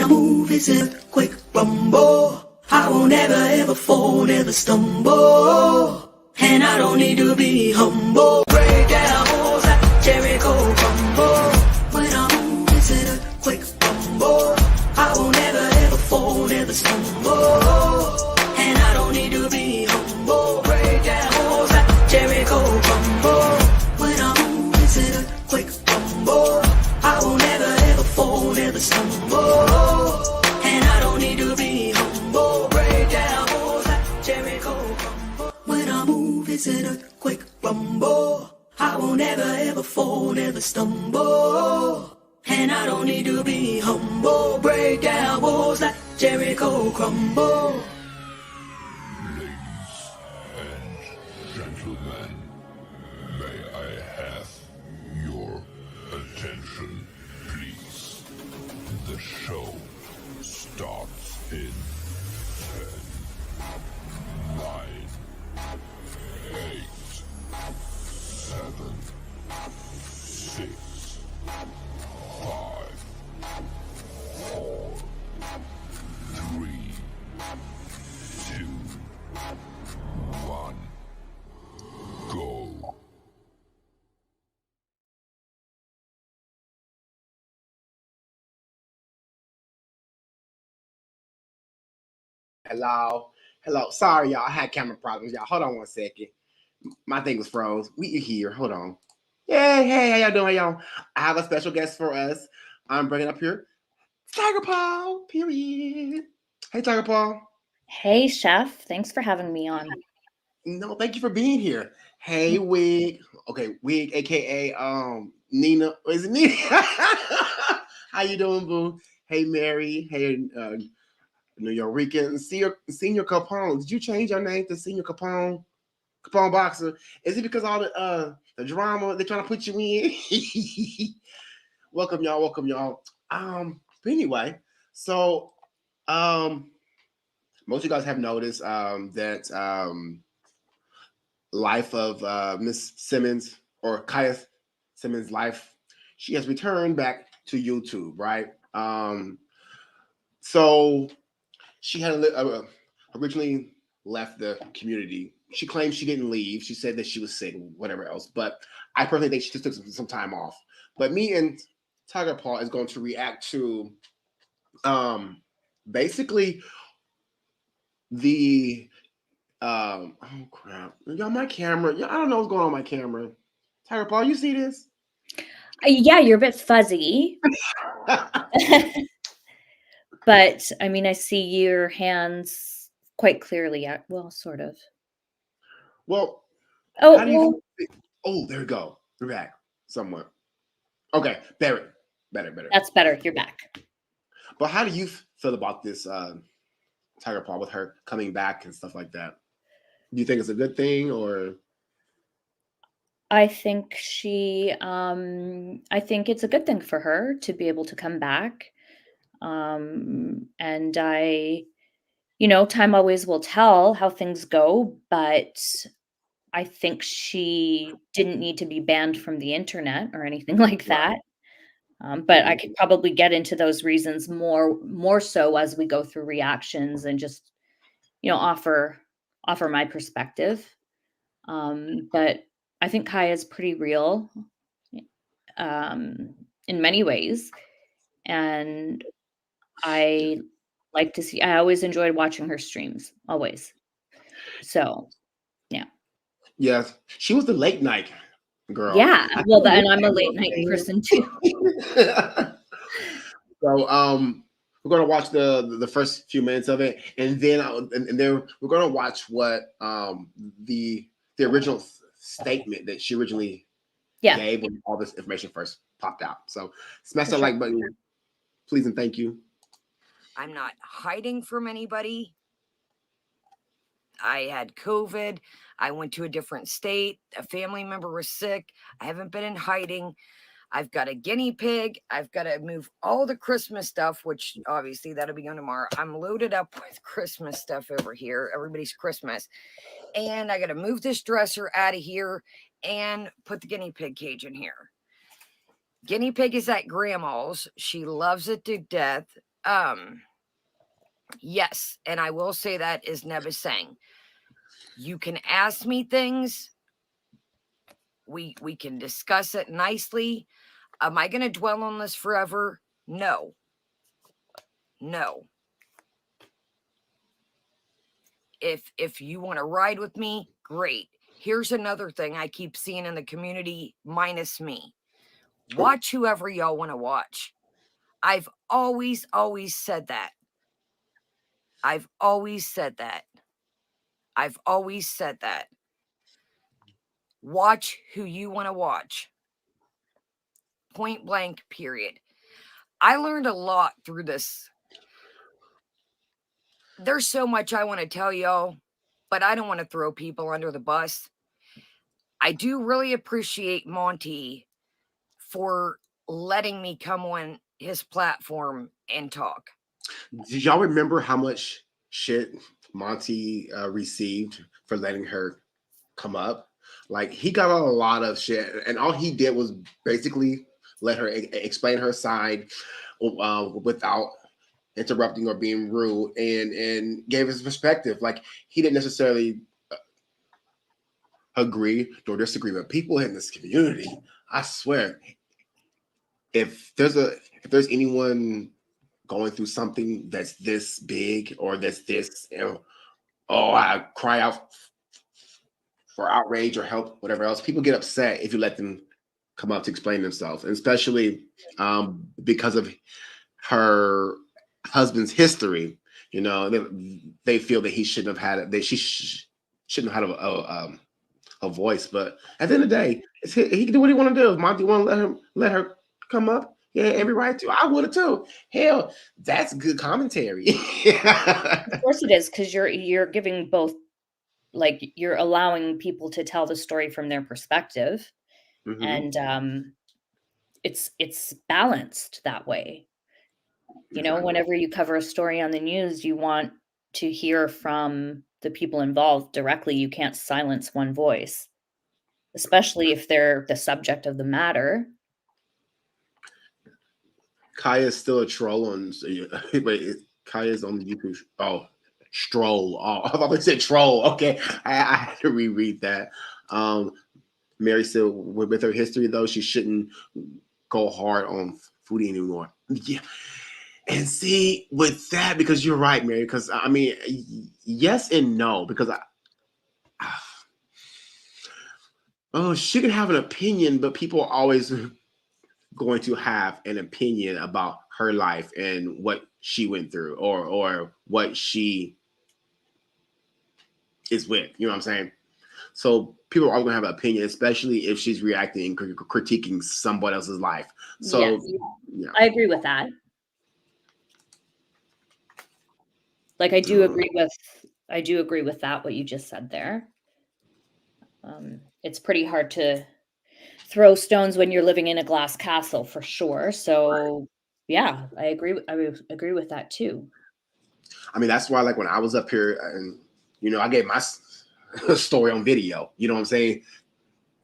I move, it's a quick rumble. I won't ever, ever fall, never stumble. And I don't need to be humble. Break down walls like Jericho crumble. When I move, it's a quick rumble. I won't ever, ever fall, never stumble. And I don't need to be humble. Break down walls like Jericho crumble. When I move, it's a quick rumble. I won't ever, ever fall, never stumble. And I don't need to be humble. Break down walls like Jericho crumble. When I move, it's a quick rumble. I won't ever, ever fall, never stumble. And I don't need to be humble. Break down walls like Jericho crumble. Ladies and gentlemen, may I have your attention, please? The show starts in 10, 9, 8, 7, 6, 5, 4, 3, 2, 1, go. Hello. Hello. Sorry, y'all. I had camera problems, y'all. Hold on one second. My thing was froze. We here. Hold on. Hey, how y'all doing, y'all? I have a special guest for us. I'm bringing up here Tiger Paul, period. Hey, Tiger Paul. Hey, Chef. Thanks for having me on. No, thank you for being here. Hey, Wig. Okay, Wig, aka Nina. Is it Nina? How you doing, boo? Hey, Mary. Hey, New York Senior Capone. Did you change your name to Senior Capone? Capone Boxer. Is it because all the drama they're trying to put you in? Welcome, y'all. Welcome, y'all. But anyway, so most of you guys have noticed that life of Miss Simmons or Kaya Simmons' life, she has returned back to YouTube, right? So she had originally left the community. She claimed she didn't leave. She said that she was sick, whatever else. But I personally think she just took some time off. But me and Tiger Paul is going to react to basically the oh crap. Y'all, my camera. I don't know what's going on with my camera. Tiger Paul, you see this? Yeah, you're a bit fuzzy. But I mean, I see your hands quite clearly. Well, sort of. Well, Oh, how do you oh, there we go. We're back somewhat. Okay, better. That's better. You're back. But how do you feel about this Tiger Paul with her coming back and stuff like that? Do you think it's a good thing or? I think I think it's a good thing for her to be able to come back. And time always will tell how things go, but I think she didn't need to be banned from the internet or anything like that. But I could probably get into those reasons more so as we go through reactions and just, offer my perspective. But I think Kaya is pretty real in many ways. And I always enjoyed watching her streams, always. So, yeah. Yes, she was the late night girl. Yeah, well, and I'm a late night person too. So, we're gonna watch the first few minutes of it, and then we're gonna watch what the original statement that she originally gave when all this information first popped out. So, smash that like button, please, and thank you. I'm not hiding from anybody. I had COVID. I went to a different state. A family member was sick. I haven't been in hiding. I've got a guinea pig. I've got to move all the Christmas stuff, which obviously that'll be on tomorrow. I'm loaded up with Christmas stuff over here. Everybody's Christmas. And I got to move this dresser out of here and put the guinea pig cage in here. Guinea pig is at grandma's. She loves it to death. Yes, and I will say that, as Neb is saying, you can ask me things. We can discuss it nicely. Am I going to dwell on this forever? No. If you want to ride with me, great. Here's another thing I keep seeing in the community, minus me. Watch whoever y'all want to watch. I've always said that. I've always said that. Watch who you want to watch. Point blank, period. I learned a lot through this. There's so much I want to tell y'all, but I don't want to throw people under the bus. I do really appreciate Monty for letting me come on his platform and talk. Did y'all remember how much shit Monty received for letting her come up? Like, he got a lot of shit, and all he did was basically let her explain her side without interrupting or being rude, and gave his perspective. Like, he didn't necessarily agree nor disagree, but people in this community, I swear, if there's anyone going through something that's this big or that's this, I cry out for outrage or help, whatever else. People get upset if you let them come up to explain themselves, and especially because of her husband's history. You know, they feel that he shouldn't have had it. She shouldn't have had a voice. But at the end of the day, he can do what he want to do. If Monty want to let her come up, yeah, every right to. I would have too. Hell, that's good commentary. Of course it is, because you're giving both, like, you're allowing people to tell the story from their perspective, and it's balanced that way. You know, whenever you cover a story on the news, you want to hear from the people involved directly. You can't silence one voice, especially if they're the subject of the matter. Kaya's still a troll on. Wait, Kaya's on the YouTube. Oh, Stroll. Oh, I thought they said troll. Okay, I had to reread that. Mary said with her history, though, she shouldn't go hard on Foodie anymore. Yeah. And see, with that, because you're right, Mary, because I mean, yes and no, because she can have an opinion, but people are always going to have an opinion about her life and what she went through, or what she is with. You know what I'm saying? So people are going to have an opinion, especially if she's reacting and critiquing somebody else's life. So yes, yeah. I agree with that. Like, I do agree with that, what you just said there. It's pretty hard to throw stones when you're living in a glass castle, for sure. So yeah, I agree. I would agree with that too. I mean, that's why, like, when I was up here and, I gave my story on video, you know what I'm saying?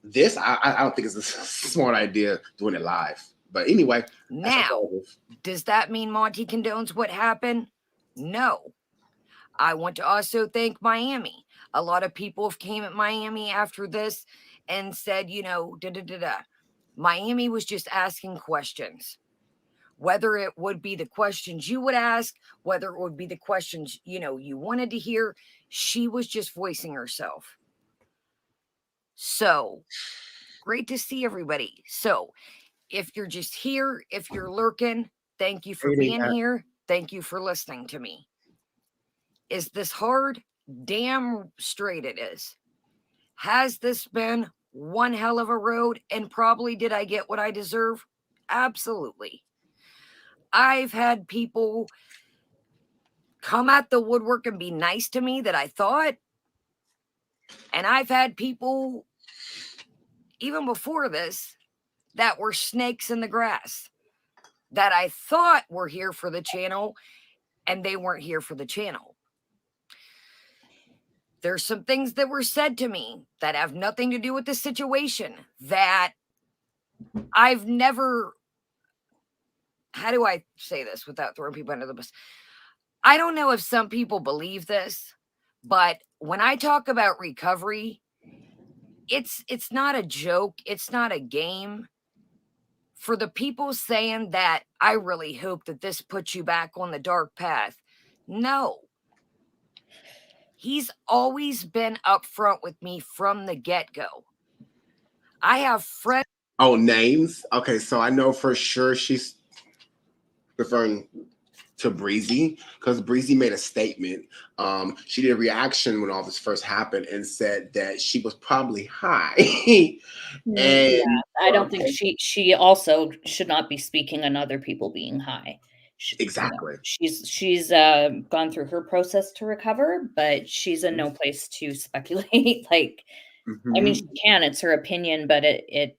This, I don't think it's a smart idea doing it live. But anyway. Now, does that mean Monty condones what happened? No. I want to also thank Miami. A lot of people have came at Miami after this and said, Miami was just asking questions. Whether it would be the questions you would ask, whether it would be the questions, you wanted to hear, she was just voicing herself. So, great to see everybody. So, if you're just here, if you're lurking, thank you for being here. Thank you for listening to me. Is this hard? Damn straight it is. Has this been one hell of a road? And probably did I get what I deserve? Absolutely. I've had people come at the woodwork and be nice to me that I thought. And I've had people, even before this, that were snakes in the grass that I thought were here for the channel, and they weren't here for the channel. There's some things that were said to me that have nothing to do with the situation that I've never how do I say this without throwing people under the bus? I don't know if some people believe this, but when I talk about recovery, it's not a joke, it's not a game. For the people saying that, I really hope that this puts you back on the dark path. No. He's always been upfront with me from the get-go. I have friends. Oh, names? Okay, so I know for sure she's referring to Breezy, because Breezy made a statement. She did a reaction when all this first happened and said that she was probably high. And Yeah, I don't think she also should not be speaking on other people being high. exactly. She's gone through her process to recover, but she's in no place to speculate. Like, I mean, she can. It's her opinion, but it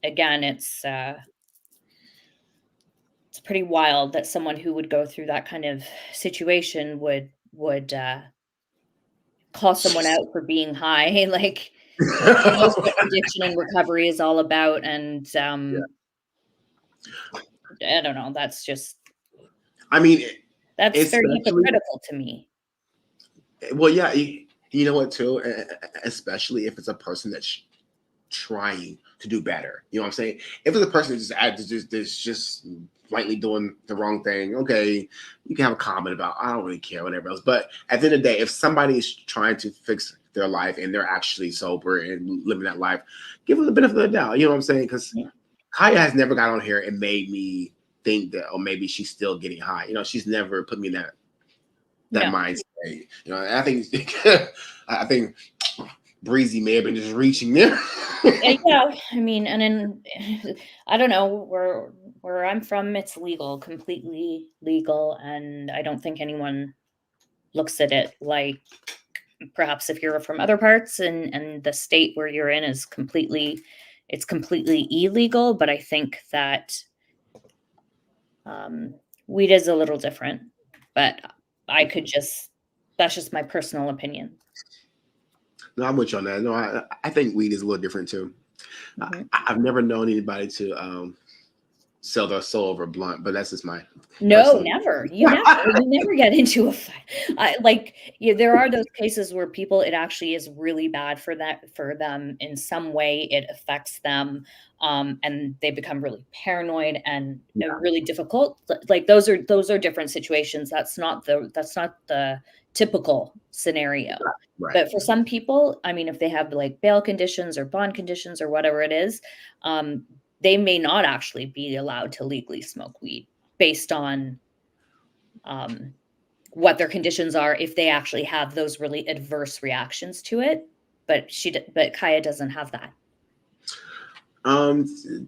again, it's pretty wild that someone who would go through that kind of situation would call someone out for being high. Like, knows what addiction and recovery is all about, and I don't know. That's just. I mean, That's very hypocritical to me. Well, yeah, you know what, too? Especially if it's a person that's trying to do better. You know what I'm saying? If it's a person that's just lightly doing the wrong thing, okay, you can have a comment about, I don't really care, whatever else. But at the end of the day, if somebody is trying to fix their life and they're actually sober and living that life, give them the benefit of the doubt. You know what I'm saying? Because Kaya has never got on here and made me think that, oh, maybe she's still getting high. You know, she's never put me in that mindset. You know, and I think Breezy may have been just reaching there. Yeah, I mean, and then I don't know, where I'm from, it's legal, completely legal, and I don't think anyone looks at it like perhaps if you're from other parts and the state where you're in is completely illegal, but I think that weed is a little different, but that's just my personal opinion. No, I'm with you on that. No, I think weed is a little different too. I've never known anybody to sell their soul over blunt, but that's just my never. You never get into a fight. There are those cases where people, it actually is really bad for them in some way. It affects them, and they become really paranoid and really difficult. Like those are different situations. That's not the typical scenario. Right. But for some people, I mean, if they have like bail conditions or bond conditions or whatever it is, they may not actually be allowed to legally smoke weed based on what their conditions are if they actually have those really adverse reactions to it. But Kaya doesn't have that. The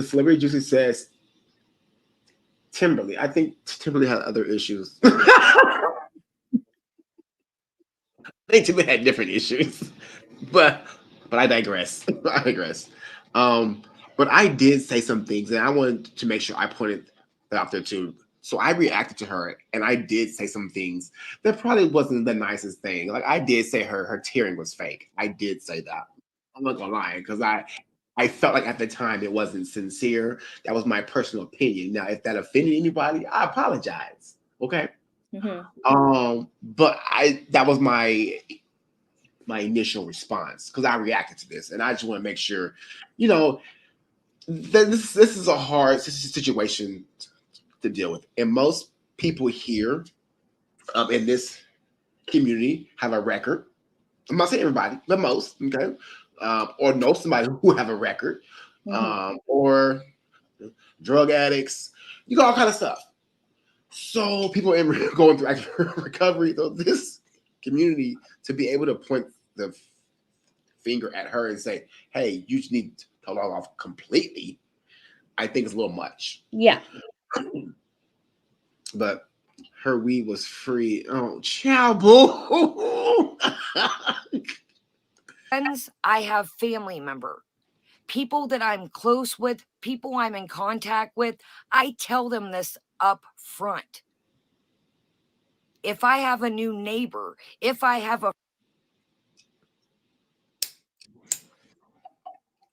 celebrity juicy says Timberly. I think Timberly had other issues. I think Timberly had different issues, but I digress. I digress. But I did say some things, and I wanted to make sure I pointed that out there too. So I reacted to her, and I did say some things that probably wasn't the nicest thing. Like I did say her tearing was fake. I did say that. I'm not gonna lie, because I felt like at the time it wasn't sincere. That was my personal opinion. Now, if that offended anybody, I apologize. Okay. But that was my initial response, because I reacted to this, and I just want to make sure, you know, that this is a hard situation to deal with, and most people here in this community have a record. I'm not saying everybody, but most, okay, or know somebody who have a record, or drug addicts. You got all kind of stuff. So people going through recovery, though, this community, to be able to point the finger at her and say, hey, you just need to cut all off completely, I think it's a little much. Yeah. But her weed was free. Oh, ciao, boo. Friends, I have family member, people that I'm close with, people I'm in contact with. I tell them this up front. If I have a new neighbor, if I have a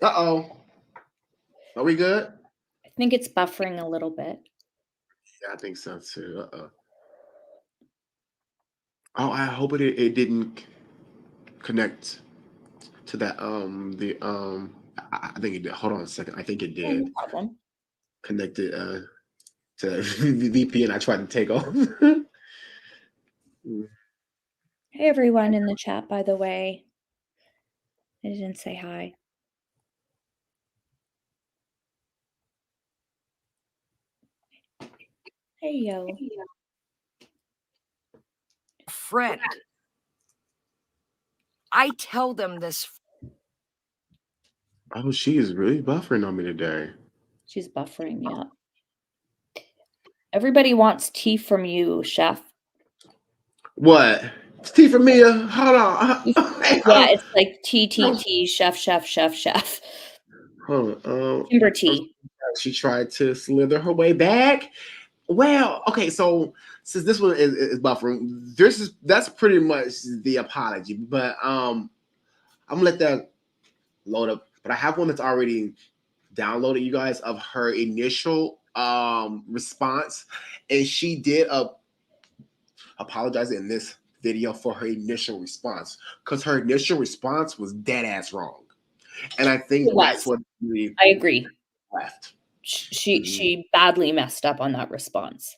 Uh-oh. Are we good? I think it's buffering a little bit. Yeah, I think so too. Oh, I hope it didn't connect to that I think it did. Hold on a second. I think it Yeah, no did. problem. Connected to the VPN I tried to take off. Hey, everyone in the chat, by the way. I didn't say hi. Hey, yo. Friend. I tell them this. Oh, she is really buffering on me today. She's buffering, yeah. Everybody wants tea from you, chef. What? Tea for Mia? Hold on. Yeah, it's like tea, chef, chef, chef, chef. Hold on. Timber tea. She tried to slither her way back. Well, okay, so since this one is buffering, that's pretty much the apology. But I'm gonna let that load up. But I have one that's already downloaded, you guys, of her initial response, and she did apologize in this video for her initial response because her initial response was dead ass wrong, and I think that's what really I agree. left. She badly messed up on that response.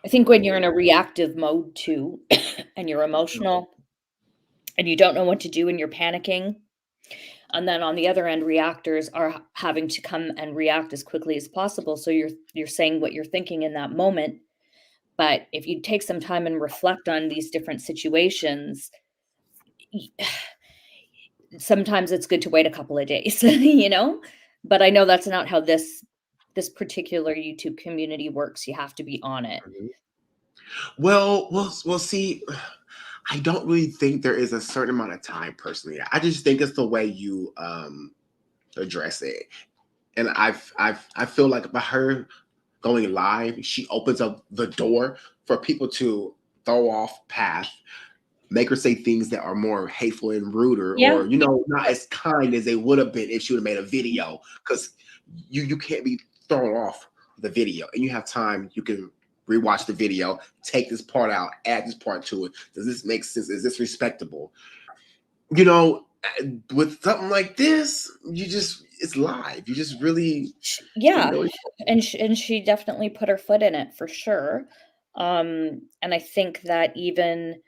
I think when you're in a reactive mode too, and you're emotional, and you don't know what to do, and you're panicking, and then on the other end, reactors are having to come and react as quickly as possible. So you're saying what you're thinking in that moment. But if you take some time and reflect on these different situations, sometimes it's good to wait a couple of days, you know? But I know that's not how this particular YouTube community works. You have to be on it. Well, we'll see. I don't really think there is a certain amount of time personally. I just think it's the way you address it. And I feel like by her going live, she opens up the door for people to throw off path, make her say things that are more hateful and ruder, Yeah. or not as kind as they would have been if she would have made a video. Because you can't be thrown off the video, and you have time. You can rewatch the video, take this part out, add this part to it. Does this make sense? Is this respectable? With something like this, it's live. You just really, Yeah, and she definitely put her foot in it for sure. And I think that even,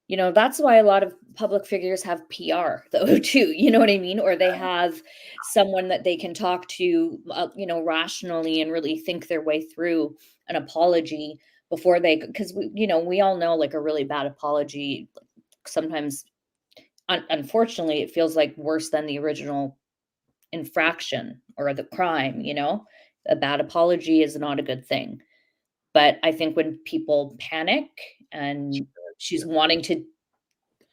that's why a lot of public figures have PR though too, you know what I mean? Or they have someone that they can talk to, rationally and really think their way through an apology before because we all know like a really bad apology sometimes, unfortunately, it feels like worse than the original infraction or the crime. A bad apology is not a good thing. But I think when people panic and she's wanting to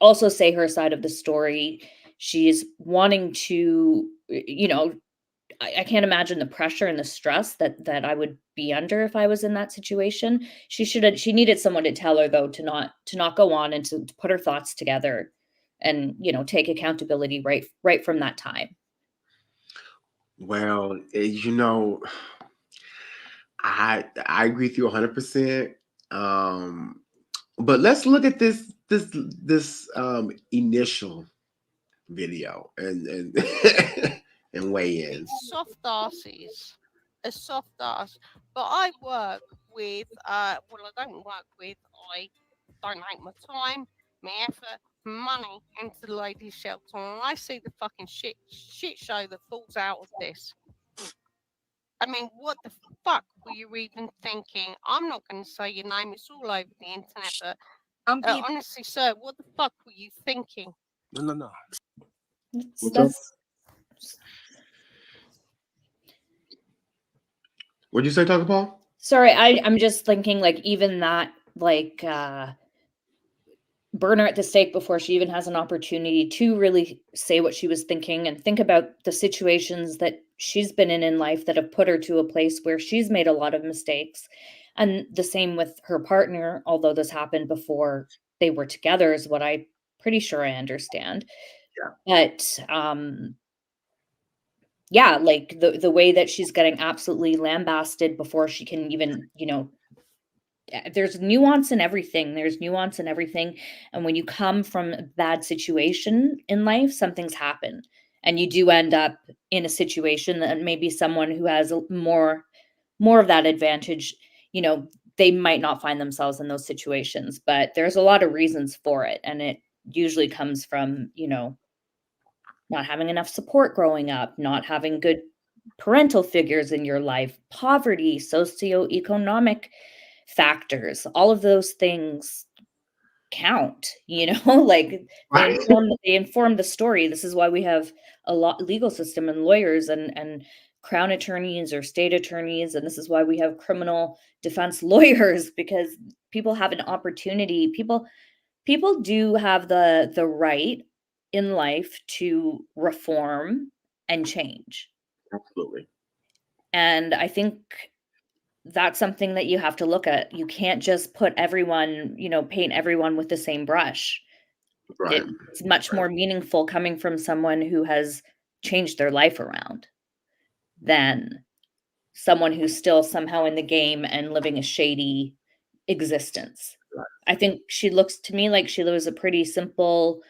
also say her side of the story, she's wanting to, I can't imagine the pressure and the stress that I would be under if I was in that situation. She needed someone to tell her though to not go on and to put her thoughts together and take accountability right from that time. Well, I agree with you 100%. But let's look at this initial video and and weigh in. Soft asses, a soft ass. But I work with, I don't work with, I donate my time, my effort, money into the ladies' shelter, and I see the fucking shit show that falls out of this. I mean, what the fuck were you even thinking? I'm not going to say your name; it's all over the internet. But honestly, sir, what the fuck were you thinking? No. What'd you say, Tucker Paul? Sorry, I'm just thinking like even that burn her at the stake before she even has an opportunity to really say what she was thinking and think about the situations that she's been in life that have put her to a place where she's made a lot of mistakes. And the same with her partner, although this happened before they were together, is what I'm pretty sure I understand. Yeah. But yeah, like the way that she's getting absolutely lambasted before she can even, there's nuance in everything. There's nuance in everything. And when you come from a bad situation in life, something's happened. And you do end up in a situation that maybe someone who has more of that advantage, they might not find themselves in those situations. But there's a lot of reasons for it. And it usually comes from, not having enough support growing up, not having good parental figures in your life, poverty, socioeconomic factors, all of those things count, like Right. they inform the story. This is why we have a lot legal system and lawyers and crown attorneys or state attorneys, and this is why we have criminal defense lawyers, because people have an opportunity. People do have the right in life to reform and change. Absolutely. And I think that's something that you have to look at. You can't just put everyone, paint everyone with the same brush. Right. It's much more meaningful coming from someone who has changed their life around than someone who's still somehow in the game and living a shady existence. I think she looks to me like she lives a pretty simple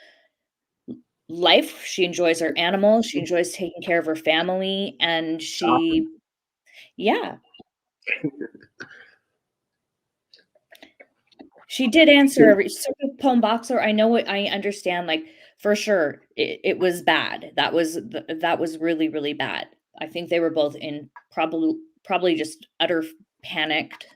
life. She enjoys her animals, she enjoys taking care of her family, and Shopping. yeah. She did answer every circuit poem boxer. I know it. I understand. Like for sure, it was bad. That was really really bad. I think they were both in probably just utter panicked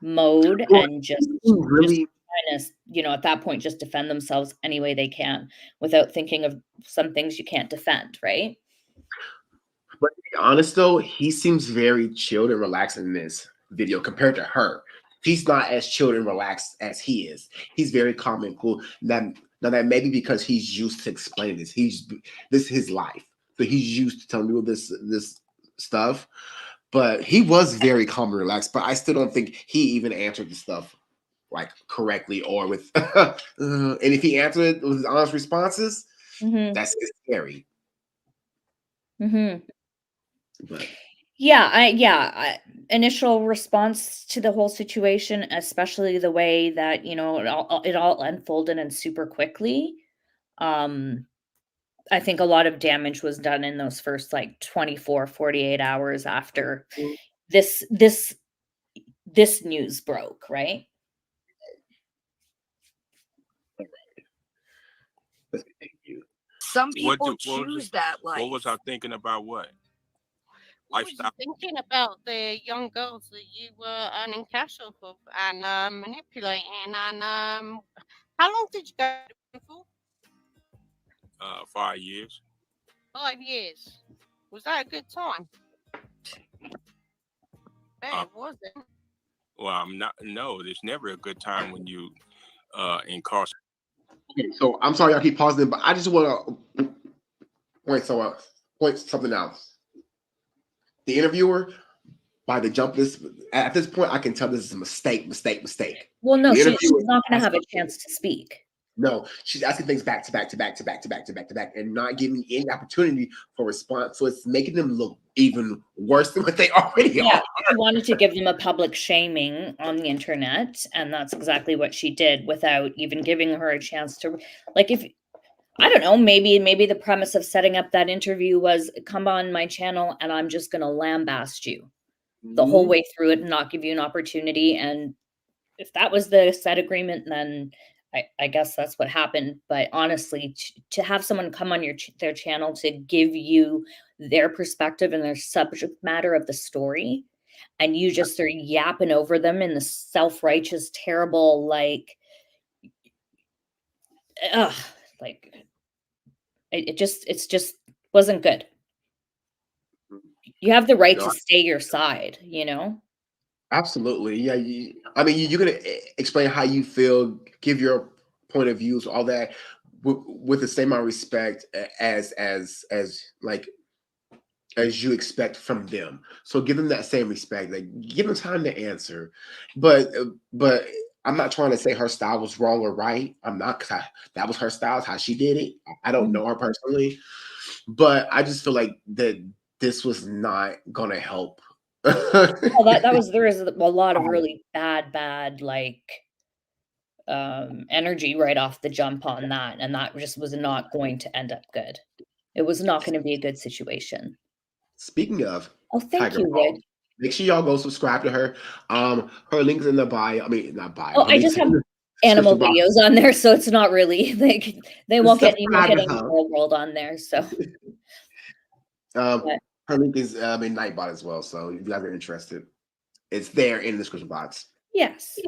mode Well, and just really, trying to at that point just defend themselves any way they can without thinking of some things you can't defend. Right? but to be honest though, he seems very chilled and relaxed in this video compared to her. He's not as chilled and relaxed as he is. He's very calm and cool. Now that maybe because he's used to explaining this. This is his life. So he's used to telling people this stuff. But he was very calm and relaxed. But I still don't think he even answered the stuff like correctly or with and if he answered it with his honest responses, Mm-hmm. that's scary. Mm-hmm. But Initial response to the whole situation, especially the way that, it all unfolded and super quickly. Um, I think a lot of damage was done in those first like 24, 48 hours after this this this news broke, right? thank you. Some What people do, what was choose that what was life. I thinking about? What What was you lifestyle? thinking about the young girls that you were earning cash off of and manipulating? And how long did you go for? 5 years. 5 years. Was that a good time? Bet Uh, it wasn't. well, I'm not. No, there's never a good time when you incarcerate. Okay, so I'm sorry I keep pausing, but I just want to point something out. The interviewer, by the jump this at this point, I can tell this is a mistake. Well, no, The she's interviewer not going to has have a chance to speak. no, she's asking things back to back to back to back to back to back to back, and not giving any opportunity for response. So it's making them look even worse than what they already Yeah, are. she wanted to give them a public shaming on the internet, and that's exactly what she did without even giving her a chance to like if I don't know, maybe the premise of setting up that interview was come on my channel and I'm just going to lambast you the whole way through it and not give you an opportunity. And if that was the set agreement, then I guess that's what happened. But honestly, to have someone come on their channel to give you their perspective and their subject matter of the story, and you just are yapping over them in the self-righteous, terrible, ugh, like it's just wasn't good. You have the right No, to stay your side, absolutely. Yeah. I mean, you're going to explain how you feel, give your point of views, all that with the same amount of respect as you expect from them. So give them that same respect. Like give them time to answer. But I'm not trying to say her style was wrong or right. I'm not because that was her style, it's how she did it. I don't Mhm. know her personally, But I just feel like that this was not gonna help. Well, there is a lot of really bad, like, energy right off the jump on that, and that just was not going to end up good. It was not gonna be a good situation. Speaking of Oh, thank Tiger you, Mom, Wig. make sure y'all go subscribe to her. Her link is in the bio. I mean, not bio. Oh, Her I links just in have the animal description box. videos on there, so it's not really like they won't get Subscribe to any her. Real World on there, so but Her link is in Nightbot as well. So if you guys are interested, it's there in the description box. yes.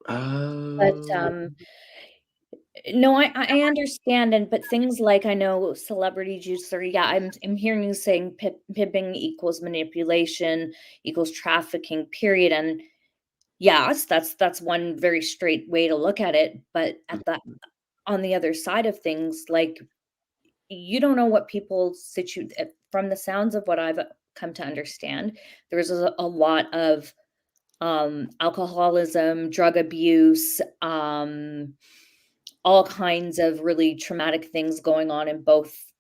But, Uh, no, I understand, but things like I know celebrity juicer, yeah, I'm hearing you saying pimping equals manipulation, equals trafficking, period, and yes, that's one very straight way to look at it, but at that on the other side of things, like, you don't know what people's from the sounds of what I've come to understand, there's a lot of, alcoholism, drug abuse, all kinds of really traumatic things going on in both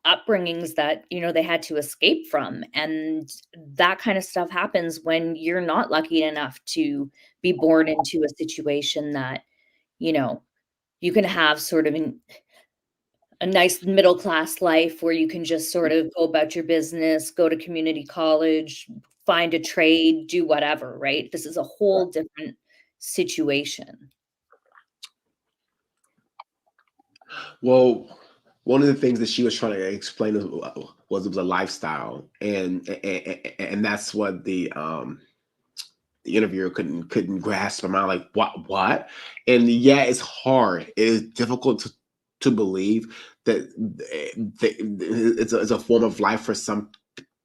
upbringings that, they had to escape from, and that kind of stuff happens when you're not lucky enough to be born into a situation that, you know, you can have sort of a nice middle class life where you can just sort of go about your business, go to community college, find a trade, do whatever, right? This is a whole different situation. well, one of the things that she was trying to explain was it was a lifestyle, and that's what the interviewer couldn't grasp her mind. Like what? And yeah, it's hard. It is difficult to believe that it's a form of life for some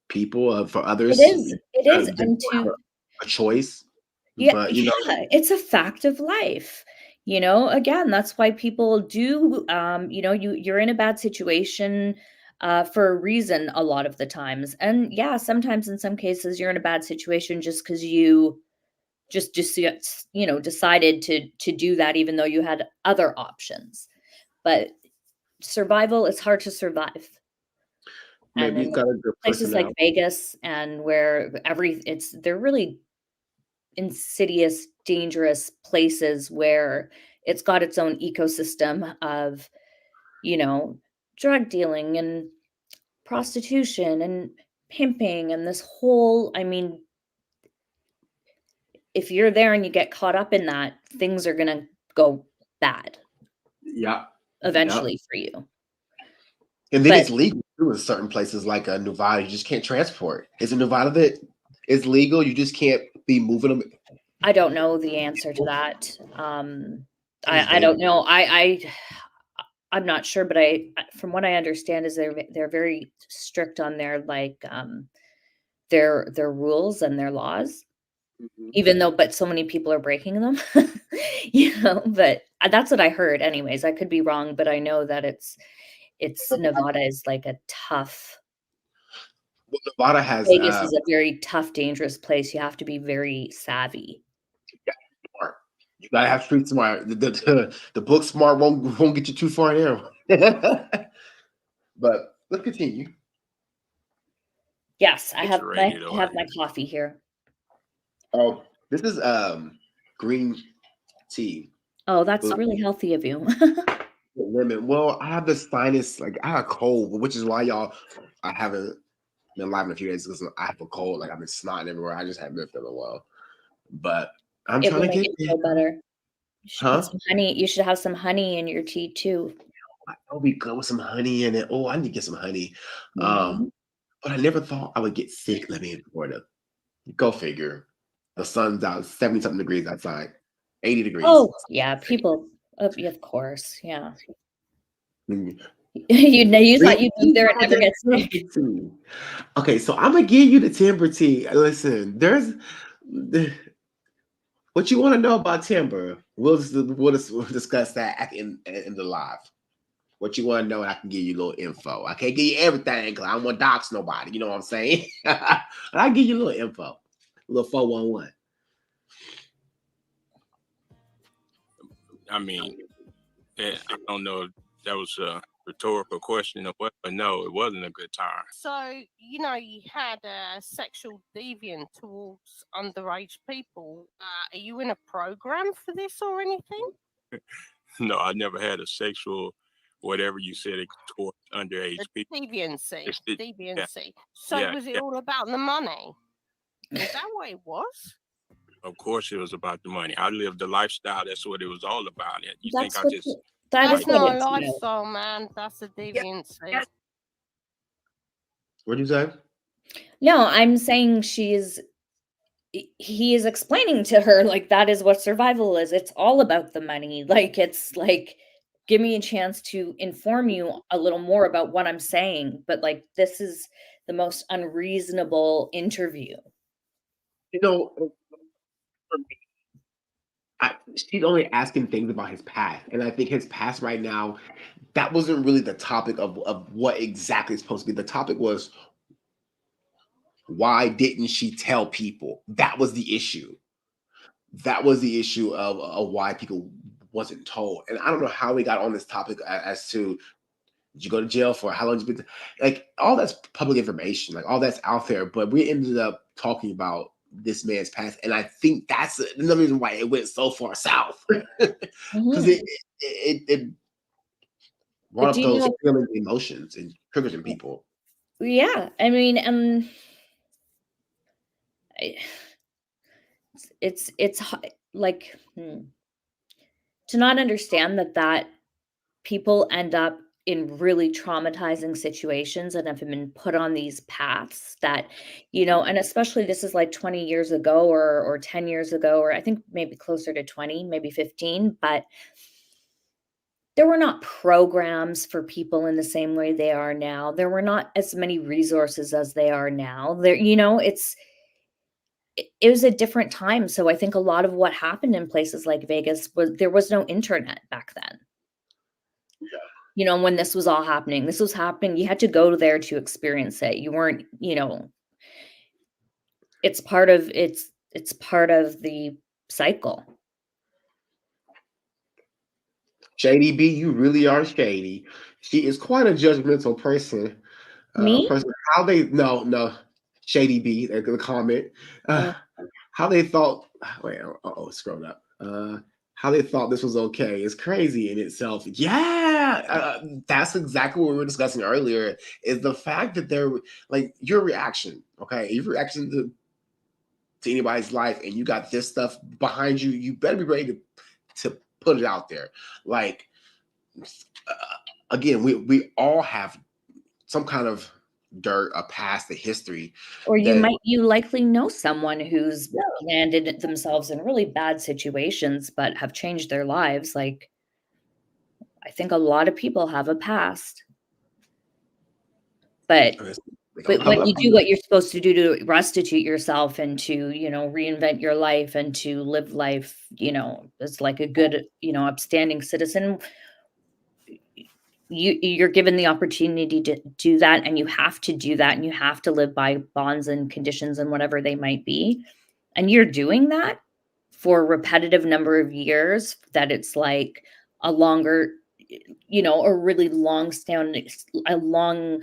people. For It others, is, it is, they and have to a choice. yeah, But yeah, it's a fact of life. Again, that's why people do, you're in a bad situation for a reason a lot of the times. And yeah, sometimes in some cases you're in a bad situation just because you just decided to do that even though you had other options. But survival is hard to survive. And maybe in it's got a good places like personality. Vegas and where they're really insidious, dangerous places where it's got its own ecosystem of, you know, drug dealing and prostitution and pimping and this whole, I mean, if you're there and you get caught up in that, things are gonna go bad Yeah, yeah. eventually for you. And then But it's legal too in certain places like Nevada. You just can't transport. Is it Nevada that it's legal? You just can't be moving them. I don't know the answer to that. It's I dangerous. don't know. I'm not sure, but from what I understand is they're very strict on their like their rules and their laws, Mhm. even though but so many people are breaking them. But that's what I heard anyways. I could be wrong, but I know that it's Nevada is like a tough Well, Nevada has Vegas is a very tough, dangerous place. You have to be very savvy. smart. You gotta have street smart. The book smart won't get you too far there. But let's continue. Yes, X-rated I over have my here. coffee here. Oh, this is green tea Oh, that's with really healthy of you. lemon. Well, I have the sinus, like I have a cold, which is why y'all I haven't been live in a few days because I have a cold. Like I've been snotting everywhere. I just haven't been feeling well. But I'm It trying will to make get it there. feel better. You should put Huh? some honey you should have some honey in your tea too. I'll be good with some honey in it. Oh, I need to get some honey. Um, Mhm. but I never thought I would get sick living in Florida. Go figure. The sun's out, 70 something degrees outside, 80 degrees. Oh, yeah, people yeah, of course, yeah. Mm. You thought Green you'd tea, move there and how never about get that sick. timber tea? Okay, so I'm gonna give you the timber tea. Listen, there's what you want to know about timber. We'll discuss that in the live. What you want to know, and I can give you a little info. I can't give you everything because I don't want to dox nobody. You know what I'm saying? But I'll give you a little info, a little 411. I mean, I don't know if that was rhetorical question or what, but no, it wasn't a good time. So, you know, you had a sexual deviant towards underage people. Are you in a program for this or anything? No, I never had a sexual, whatever you said, toward underage A people. deviancy. It's the- Deviancy. So yeah, was it yeah. all about the money? Is that what it was? Of course, it was about the money. I lived the lifestyle. That's what it was all about. And you think That's I what just that That's is what not a it's about. lifestyle, man. That's a deviancy. What'd you say? No, I'm saying he is explaining to her like that is what survival is. It's all about the money. Like it's like give me a chance to inform you a little more about what I'm saying, but like this is the most unreasonable interview. You know, for me, she's only asking things about his past, and I think his past right now, that wasn't really the topic of what exactly is supposed to be. The topic was why didn't she tell people? That was the issue. That was the issue of why people wasn't told. And I don't know how we got on this topic as to did you go to jail for how long you been like all that's public information, like all that's out there. But we ended up talking about this man's past, and I think that's another reason why it went so far south because Mhm. it brought But up do you those know feeling emotions and triggers in people. yeah, I mean, I it's like, to not understand that people end up in really traumatizing situations and have been put on these paths that, and especially this is like 20 years ago or 10 years ago, or I think maybe closer to 20, maybe 15, but there were not programs for people in the same way they are now. There were not as many resources as they are now. It was a different time. So I think a lot of what happened in places like Vegas was there was no internet back then. When this was all happening. This was happening, you had to go there to experience it. You weren't, it's part of the cycle. Shady B, you really are shady. She is quite a judgmental person. Me? How they no Shady B, the comment. Uh, How they thought wait, scroll up. How they thought this was okay is crazy in itself. Yeah, that's exactly what we were discussing earlier. Is the fact that they're like your reaction, okay? Your reaction to anybody's life, and you got this stuff behind you. You better be ready to put it out there. Like again, we all have some kind of dirt, a past, a history or that you likely know someone who's landed themselves in really bad situations, but have changed their lives. Like, I think a lot of people have a past, but when you do what you're supposed to do to restitute yourself and to, reinvent your life and to live life, as like a good, upstanding citizen, you're given the opportunity to do that, and you have to do that, and you have to live by bonds and conditions and whatever they might be. And you're doing that for a repetitive number of years that it's like a longer, a really a long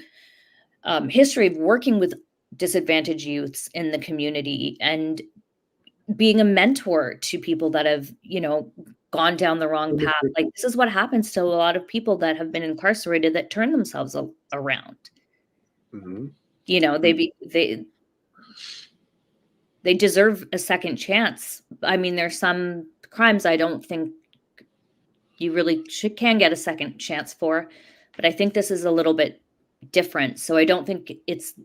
history of working with disadvantaged youths in the community and being a mentor to people that have, gone down the wrong path. Like this is what happens to a lot of people that have been incarcerated that turn themselves around. Mhm. They deserve a second chance. I mean, there's some crimes I don't think you really can get a second chance for, but I think this is a little bit different. So I don't think it's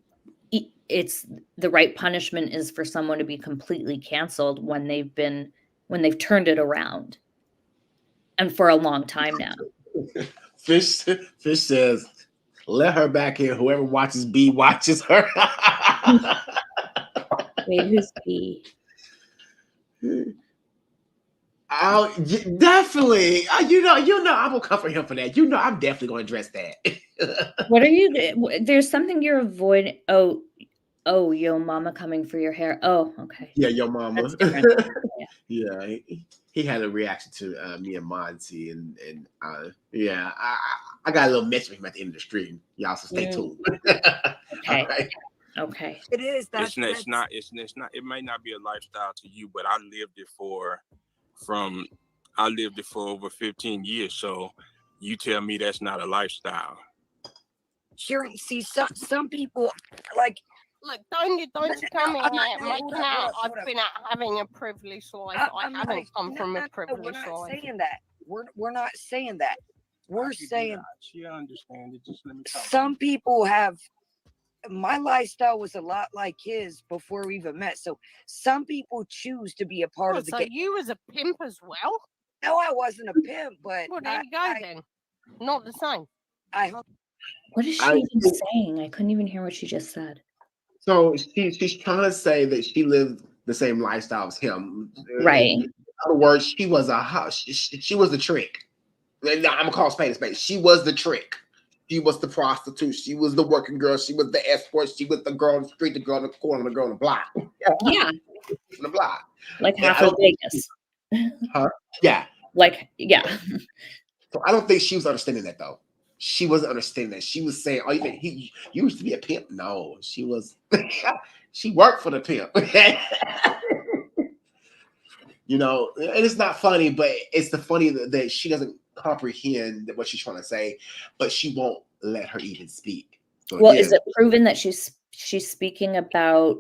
the right punishment is for someone to be completely canceled when they've turned it around, and for a long time now. Fish says, let her back in. Whoever watches B watches her. Wait, who's B? Oh, definitely. I'm gonna cover him for that. I'm definitely gonna address that. What are you? There's something you're avoiding. Oh, Oh, yo mama coming for your hair. Oh, okay. Yeah, your mama. That's different. Yeah. Yeah, he had a reaction to me and Monty, and yeah, I got a little message with him at the end of the stream. Y'all, so stay tuned. All Okay. right. Okay. It is. It's not. It may not be a lifestyle to you, but I lived it for over 15 years. So you tell me that's not a lifestyle. Sure. See, some people like. Look, don't you tell me I'm not- making out I've been having a privileged life. I haven't come from a privileged We're not life. saying that. We're not saying that. We're saying She understand it. Just let me talk. some people have. My lifestyle was a lot like his before we even met. So some people choose to be a part of the So game. you was a pimp as well? No, I wasn't a pimp, but Well, there you go then. Not the same. What is she even saying? I couldn't even hear what she just said. So she's trying to say that she lived the same lifestyle as him. Right. In other words, she was she was the trick. I'm gonna call spade a spade. She was the trick. She was the prostitute. She was the working girl. She was the escort. She was the girl on the street, the girl on the corner, the girl on the block. Yeah. On the block. Like And half I of don't- Vegas. Huh? Yeah. Like, yeah. So I don't think she was understanding that though. She wasn't understanding that. She was saying, "Oh, you used to be a pimp." No, she was. She worked for the pimp. You know, and it's not funny, but it's the funny that she doesn't comprehend what she's trying to say, but she won't let her even speak. So Well, again, is it proven that she's speaking about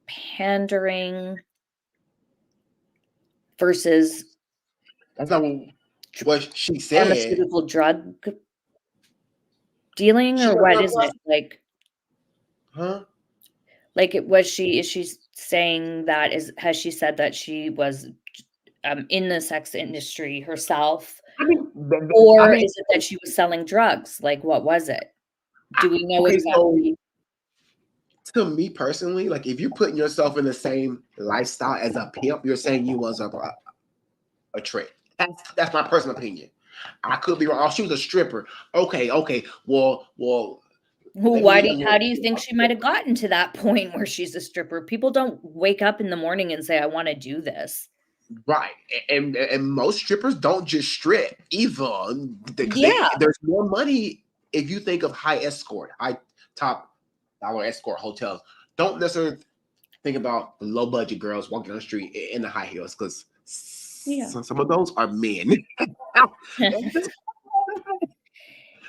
pandering versus that's not what she said. pharmaceutical drug dealing, She or don't what know is what- it? Like, Huh? like is she saying that has she said that she was in the sex industry herself, or is it that she was selling drugs? Like, what was it? Do we know exactly? So, to me personally, like if you're putting yourself in the same lifestyle as a pimp, you're saying you was a trick. That's my personal opinion. I could be wrong. Oh, she was a stripper. Okay. Well, How do you think she might have gotten to that point where she's a stripper? People don't wake up in the morning and say, I want to do this. right. And most strippers don't just strip either. Yeah. There's more money if you think of high top dollar escort hotels. Don't necessarily think about low budget girls walking down the street in the high heels, because some of those are men.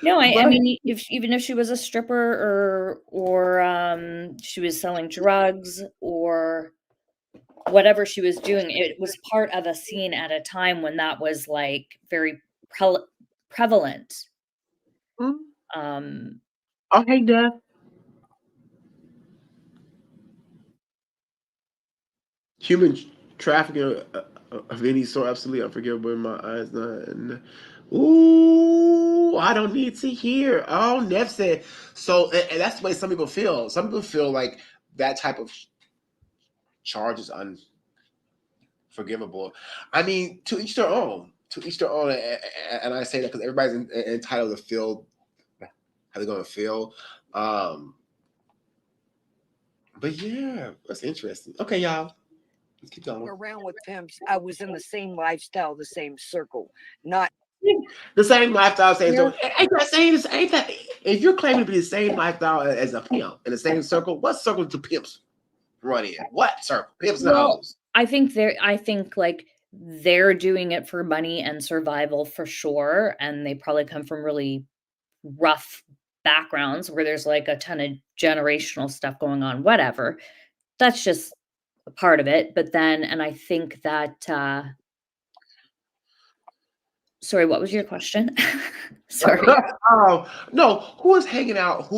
No, I mean, even if she was a stripper or she was selling drugs or whatever she was doing, it was part of a scene at a time when that was like very prevalent. Oh, hey, Dad. Human trafficking of any sort, absolutely unforgivable in my eyes. Ooh, I don't need to hear. Oh, Neff said so, and that's the way some people feel. Some people feel like that type of charge is unforgivable. I mean, to each their own. To each their own, and I say that because everybody's entitled to feel how they're going to feel. But yeah, that's interesting. Okay, y'all. Let's keep going. Around with pimps, I was in the same lifestyle, the same circle, not the same lifestyle. Same circle. Ain't that? If you're claiming to be the same lifestyle as a pimp in the same circle, what circle do pimps run in? What circle? Pimps and hoes. I think like they're doing it for money and survival for sure, and they probably come from really rough backgrounds where there's like a ton of generational stuff going on. Whatever. That's just a part of it. But then, and I think that sorry, what was your question? Sorry. No, who is hanging out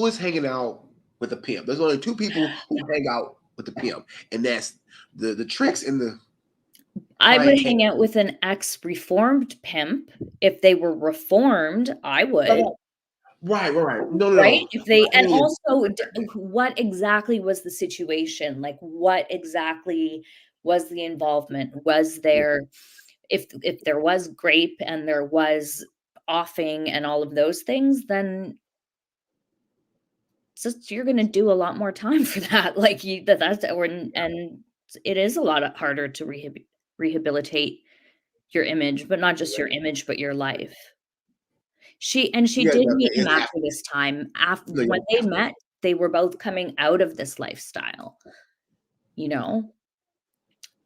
with the pimp? There's only two people who hang out with the pimp, and that's the tricks in the I would hang out with an ex-reformed pimp. If they were reformed, I would. Right. No. Right? If they, and also, what exactly was the situation? Like, what exactly was the involvement? Was there, if there was grape and there was offing and all of those things, then just you're going to do a lot more time for that. Like and it is a lot harder to rehabilitate your image, but not just your image, but your life. She Yeah, did meet definitely. him after this time. After No, when they met, they were both coming out of this lifestyle. You know,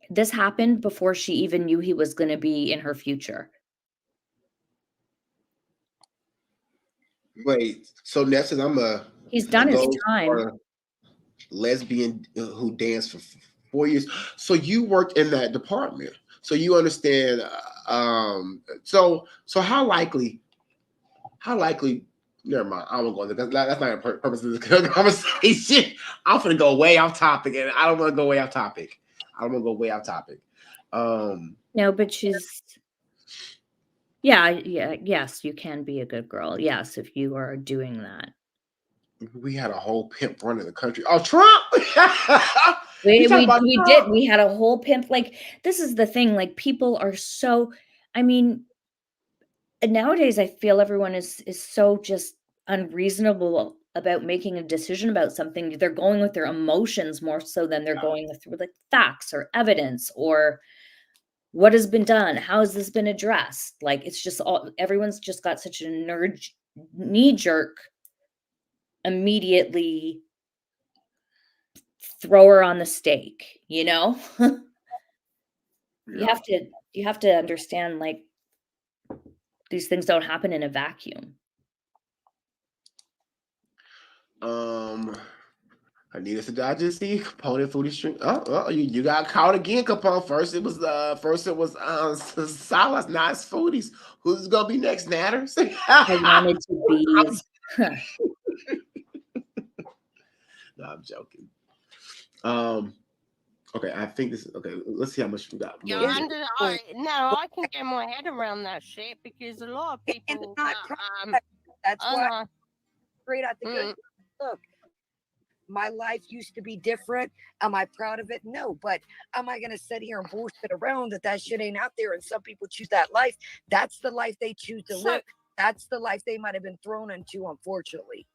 this happened before she even knew he was going to be in her future. wait. So Nesson, I'm He's a done his ghost time. or a lesbian who danced for 4 years. So you worked in that department. So you understand. So how likely? How likely? Never mind. I won't go there. That's not the purpose of this conversation. I'm gonna go way off topic, and I don't want to go way off topic. I don't want to go way off topic. No, but she's yeah, yes, you can be a good girl. Yes, if you are doing that. We had a whole pimp running the country. Oh, Trump! We You talking we about we did. Trump? We had a whole pimp. Like, this is the thing. Like, people are so. I mean, nowadays I feel everyone is so just unreasonable about making a decision about something. They're going with their emotions more so than they're going with like facts or evidence or what has been done. How has this been addressed? Like, it's just all everyone's just got such a knee jerk immediately throw her on the stake, you know? Yeah. You have to understand, like, these things don't happen in a vacuum. Anita Sadaji, see Capone foodie string. You got caught again, Capone. First it was Salas, now it's foodies. Who's gonna be next, Natters? I wanted to be. No, I'm joking. Okay, I think this is okay. Let's see how much we got. Yeah, I can get my head around that shit because a lot of people. That's why know. straight out the good. Look, my life used to be different. Am I proud of it? No, but am I going to sit here and bullshit around that shit ain't out there and some people choose that life? That's the life they choose to live. That's the life they might have been thrown into, unfortunately.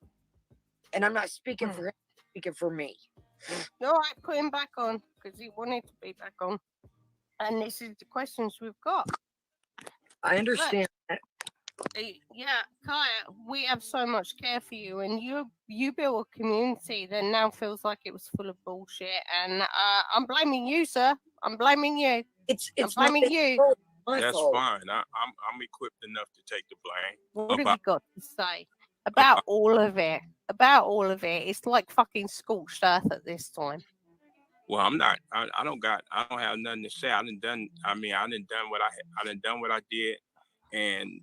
And I'm not speaking for him, I'm speaking for me. No, I put him back on because he wanted to be back on. And this is the questions we've got. I understand that. Yeah, Kaya, we have so much care for you, and you built a community that now feels like it was full of bullshit. And I'm blaming you, sir. I'm blaming you. I'm blaming you. That's fine. I'm equipped enough to take the blame. What have you got to say about all of it? About all of it? It's like fucking scorched earth at this time. Well, I'm not. I don't have nothing to say. I done what I did, and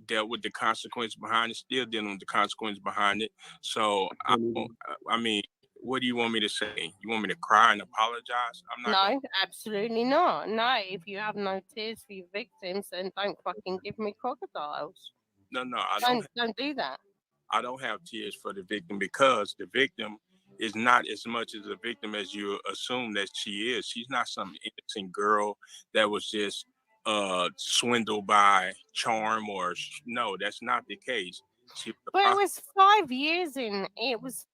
dealt with the consequence behind it. Still dealing with the consequence behind it. So what do you want me to say? You want me to cry and apologize? No, absolutely not. No, if you have no tears for your victims, then don't fucking give me crocodiles. No, don't do that. I don't have tears for the victim because the victim is not as much as a victim as you assume that she is. She's not some innocent girl that was just swindled by charm or no, that's not the case. But it was 5 years in. It was.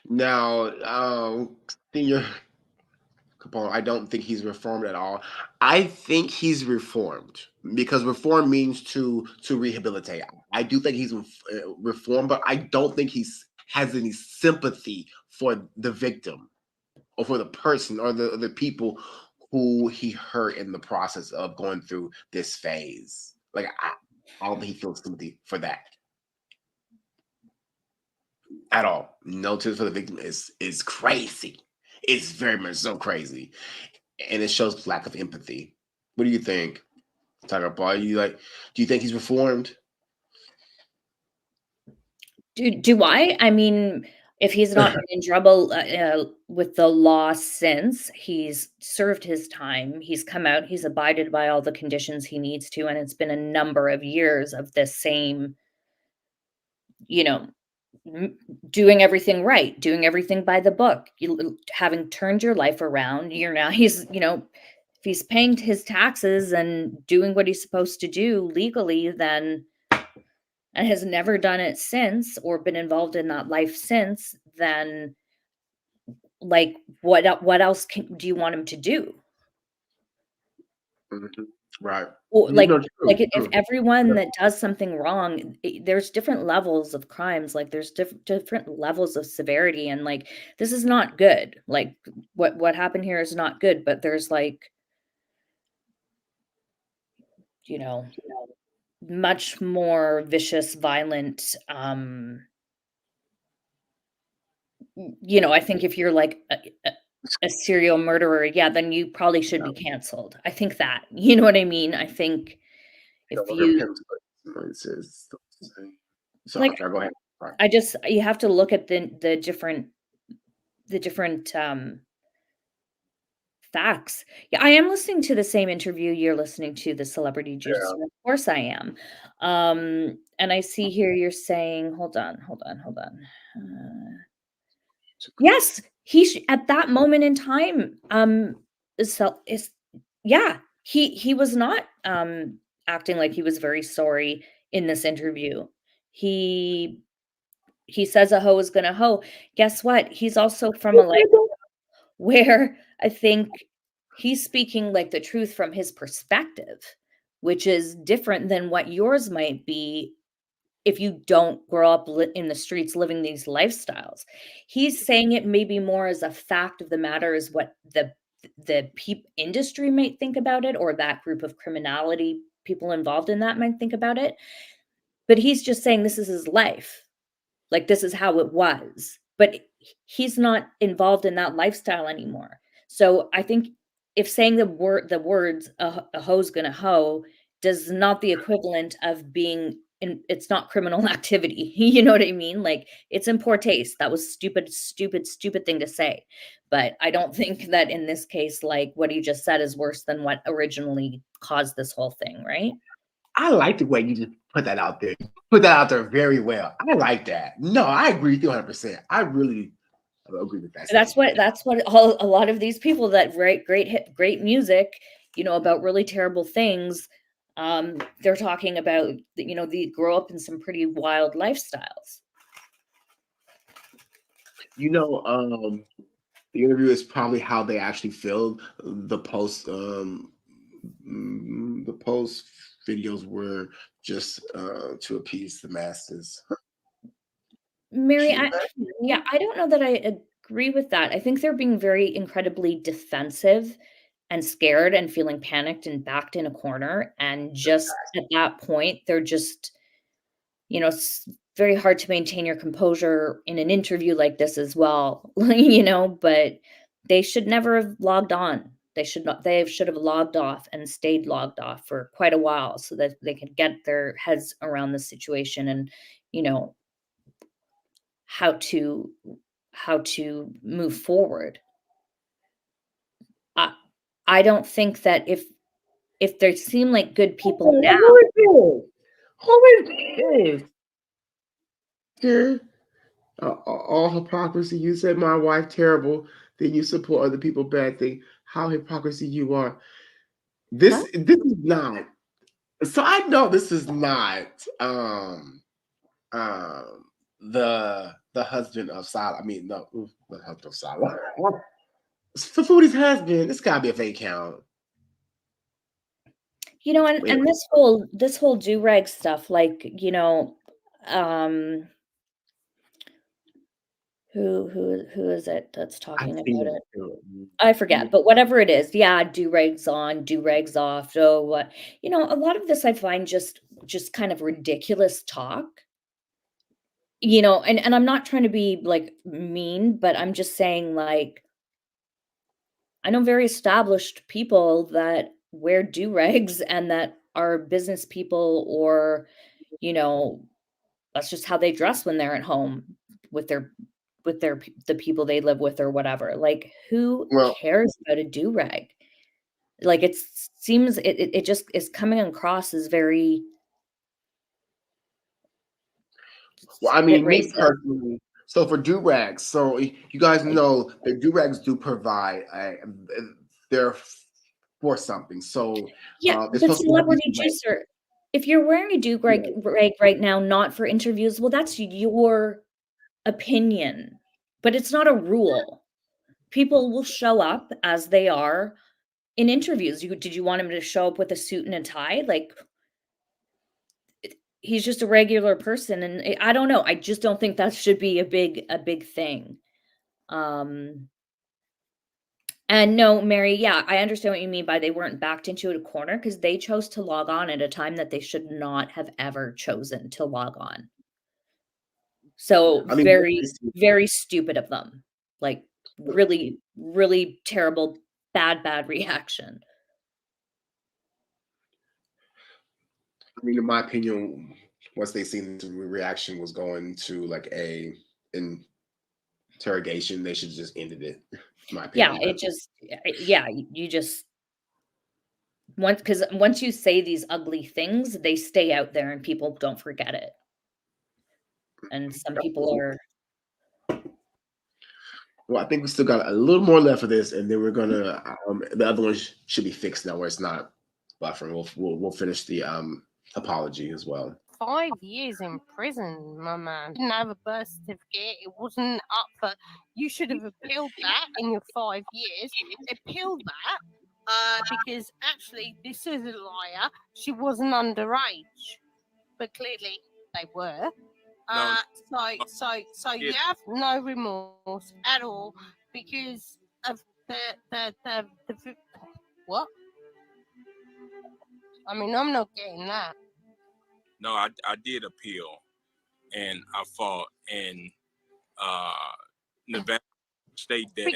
Now, Senior Capone, I don't think he's reformed at all. I think he's reformed because reform means to rehabilitate. I do think he's reformed, but I don't think has any sympathy for the victim or for the person or the people who he hurt in the process of going through this phase. Like I don't think he feels sympathy for that at all. No sympathy for the victim is crazy. It's very much so crazy, and it shows lack of empathy. What do you think, Tiger Paul? Do you think he's reformed? Do I? I mean, if he's not been in trouble with the law since, he's served his time, he's come out, he's abided by all the conditions he needs to, and it's been a number of years of this same, doing everything right, doing everything by the book, having turned your life around. He's, if he's paying his taxes and doing what he's supposed to do legally, then and has never done it since or been involved in that life since, then like what else do you want him to do? Mhm. Right. Or You know, true, like if true. everyone that does something wrong, there's different levels of crimes, like there's different levels of severity, and like this is not good. Like what happened here is not good, but there's like, you know, much more vicious, violent, I think if you're like a serial murderer, yeah, then you probably should be canceled. I think that, you know what I mean? I think No if longer you pimps, but it's the same. So like, I'm sorry, go ahead. Right. you have to look at the different facts. Yeah, I am listening to the same interview you're listening to, the celebrity Yeah. juicer. Of course I am. And I see here you're saying, hold on. Yes, at that moment in time, is yeah, he was not acting like he was very sorry in this interview. He he says a hoe is gonna hoe. Guess what? He's also from a life where I think he's speaking like the truth from his perspective, which is different than what yours might be if you don't grow up in the streets living these lifestyles. He's saying it maybe more as a fact of the matter is what the industry might think about it, or that group of criminality people involved in that might think about it. But he's just saying this is his life. Like, this is how it was, but he's not involved in that lifestyle anymore. So I think if saying the words a hoe's gonna hoe does not the equivalent of being in, it's not criminal activity. You know what I mean? Like, it's in poor taste. That was stupid thing to say. But I don't think that in this case, like what he just said is worse than what originally caused this whole thing, right? I like the way you just put that out there. You put that out there very well. I like that. No, I agree with you 100%. I really agree with that statement. That's what a lot of these people that write great music, about really terrible things, they're talking about, they grow up in some pretty wild lifestyles. You know, the interview is probably how they actually feel. The post, the post videos were just to appease the masses. Mary, Cute. I don't know that I agree with that. I think they're being very incredibly defensive and scared and feeling panicked and backed in a corner. And just at that point, they're just, it's very hard to maintain your composure in an interview like this as well, but they should never have logged on. They should have logged off and stayed logged off for quite a while so that they could get their heads around the situation and, you know, how to move forward. I I don't think that if they seem like good people now. Who is this? Who is this? Here, all hypocrisy. You said my wife terrible, then you support other people bad thing. How hypocrisy you are. This is not. So I know this is not the husband of Salah. I mean, no, the husband of Salah. Fafuti's husband. This gotta be a fake count. And this whole do-rag stuff, like, who is it that's I've talking seen about it? it too. I forget, but whatever it is, yeah, do-rags on, do-rags off. So what, a lot of this I find just kind of ridiculous talk. And I'm not trying to be like mean, but I'm just saying, like, I know very established people that wear do-rags and that are business people, or, you know, that's just how they dress when they're at home with the people they live with or whatever. Like, who Well, cares about a do-rag? Like, it just is coming across as very I mean, me racist. personally. So for do-rags, so you guys know that do-rags do provide. They're for something. So Yeah, it's but supposed to help you. celebrity juicer. if you're wearing a do-rag right now, not for interviews, well, that's your opinion, but it's not a rule. People will show up as they are in interviews. Did you want him to show up with a suit and a tie? Like, he's just a regular person, and I don't know. I just don't think that should be a big thing. And no, Mary, yeah, I understand what you mean by they weren't backed into a corner because they chose to log on at a time that they should not have ever chosen to log on. So I mean, very stupid of them. Like really, really terrible, bad reaction. I mean, in my opinion, once they seen the reaction was going to like a interrogation, they should just ended it. In my Yeah, opinion. it just yeah, you just once you say these ugly things, they stay out there and people don't forget it. And some people are Well, I think we still got a little more left of this, and then we're gonna the other one should be fixed now where it's not buffering. We'll finish the apology as well. 5 years in prison, my man. Didn't have a birth certificate. It wasn't up for. You should have appealed that in your 5 years. Appeal that because actually this is a liar. She wasn't underage, but clearly they were. No, So you have no remorse at all because of the what? I mean, I'm not getting that. no, I did appeal, and I fought, and Nevada State that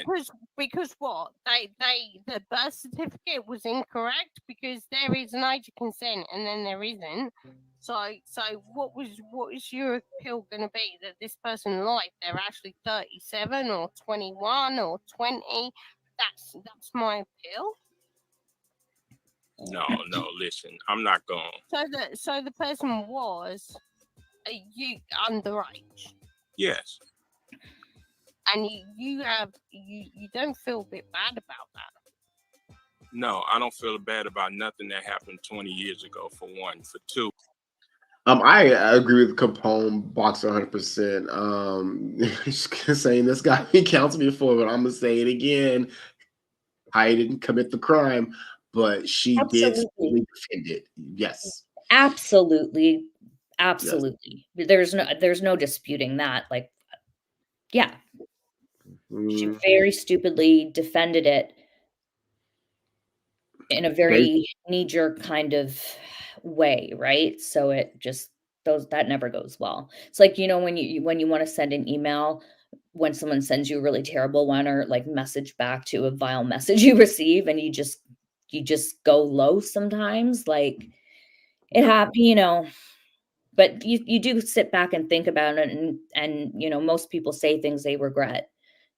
Because what the birth certificate was incorrect because there is an age of consent and then there isn't. So what is your appeal going to be that this person lied? They're actually 37 or 21 or 20. That's my appeal. no, listen, I'm not going. So the person was you underage. Yes. And you don't feel a bit bad about that. No, I don't feel bad about nothing that happened 20 years ago, for one. For two, I agree with Capone Boxer 100%. Saying this guy he counts me for, but I'm gonna say it again. I didn't commit the crime, but she did defend it. Yes. absolutely Yes. there's no disputing that. Like, yeah, she Mm. very stupidly defended it in a very knee-jerk kind of way, right? So it just that never goes well. It's like, when you want to send an email, when someone sends you a really terrible one or like message back to a vile message you receive, and you just go low sometimes. Like, it happened, but you do sit back and think about it, and most people say things they regret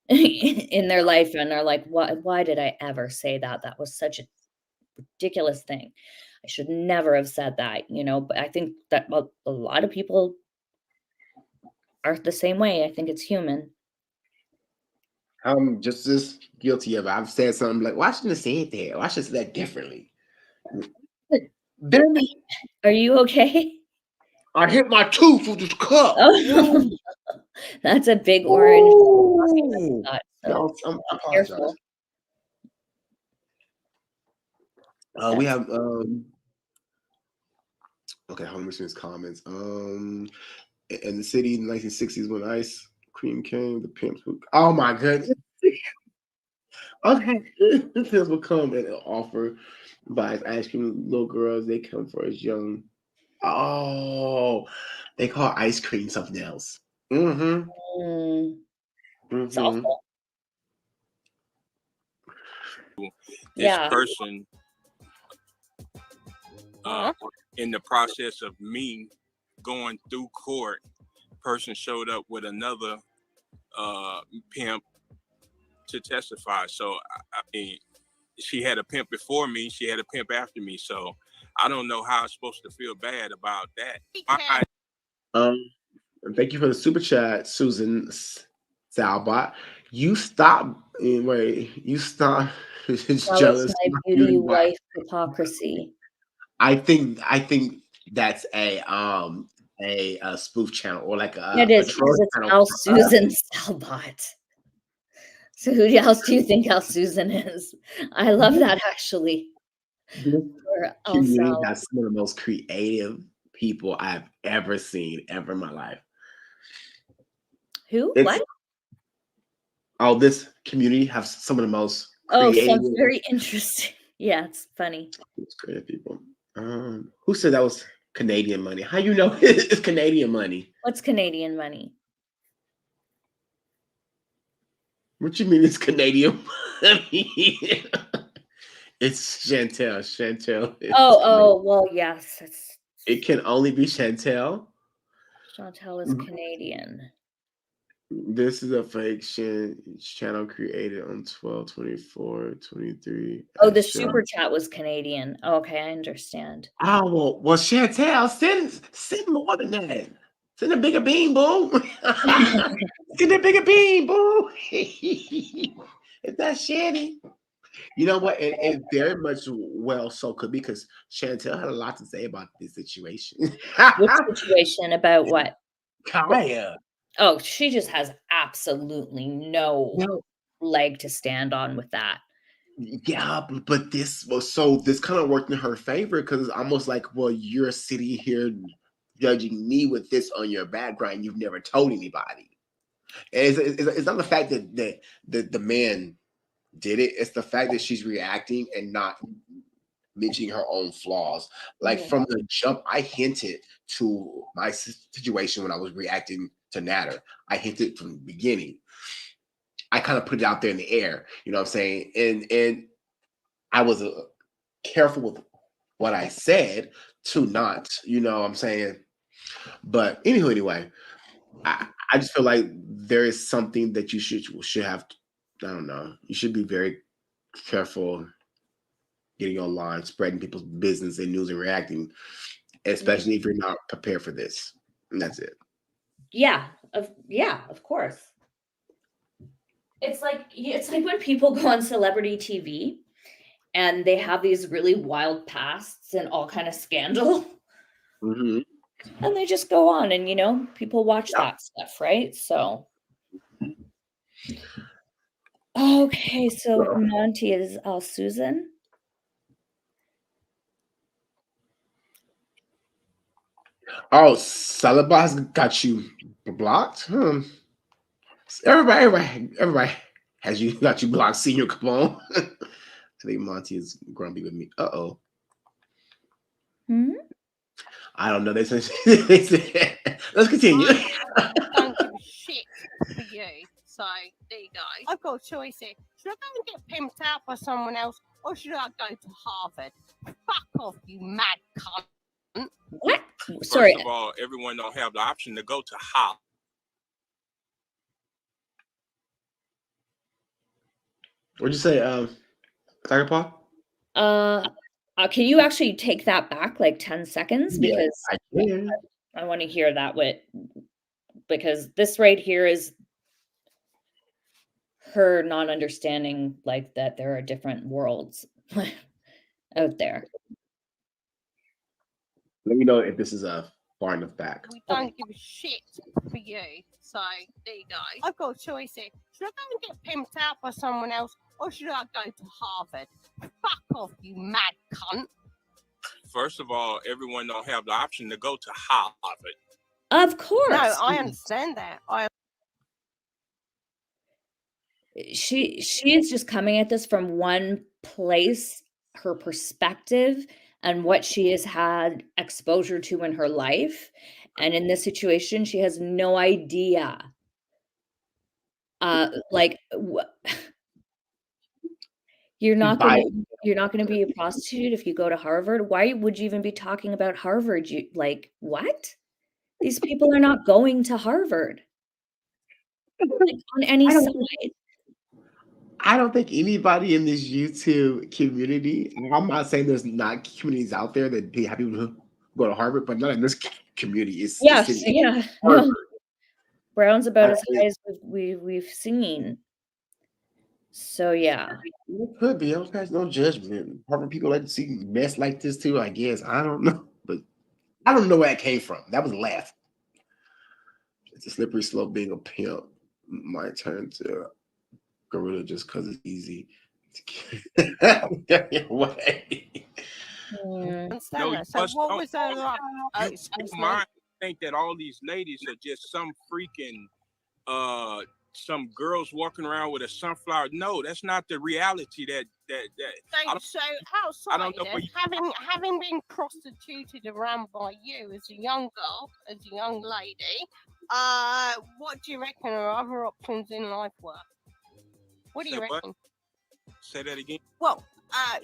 in their life, and they're like, why did I ever say that? That was such a ridiculous thing. I should never have said that, but I think that a lot of people are the same way. I think it's human. I'm just as guilty of it. I've said something like, "Why shouldn't I say it there? Why should I say that differently?" Then Are you okay? I hit my tooth with this cup. Oh, that's a big orange. Ooh. Thought, No, so I apologize. careful. We have okay, hold on, let me see his comments. In the city in the 1960s when ice cream came, the pimps would, oh my goodness. Okay, the pimps would come and offer buys ice cream to little girls. They come for as young. Oh, they call ice cream something else. Mm-hmm. It's awful. this person, in the process of me going through court, person showed up with another pimp to testify. So I mean, she had a pimp before me, she had a pimp after me. So I don't know how I'm supposed to feel bad about that. Thank you for the super chat, Susan Salbot. You stop. Wait, you stop. It's jealous. My beauty wife hypocrisy. I think that's a spoof channel or like It a is troll because it's channel. Al Susan Stalbot. So who else do you think Al Susan is? I love that actually. This For Al community Sal. has some of the most creative people I've ever seen ever in my life. Who? It's What? this community has some of the most Oh, creative, sounds very interesting. Yeah, it's funny. creative people. Who said that was Canadian money? How you know it's Canadian money? What's Canadian money? What you mean it's Canadian money? It's Chantel. Chantel. Oh, well, yes, it's It can only be Chantel. Chantel is Canadian. This is a fake channel created on 12/24/23. Oh, the super chat was Canadian. Okay, I understand. Oh, well, Chantel, send more than that. Send a bigger bean, boo. Send a bigger bean, boo. Is that Shanny? You know what? It very much well so could be because Chantel had a lot to say about this situation. Which situation about what? Kaya. Oh, she just has absolutely no No. leg to stand on with that. Yeah, but this kind of worked in her favor because it's almost like, well, you're sitting here judging me with this on your background. You've never told anybody. And it's not the fact that the man did it. It's the fact that she's reacting and not mentioning her own flaws. Like from the jump, I hinted to my situation when I was reacting to Natter. I hinted from the beginning. I kind of put it out there in the air, you know what I'm saying? And I was careful with what I said to not, you know what I'm saying? But anyway, I just feel like there is something that you should have. I don't know. You should be very careful getting online, spreading people's business and news and reacting, especially if you're not prepared for this. And that's it. Yeah, of course. It's like when people go on celebrity TV and they have these really wild pasts and all kind of scandal. Mm-hmm. And they just go on and, people watch that stuff, right? So. Okay, so Monty is Al Susan. Oh, Salabas got you blocked? Everybody has got you blocked, Senior Capone. I think Monty is grumpy with me. Uh-oh. I don't know. They said, let's continue. I don't give a shit for you. So there you go. I've got a choice here. Should I go and get pimped out by someone else, or should I go to Harvard? Fuck off, you mad cunt. What? Sorry. First of all, everyone don't have the option to go to Harvard. What'd you say, Tiger Paw? Can you actually take that back like 10 seconds? Because I want to hear that because this right here is her not understanding like that there are different worlds out there. Let me know if this is far enough back. We don't give a shit for you. So there you go. I've got a choice here. Should I go and get pimped out by someone else, or should I go to Harvard? Fuck off, you mad cunt. First of all, everyone don't have the option to go to Harvard. Of course. No, I understand that. She is just coming at this from one place, her perspective and what she has had exposure to in her life. And in this situation, she has no idea. You're not going to be a prostitute if you go to Harvard. Why would you even be talking about Harvard? What? These people are not going to Harvard. Like, on any side. I don't think anybody in this YouTube community, I'm not saying there's not communities out there that have people who go to Harvard, but not in this community. It's No. Brown's about as high as we've seen. So yeah. It could be. Okay, no judgment. Harvard people like to see mess like this too, I guess. I don't know. But I don't know where that came from. That was laugh. It's a slippery slope being a pimp. Might turn to gorilla just because it's easy to get away. Mm. Understand No, you that. So must what don't, was her you excuse me? mind think that all these ladies are just some freaking some girls walking around with a sunflower. No, that's not the reality. I So don't know outside where of you. having been prostituted around by you as a young girl, as a young lady, what do you reckon her other options in life were? What do you Say what? reckon? Say that again. Well,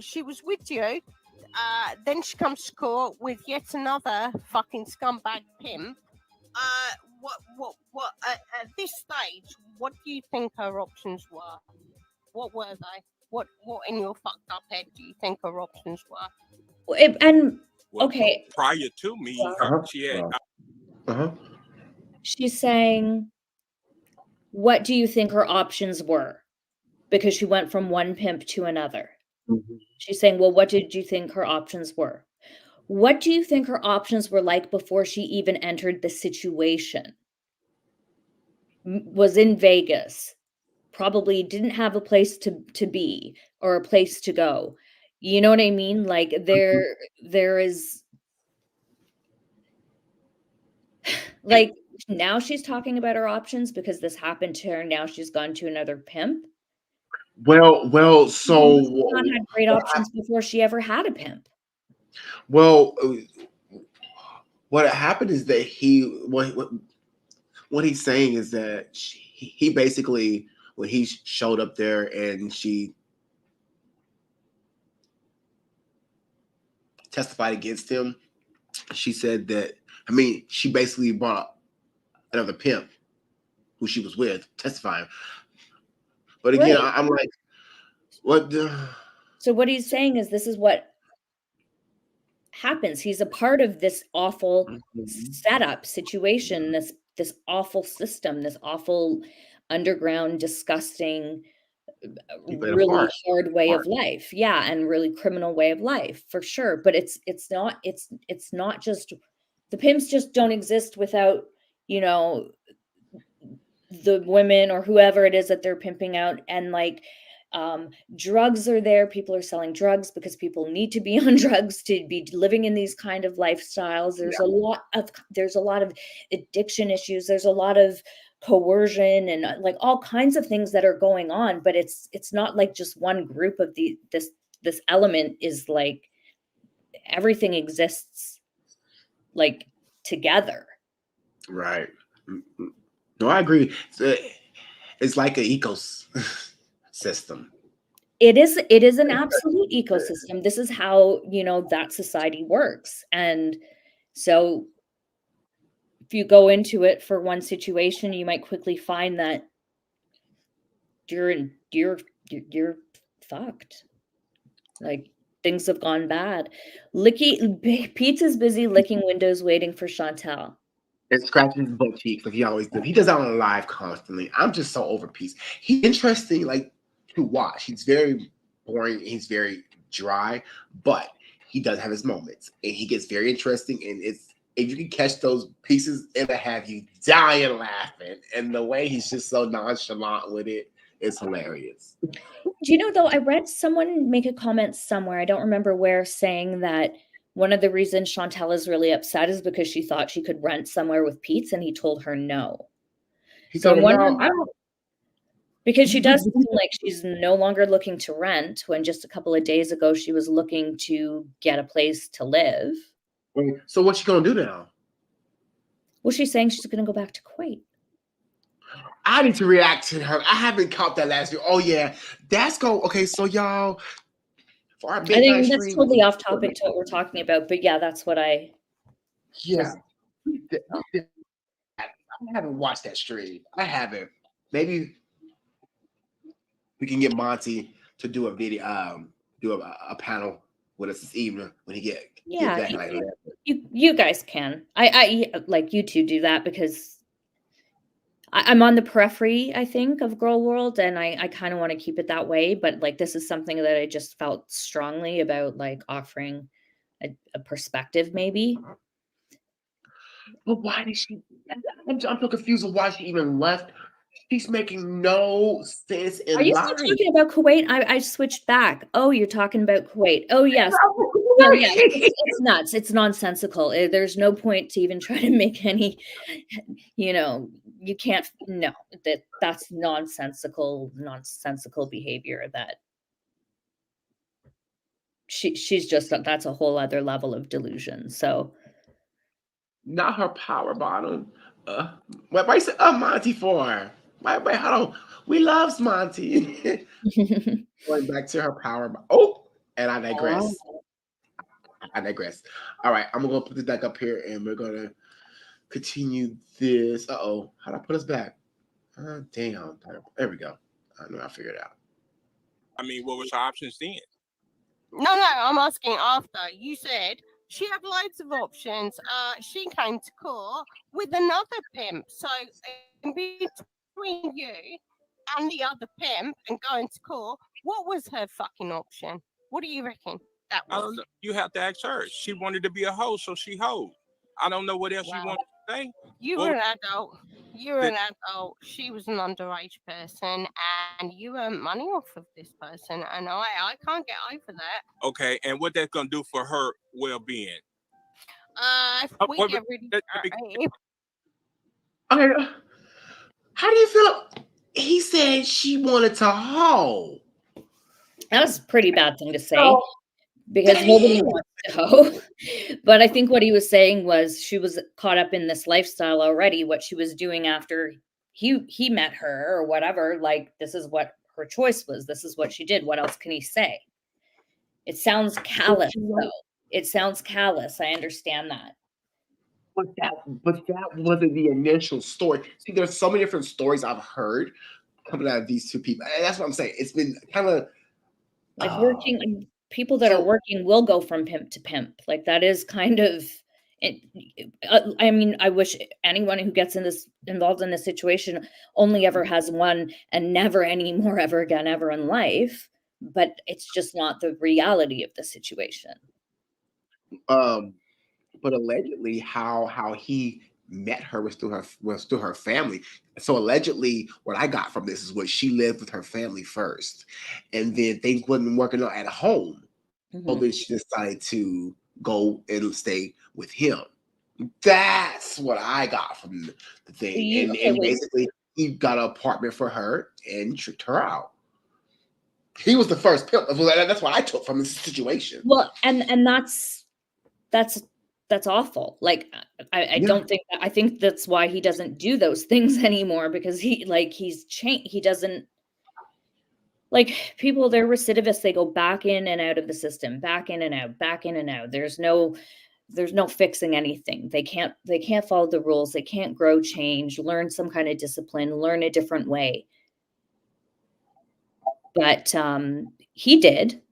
she was with you. Then she comes to court with yet another fucking scumbag pimp. What? At this stage, what do you think her options were? What were they? What in your fucked up head do you think her options were? And Well, okay, prior to me, Uh-huh. she had. Uh-huh. she's saying, what do you think her options were? Because she went from one pimp to another. Mhm. She's saying, well, what did you think her options were? What do you think her options were like before she even entered the situation? Was in Vegas, probably didn't have a place to be or a place to go. You know what I mean? Like there is like now she's talking about her options because this happened to her. Now she's gone to another pimp. Well, She so must have not had great options before she ever had a pimp. well, what happened is that what he's saying is that he basically, when he showed up there and she testified against him, she said that, I mean, she basically brought another pimp who she was with testifying. But again, Right. I'm like, what the? So what he's saying is this is what happens. He's a part of this awful setup situation, this awful system, this awful underground, disgusting, He played a really part. hard way of life. Yeah, and really criminal way of life for sure. But it's not just the pimps just don't exist without, you know, the women or whoever it is that they're pimping out. And like drugs are there, people are selling drugs because people need to be on drugs to be living in these kind of lifestyles. There's a lot of addiction issues, there's a lot of coercion and like all kinds of things that are going on, but it's not like just one group of this element is like everything exists like together. Right. No, I agree. It's like an ecosystem. It is an absolute ecosystem. This is how, you know, that society works. And so if you go into it for one situation, you might quickly find that you're fucked. Like things have gone bad. Pizza's busy licking windows waiting for Chantel. And scratching his butt cheeks like he always does. He does that on live constantly. I'm just so over Peace. He's interesting, like to watch. He's very boring. He's very dry, but he does have his moments, and he gets very interesting. And it's if you can catch those pieces, it'll have you dying laughing. And the way he's just so nonchalant with it is hilarious. Do you know though, I read someone make a comment somewhere, I don't remember where, saying that one of the reasons Chantel is really upset is because she thought she could rent somewhere with Pete's and he told her no. He So told I'm her, no, wondering, I don't. because she does seem like she's no longer looking to rent when just a couple of days ago she was looking to get a place to live. So what's she gonna do now? Well, she's saying she's going to go back to Kuwait. I need to react to her. I haven't caught that last week. Oh yeah, that's go. Okay, so y'all, for our I midnight think that's stream. totally off topic to what we're talking about, but yeah, that's what I. Yeah, I haven't watched that stream. I haven't. Maybe we can get Monty to do a video, do a panel with us this evening when he get Yeah, back. Like, you guys can. I like you two do that because I'm on the periphery, I think, of Girl World, and I kind of want to keep it that way. But like, this is something that I just felt strongly about, like offering a perspective, maybe. But why did she? I'm so confused of why she even left. She's making no sense Are in you still life. talking about Kuwait? I switched back. Oh, you're talking about Kuwait. Oh, yes. No, yeah, it's nuts. It's nonsensical. There's no point to even try to make any, you can't, no, that's nonsensical behavior that she's just, that's a whole other level of delusion. So, Not her power bottom. Uh, why you say Monty for? Wait, hold on. We loves Monty. Going back to her power. Oh, and I digress. I digress. All right, I'm gonna put this back up here, and we're gonna continue this. Uh-oh, how'd I put us back? Damn. There we go. I know I figured it out. I mean, what was her options then? No, I'm asking after. You said she had loads of options. She came to court with another pimp. So in between you and the other pimp and going to court, what was her fucking option? What do you reckon that I don't was? know. You have to ask her. She wanted to be a hoe, so she hoed. I don't know what else you Wow. want to say. You What were was an adult. You were the- an adult. She was an underage person, and you earned money off of this person. And I can't get over that. okay, and what that's gonna do for her well-being? If we What, get rid let of, me- Okay, how do you feel? He said she wanted to hoe. that was a pretty bad thing to say Oh, because that nobody is. wants to hoe. But I think what he was saying was she was caught up in this lifestyle already, what she was doing after he met her or whatever, like this is what her choice was. This is what she did. What else can he say? It sounds callous though. It sounds callous. I understand that. But that wasn't the initial story. See, there's so many different stories I've heard coming out of these two people. And that's what I'm saying. It's been kind of Like working people that are so working will go from pimp to pimp. Like that is kind of it, I mean, I wish anyone who gets involved in this situation only ever has one and never any more ever again ever in life. But it's just not the reality of the situation. um but allegedly how he met her was through her family. So allegedly what I got from this is what she lived with her family first. And then things wasn't working out at home. So Mhm. then she decided to go and stay with him. That's what I got from the So thing. you okay? And Wait. basically he got an apartment for her and tricked her out. He was the first pimp. That's what I took from this situation. Well, and that's that's awful. Like I Yeah. don't think I think that's why he doesn't do those things anymore because he's changed. He doesn't like people. They're recidivists. They go back in and out of the system, back in and out, back in and out. There's no fixing anything. They can't follow the rules. They can't grow, change, learn some kind of discipline, learn a different way. But he did.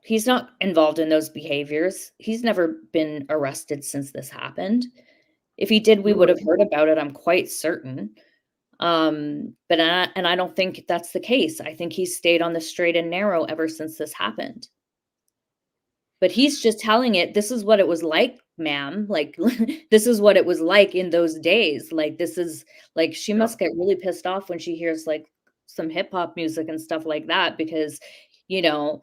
He's not involved in those behaviors. He's never been arrested since this happened. If he did, we would have heard about it, I'm quite certain. But I don't think that's the case. I think he's stayed on the straight and narrow ever since this happened. But he's just telling it, "This is what it was like, ma'am." Like, this is what it was like in those days. Like, this is like, she Yeah. must get really pissed off when she hears, like, some hip hop music and stuff like that because, you know,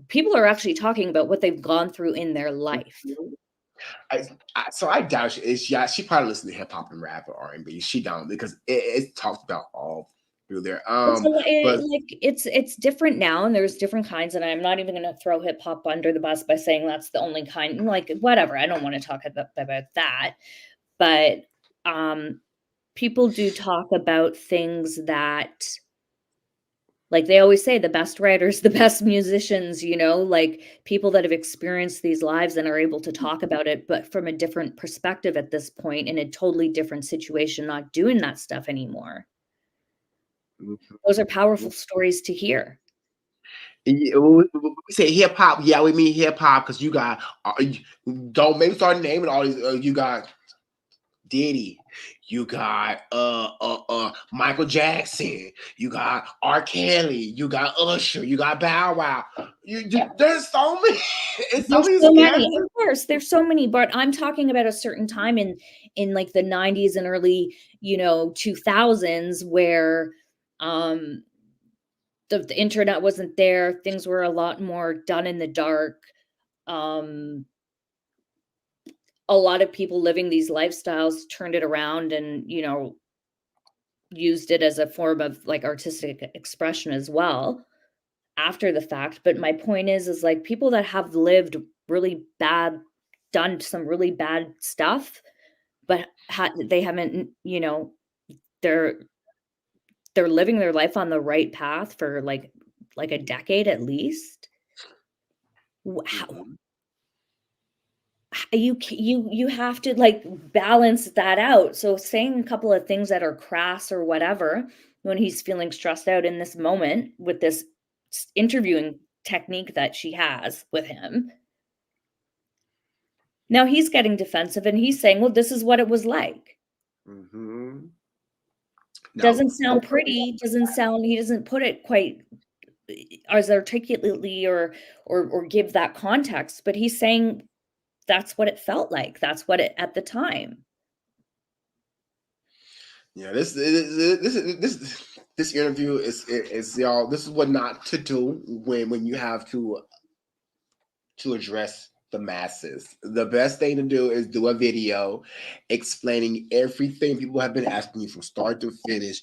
people are actually talking about what they've gone through in their life. So I doubt she probably listens to hip hop and rap or R&B. She don't because it's talked about all through there. But It's different now, and there's different kinds, and I'm not even gonna throw hip hop under the bus by saying that's the only kind. Like, whatever, I don't want to talk about that. But people do talk about things that, like they always say, the best writers, the best musicians, like people that have experienced these lives and are able to talk about it, but from a different perspective at this point in a totally different situation, not doing that stuff anymore. Those are powerful stories to hear. when we say hip hop, yeah, we mean hip hop because you got don't maybe start naming all these. You got Diddy, you got Michael Jackson, you got R. Kelly, you got Usher, you got Bow Wow. There's so many. It's so There's many so many, scammers. of course. There's so many, but I'm talking about a certain time in like the 90s and early, 2000s where um the internet wasn't there. Things were a lot more done in the dark. Um a lot of people living these lifestyles turned it around and, used it as a form of like artistic expression as well after the fact. But my point is like people that have lived really bad, done some really bad stuff, but they haven't, they're living their life on the right path for like a decade at least. How, Mhm. you have to like balance that out. So saying a couple of things that are crass or whatever when he's feeling stressed out in this moment with this interviewing technique that she has with him. Now he's getting defensive and he's saying, well, this is what it was like. Mhm. No. Doesn't sound pretty, he doesn't put it quite as articulately or give that context, but he's saying that's what it felt like. That's what it at the time. Yeah, this interview is y'all. This is what not to do when you have to address the masses. The best thing to do is do a video explaining everything people have been asking you from start to finish.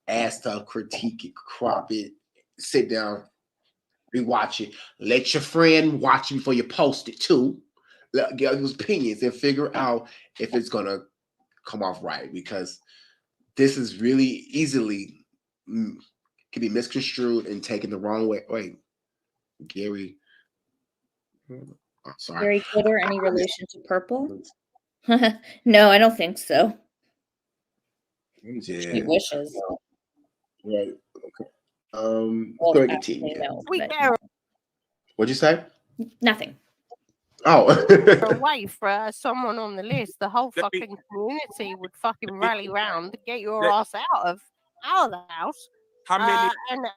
Ask to critique it, crop it, sit down, rewatch it. Let your friend watch it before you post it too. Get his opinions and figure out if it's gonna come off right, because this is really easily can be misconstrued and taken the wrong way. Wait, Gary. Oh, sorry. Gary Glitter, any relation to Purple? No, I don't think so. She Yeah. wishes. Right. Okay. Well, go ahead and actually, continue. no, We but get her What'd you say? nothing. Oh. away for someone on the list. The whole Let me- fucking community would fucking let me- rally round to get your let- ass out of the house. How many?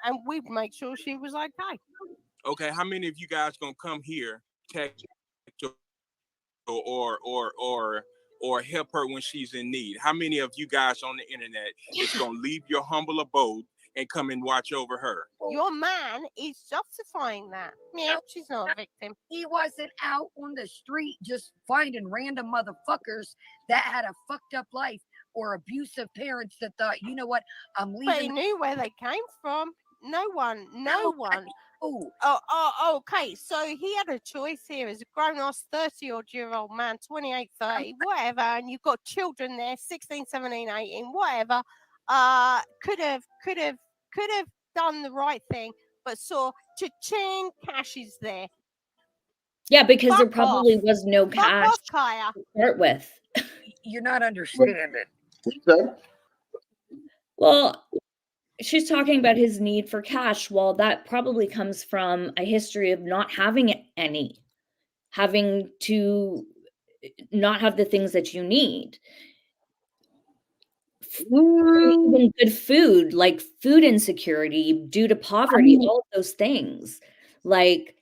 And we'd make sure she was okay. Okay, how many of you guys gonna come here, text or help her when she's in need? How many of you guys on the internet is gonna leave your humble abode and come and watch over her? Your man is justifying that. Yeah, she's not a victim. He wasn't out on the street just finding random motherfuckers that had a fucked up life or abusive parents that thought, you know what, I'm But he leaving. knew where they came from. No one. Oh, Okay. So he had a choice here as a grown-ass 30-odd-year-old man, 28, 30, whatever, and you've got children there, 16, 17, 18, whatever. Could have done the right thing, but saw cha-ching, cash is there. Yeah, because there Fuck probably off. was no Fuck cash off, Kaya. to start with. you're not understanding. Well, she's talking about his need for cash. Well, that probably comes from a history of not having any, having to not have the things that you need. Even good food, like food insecurity due to poverty, all of those things. Like,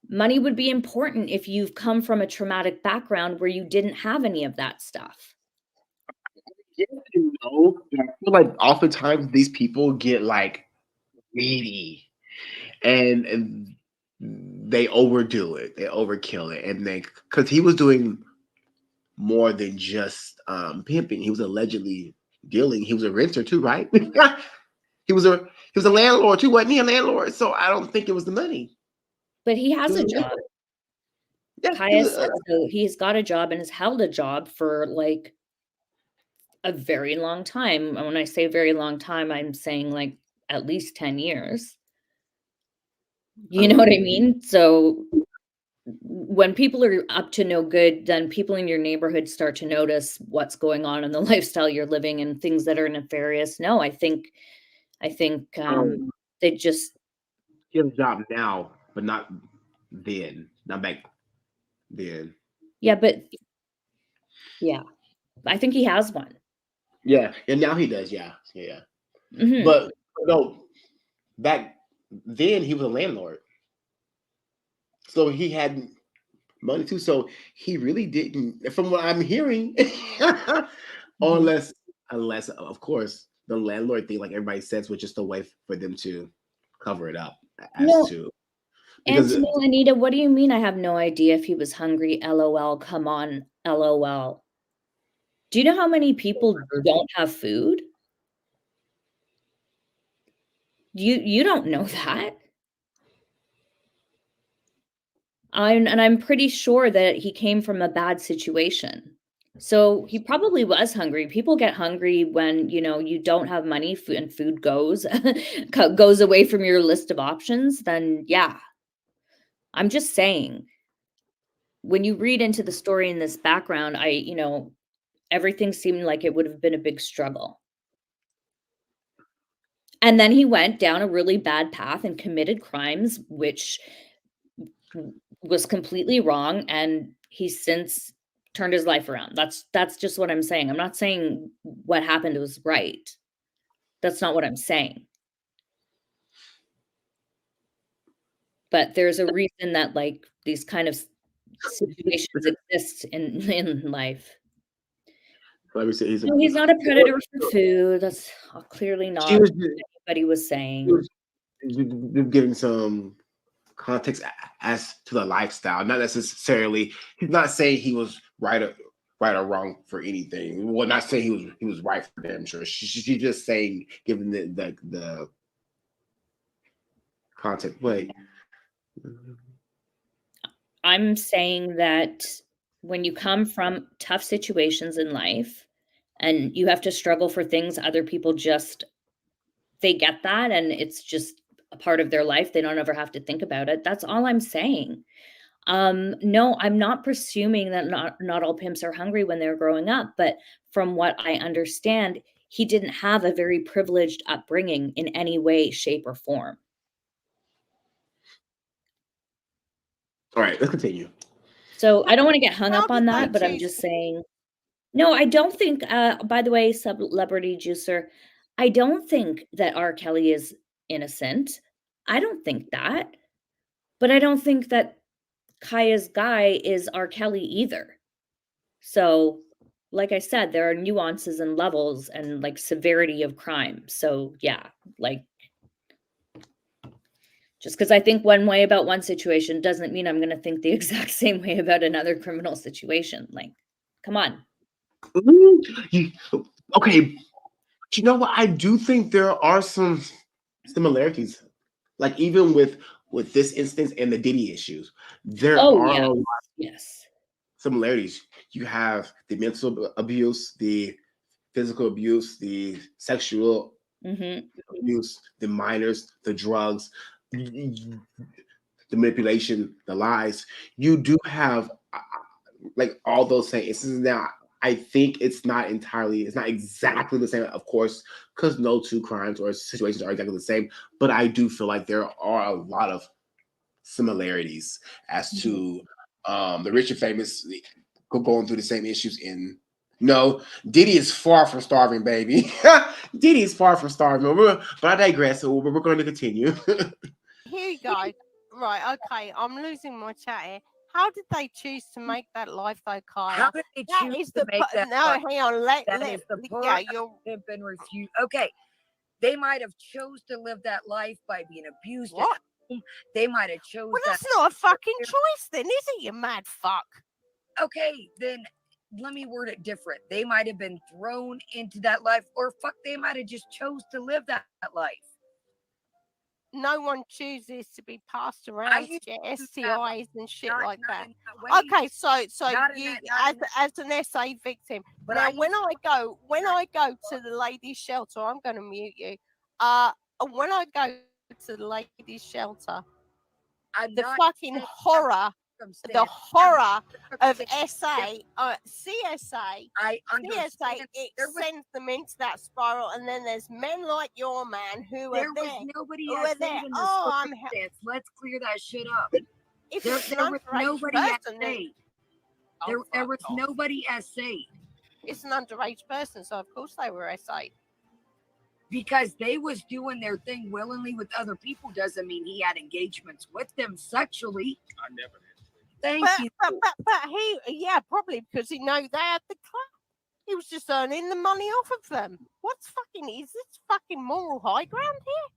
money would be important if you've come from a traumatic background where you didn't have any of that stuff. Yes and no. I feel like oftentimes these people get like greedy and they overdo it, they overkill it, and they because he was doing more than just pimping. He was allegedly dealing. He was a renter too, right? he was a landlord too, wasn't he? A landlord. So I don't think it was the money. But he has He a was job. Yeah, Kaya said so he's got a job and has held a job for like a very long time. And when I say very long time, I'm saying like at least 10 years. You know what I mean? So when people are up to no good, then people in your neighborhood start to notice what's going on in the lifestyle you're living and things that are nefarious. No, I think they just he has a job now, but not then. Not back then. yeah, but yeah. I think he has one. Yeah, and now he does. Yeah. Mhm. But no, back then he was a landlord, so he had money too. So he really didn't, from what I'm hearing, unless of course the landlord thing, like everybody says, was just a way for them to cover it up as No, to because Anthony, Anita, what do you mean I have no idea if he was hungry? LOL, come on, LOL. Do you know how many people don't have food? You don't know that. I'm pretty sure that he came from a bad situation. So he probably was hungry. People get hungry when, you don't have money and food goes goes away from your list of options, then yeah. I'm just saying, when you read into the story in this background, everything seemed like it would have been a big struggle. And then he went down a really bad path and committed crimes, which was completely wrong, and he's since turned his life around. That's just what I'm saying. I'm not saying what happened was right. That's not what I'm saying. But there's a reason that, like, these kind of situations exist in life. let me say No, he's not a predator for food. That's clearly she not was what anybody was she saying. was giving some context as to the lifestyle, not necessarily. He's not saying he was right or wrong for anything. Well, not saying he was right for them. Sure, she's just saying, given the context. Wait, I'm saying that when you come from tough situations in life and you have to struggle for things other people they get that, and it's just a part of their life. They don't ever have to think about it. That's all I'm saying. No, I'm not presuming that not all pimps are hungry when they're growing up, but from what I understand, he didn't have a very privileged upbringing in any way, shape, or form. all right, let's continue. So I don't want to get hung How up on did they that, but I'm choose? just saying. No, I don't think, by the way, celebrity juicer, I don't think that R. Kelly is innocent. I don't think that. But I don't think that Kaya's guy is R. Kelly either. So, like I said, there are nuances and levels and like severity of crime. So, yeah, like just because I think one way about one situation doesn't mean I'm going to think the exact same way about another criminal situation. Like, come on. Okay, you know what? I do think there are some similarities, like even with this instance and the Diddy issues, there Oh, are yeah. a lot Yes. similarities. You have the mental abuse, the physical abuse, the sexual Mhm. abuse, the minors, the drugs, the manipulation, the lies. You do have like all those same instances. Now, I think it's not exactly the same, of course, because no two crimes or situations are exactly the same. But I do feel like there are a lot of similarities as Mhm. to the rich and famous going through the same issues in. No, Diddy is far from starving, baby. Diddy is far from starving. But I digress. So we're going to continue. Here you go. Right, okay, I'm losing my chat here. How did they choose to make that life though, How Kaya? did they That choose is to the make that no. life? Hang on. Let That is the yeah. part You're have been refused. Okay, they might have chose to live that life by being abused at what? home. They might have chose Well, that. that's not a fucking choice, then, is it? You mad fuck. Okay, then let me word it different. They might have been thrown into that life, or fuck, they might have just chose to live that life. No one chooses to be passed I around used to get to do that, but STIs and shit not like not that. in that way. Okay, so Not in you that. Not in that. as an SA victim. But Now, I when used I go to the ladies' shelter, I'm going to mute you. When I go to the ladies' shelter, I'm the not fucking saying horror, the circumstance. horror of Circumstance. SA, CSA, I CSA, understand. it There was sends them into that spiral, and then there's men like your man who are there was there, nobody who at are there. stake in the Oh, circumstance. Let's clear that shit up. if There it's an there was underage nobody at person, then stake. oh There fuck was off. nobody at stake. It's an underage person, so of course they were SA. Because they was doing their thing willingly with other people doesn't mean he had engagements with them sexually. I never. Thank you. But he, yeah, probably because he knew they had the club. He was just earning the money off of them. Is this fucking moral high ground here?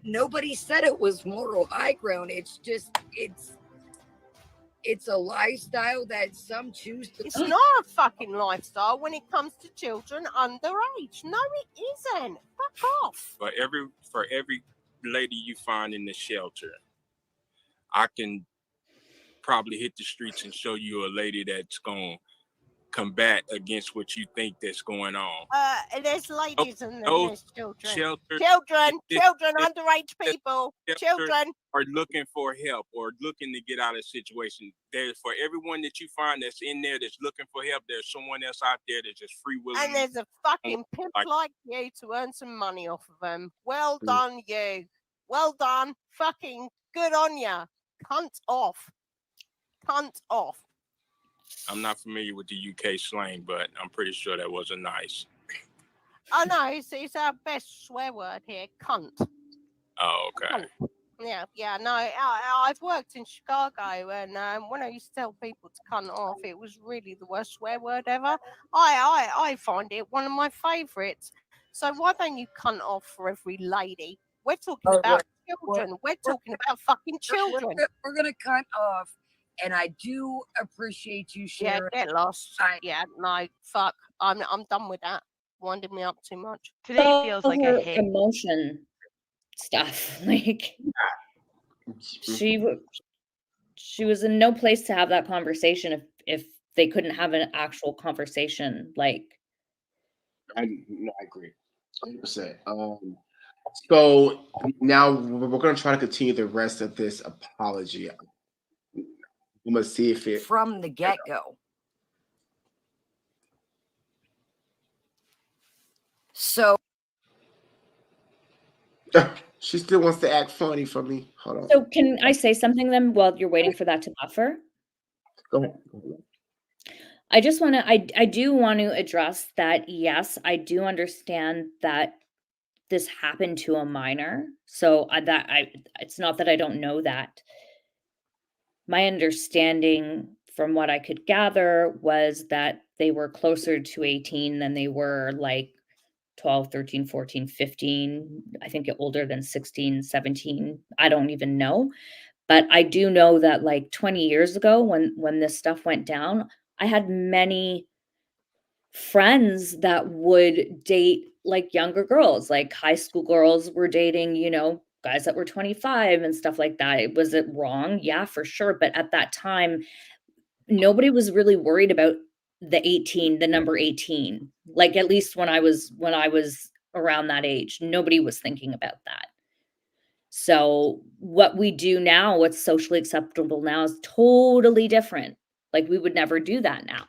Nobody said it was moral high ground. It's just, it's a lifestyle that some choose to. It's not a fucking lifestyle when it comes to children underage. No, it isn't. Fuck off. For every lady you find in the shelter, I can probably hit the streets and show you a lady that's going to combat against what you think that's going on. There's ladies and there's children. Children, Underage people. Children are looking for help or looking to get out of a situation. There's for everyone that you find that's in there that's looking for help, there's someone else out there that's just free willing. And there's a fucking pimp like you to earn some money off of them. Well done, you. Well done. Fucking good on ya. Cunt off. Cunt off. I'm not familiar with the UK slang, but I'm pretty sure that wasn't nice. Oh no, it's our best swear word here, cunt. Oh, okay. Cunt. Yeah, no, I've worked in Chicago, and when I used to tell people to cunt off, it was really the worst swear word ever. I find it one of my favourites. So why don't you cunt off for every lady? We're talking about children. We're talking about fucking children. We're gonna cut off. And I do appreciate you sharing. Yeah, get lost. Yeah, no, fuck. I'm done with that. Winding me up too much. Today feels like a hit. Emotion stuff. Like she was in no place to have that conversation if they couldn't have an actual conversation. Like, I agree, 100%. So now we're gonna try to continue the rest of this apology. We must see if it from the get-go. So she still wants to act funny for me. Hold on. So can I say something then while you're waiting for that to buffer? Go ahead. I just want to, I do want to address that. Yes, I do understand that this happened to a minor. So it's not that I don't know that. My understanding from what I could gather was that they were closer to 18 than they were like 12, 13, 14, 15. I think older than 16, 17. I don't even know. But I do know that like 20 years ago when this stuff went down, I had many friends that would date like younger girls, like high school girls were dating, guys that were 25 and stuff like that. Was it wrong? Yeah, for sure. But at that time, nobody was really worried about the number 18. Like at least when I was around that age, nobody was thinking about that. So what we do now, what's socially acceptable now is totally different. Like we would never do that now.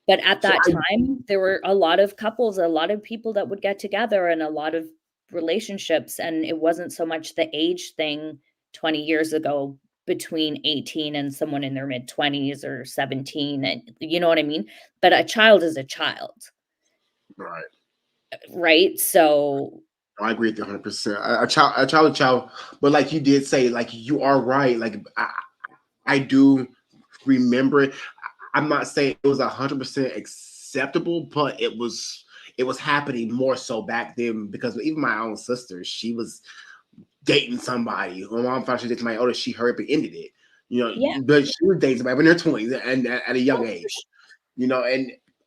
But at that time, there were a lot of couples, a lot of people that would get together and a lot of relationships. And it wasn't so much the age thing 20 years ago between 18 and someone in their mid-20s or 17. And you know what I mean? But a child is a child. Right. Right? So I agree with you 100%. A child. But like you did say, like you are right. Like I do remember it. I'm not saying it was 100% acceptable, but it was happening more so back then because even my own sister, she was dating somebody. My mom found she dated somebody older. She hurried up and ended it. But she was dating somebody in their 20s and at a young age. And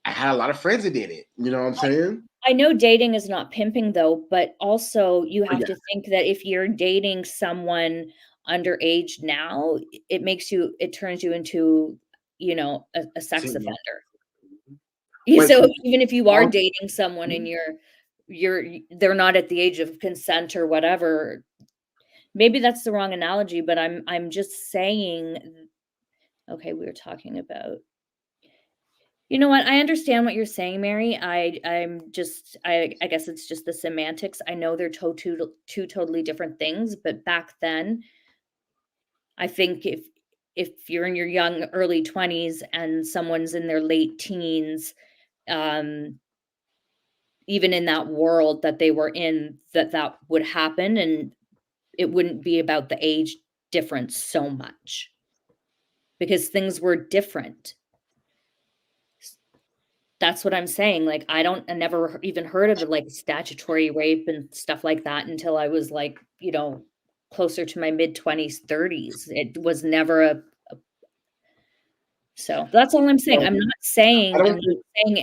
I had a lot of friends that did it. You know what I'm saying? I know dating is not pimping though, but also you have to think that if you're dating someone underage now, it turns you into a sex offender. So even if you are dating someone and they're not at the age of consent or whatever, maybe that's the wrong analogy, but I'm just saying, okay, we were talking about, you know what? I understand what you're saying, Mary. I guess it's just the semantics. I know they're two totally different things, but back then I think if you're in your young early 20s and someone's in their late teens, even in that world that they were in, that would happen, and it wouldn't be about the age difference so much because things were different. That's what I'm saying. Like, I never even heard of like statutory rape and stuff like that until I was like, closer to my mid 20s, 30s. It was never so that's all I'm saying. So, I'm not I don't saying think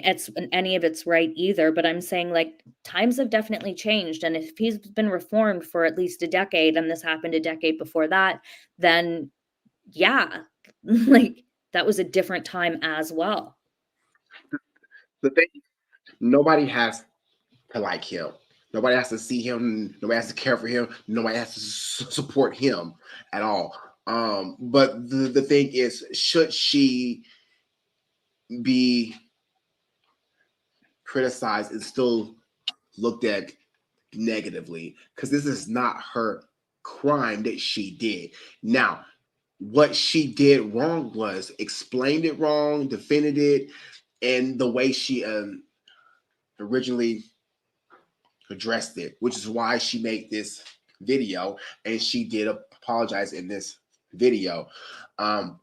it's any of it's right either, but I'm saying like times have definitely changed. And if he's been reformed for at least a decade and this happened a decade before that, then yeah, like that was a different time as well. the thing. Nobody has to like him. Nobody has to see him. Nobody has to care for him. Nobody has to support him at all. But the thing is, should she be criticized and still looked at negatively? Because this is not her crime that she did. Now, what she did wrong was explained it wrong, defended it, and the way she originally addressed it, which is why she made this video, and she did apologize in this video. But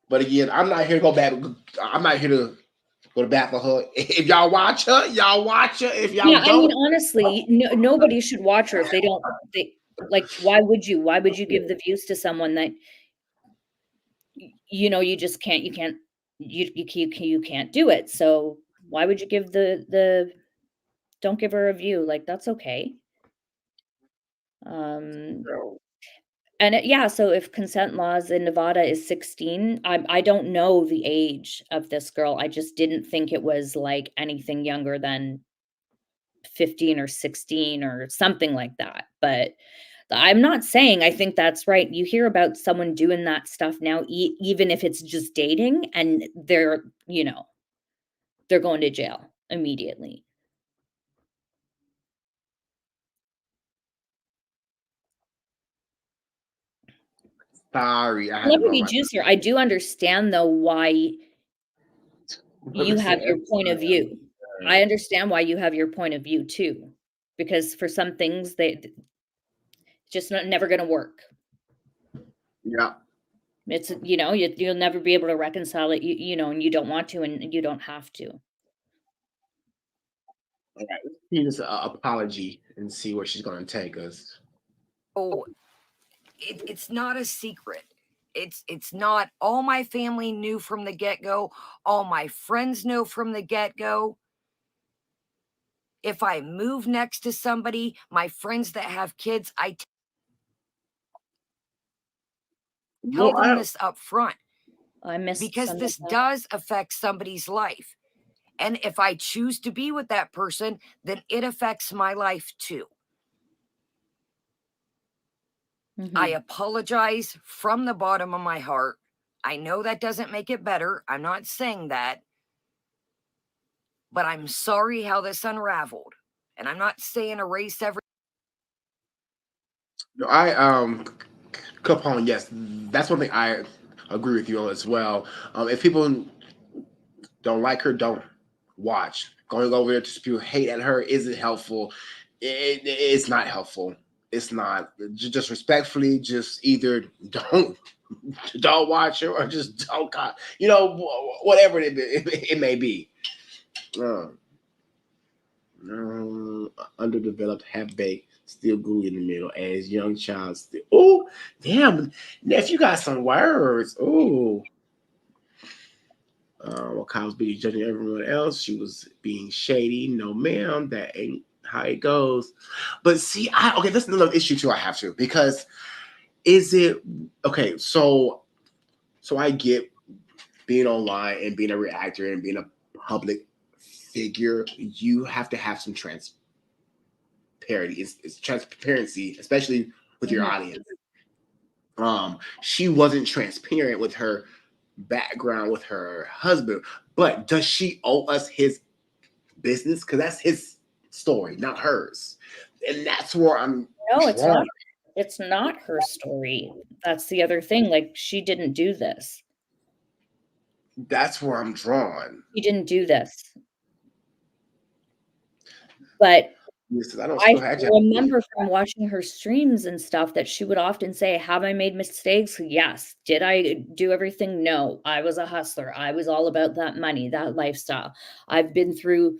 again, I'm not here to go back. I'm not here to go to bat for her. If y'all watch her, y'all watch her. If y'all Yeah, I mean, don't, honestly, nobody should watch her if they don't. Like, why would you? Why would you give the views to someone that you just can't? You can't do it. So why would you give the? Don't give her a view. Like that's okay. Yeah, so if consent laws in Nevada is 16, I don't know the age of this girl. I just didn't think it was like anything younger than 15 or 16 or something like that. But I'm not saying I think that's right. You hear about someone doing that stuff now, even if it's just dating, and they're going to jail immediately. sorry, I had to Celebrity run my juice here. I do understand though why you have your point of view. I understand why you have your point of view too, because for some things just never going to work. Yeah. It's you'll never be able to reconcile it, and you don't want to, and you don't have to. All right. Let's see this apology and see where she's going to take us. Oh, it's not a secret. It's not. All my family knew from the get-go. All my friends know from the get-go. If I move next to somebody, my friends that have kids, I tell them this up front. I missed because this does affect somebody's life. And if I choose to be with that person, then it affects my life too. I apologize from the bottom of my heart. I know that doesn't make it better. I'm not saying that. But I'm sorry how this unraveled. And I'm not saying erase everything. Capone, yes, that's one thing I agree with you on as well. If people don't like her, don't watch. Going over there to spew hate at her isn't helpful. It's not helpful. It's not. Just respectfully, just either don't watch her or just don't, whatever it may be. Underdeveloped, half-baked, still gooey in the middle, as young child still. Oh, damn, nephew got some words. Oh. While Kyle was being judging everyone else, she was being shady. No, ma'am, that ain't how it goes. But see, okay, that's another issue too. I have to, because is it okay? So I get being online and being a reactor and being a public figure. You have to have some transparency. It's transparency, especially with your audience. She wasn't transparent with her background with her husband, but does she owe us his business? Because that's his story, not hers, and that's where I'm. No, it's not. It's not her story. That's the other thing. Like, she didn't do this. That's where I'm drawn. She didn't do this. But I don't I still have remember from watching her streams and stuff that she would often say, "Have I made mistakes? Yes. Did I do everything? No. I was a hustler. I was all about that money, that lifestyle. I've been through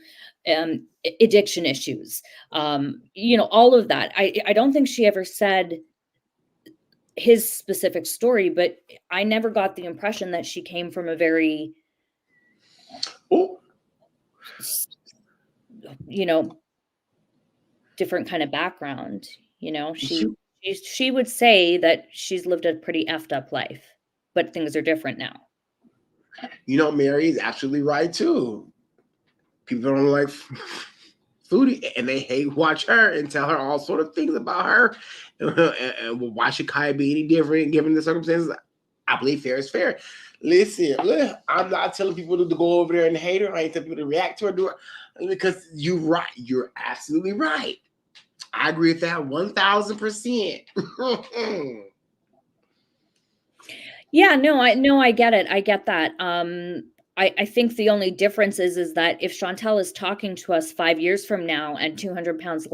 addiction issues." All of that. I don't think she ever said his specific story, but I never got the impression that she came from a very, Oh, different kind of background. She would say that she's lived a pretty effed up life, but things are different now. Mary is absolutely right too. People don't like Foodie, and they watch her and tell her all sort of things about her. And why should Kaya be any different given the circumstances? I believe fair is fair. Listen, look, I'm not telling people to go over there and hate her. I ain't telling people to react to her, because you're right. You're absolutely right. I agree with that 1,000%. Yeah, no, I get it. I get that. I think the only difference is that if Chantel is talking to us 5 years from now and 200 pounds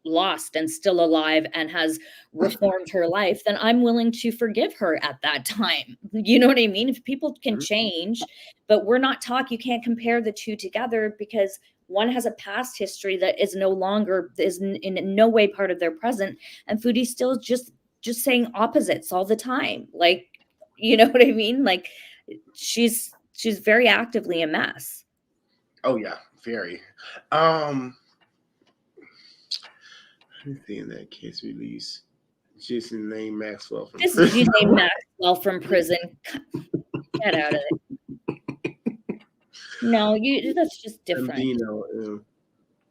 lost and still alive and has reformed her life, then I'm willing to forgive her at that time. You know what I mean? If people can change, but we're not you can't compare the two together because one has a past history that is in no way part of their present, and Foodie's still just saying opposites all the time. Like, you know what I mean? Like, she's very actively a mess. Oh yeah, very. Let me see in that case release. Jason named Maxwell from This prison. G named Maxwell from prison. Get out of it. No, that's just different. Bambino,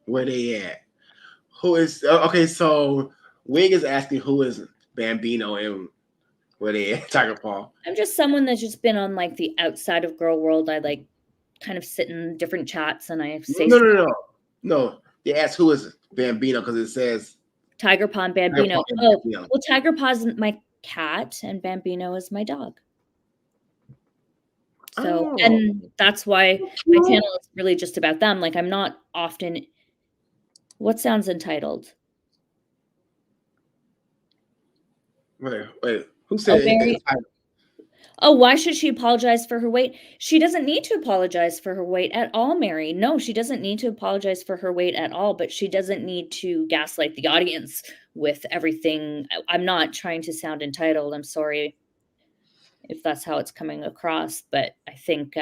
where they at? Who is okay? So Wig is asking who is Bambino and where they at? Tiger Paul. I'm just someone that's just been on like the outside of girl world. I like kind of sit in different chats and I say no. They ask who is Bambino because it says Tiger Paw and Bambino. Well, Tiger Paw's my cat and Bambino is my dog. So, and that's why my channel is really just about them. Like, I'm not often. What sounds entitled? Wait. Who said entitled? Oh, why should she apologize for her weight? She doesn't need to apologize for her weight at all, Mary. No, she doesn't need to apologize for her weight at all, but she doesn't need to gaslight the audience with everything. I'm not trying to sound entitled. I'm sorry if that's how it's coming across, but I think,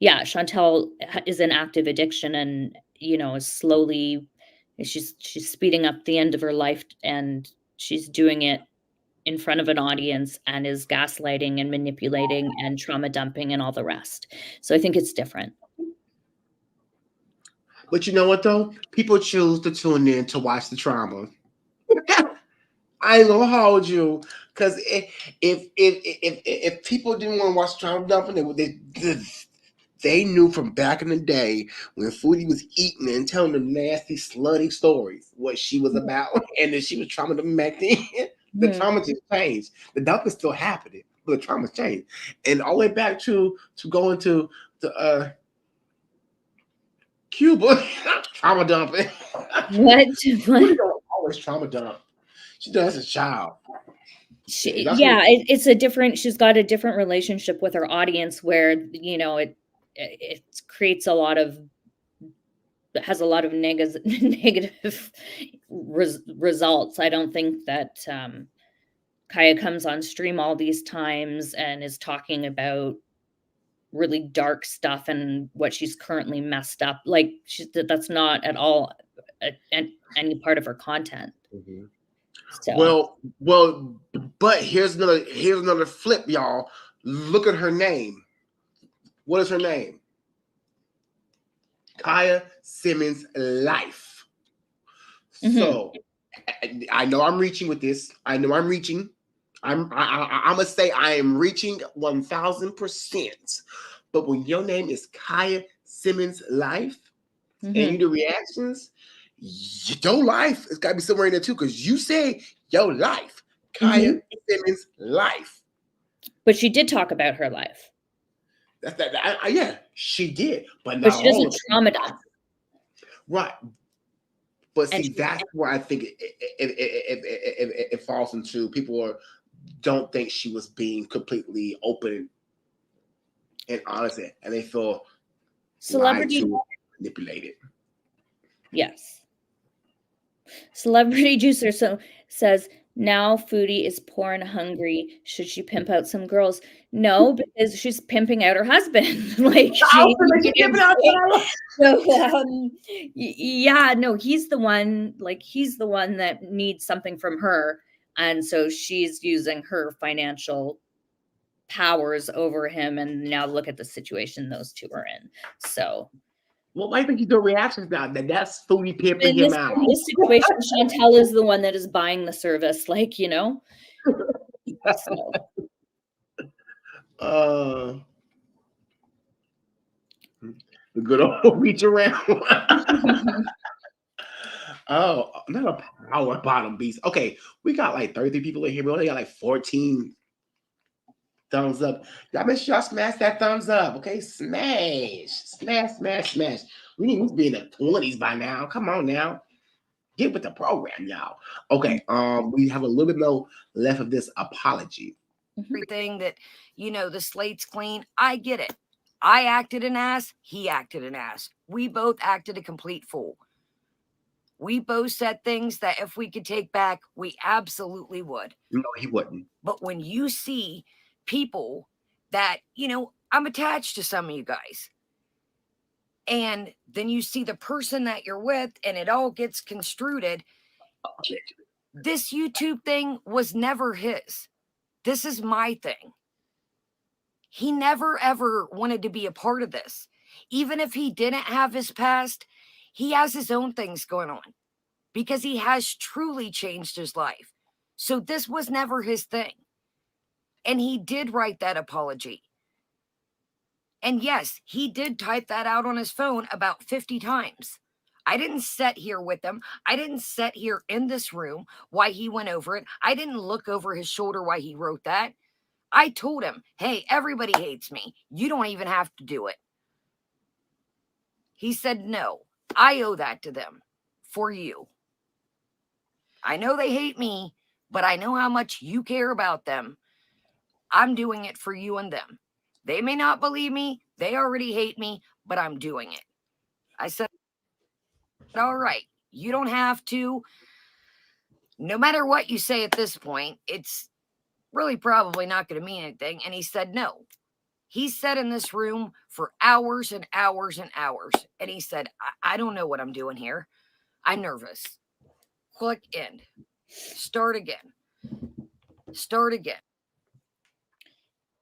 Chantel is in active addiction and, is slowly, she's speeding up the end of her life and she's doing it in front of an audience and is gaslighting and manipulating and trauma dumping and all the rest. So I think it's different. But you know what though? People choose to tune in to watch the trauma. I ain't gonna hold you, because if people didn't want to watch trauma dumping, they knew from back in the day when Foodie was eating and telling them nasty, slutty stories what she was about, and that she was trauma dumping back then. The trauma just changed. The dumping still happening, but the trauma's changed. And all the way back to going to the Cuba, trauma dumping. What? Always trauma dump. She does as a child. It's a different. She's got a different relationship with her audience where it creates a lot of. Has a lot of negative results. I don't think that Kaya comes on stream all these times and is talking about really dark stuff and what she's currently messed up. Like, that's not at all any part of her content. Mm-hmm. So. Well, but here's another flip, y'all. Look at her name. What is her name? Kaya Simmons Life. Mm-hmm. So I know I'm reaching with this. I'm gonna say I am reaching 1,000%. But when your name is Kaya Simmons Life, and you do reactions, your life has got to be somewhere in there too, because you say your life, Kaya Simmons' life. But she did talk about her life. That's that. Yeah, she did, but But not she all doesn't of it. trauma dump. Right. But And see, that's where I think it falls into people don't think she was being completely open and honest, and they feel celebrity, lied to, manipulated. yes. Celebrity Juicer says, now Foodie is poor and hungry. Should she pimp out some girls? No, because she's pimping out her husband. Like she so yeah, no, he's the one that needs something from her. And so she's using her financial powers over him. And now look at the situation those two are in. So well, why do you think you do reactions now? That's Foodie pimping in him out. this situation, Chantel is the one that is buying the service, like, you know. So. The good old reach around. Oh, not a power bottom beast. Okay, we got like 33 people in here. We only got like 14 thumbs up. Y'all make sure y'all smash that thumbs up. Okay, smash. We need to be in the 20s by now. Come on now. Get with the program, y'all. Okay, we have a little bit more left of this apology. Everything that, the slate's clean. I get it. I acted an ass. He acted an ass. We both acted a complete fool. We both said things that if we could take back, we absolutely would. No, he wouldn't. But when you see people that, I'm attached to some of you guys, and then you see the person that you're with and it all gets construed. This YouTube thing was never his. This is my thing. He never, ever wanted to be a part of this. Even if he didn't have his past, he has his own things going on because he has truly changed his life. So this was never his thing. And he did write that apology. And yes, he did type that out on his phone about 50 times. I didn't sit here with him. I didn't sit here in this room while he went over it. I didn't look over his shoulder while he wrote that. I told him, hey, everybody hates me. You don't even have to do it. He said, no, I owe that to them for you. I know they hate me, but I know how much you care about them. I'm doing it for you and them. They may not believe me. They already hate me, but I'm doing it. I said, all right, you don't have to. No matter what you say at this point, it's really probably not going to mean anything. And he said, no. He sat in this room for hours and hours and hours. And he said, I don't know what I'm doing here. I'm nervous. Click end. Start again. Start again.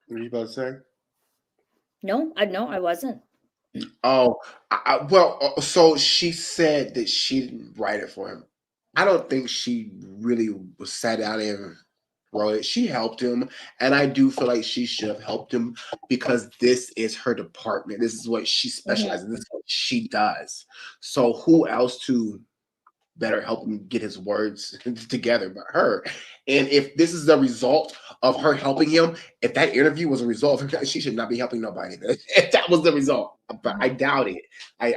What are you about to say? No, I wasn't. Oh, well, so she said that she didn't write it for him. I don't think she really sat down and wrote it. She helped him, and I do feel like she should have helped him because this is her department. This is what she specializes in. This is what she does. So who else to better help him get his words together but her? And if this is the result of her helping him, if that interview was a result of her, she should not be helping nobody. If that was the result, but I doubt it. I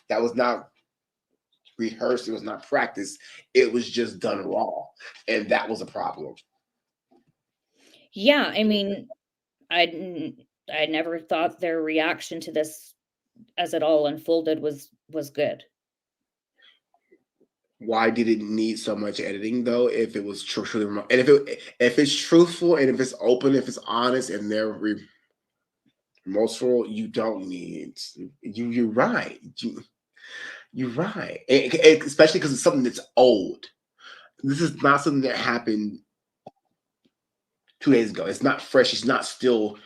that was not rehearsed. It was not practiced. It was just done raw, and that was a problem. Yeah, I mean, I never thought their reaction to this as it all unfolded was good. Why did it need so much editing though? If it was truthful, and if it's truthful and if it's open, if it's honest, and they're remorseful, you don't need. You're right. You're right, especially because it's something that's old. This is not something that happened 2 days ago. It's not fresh. It's not still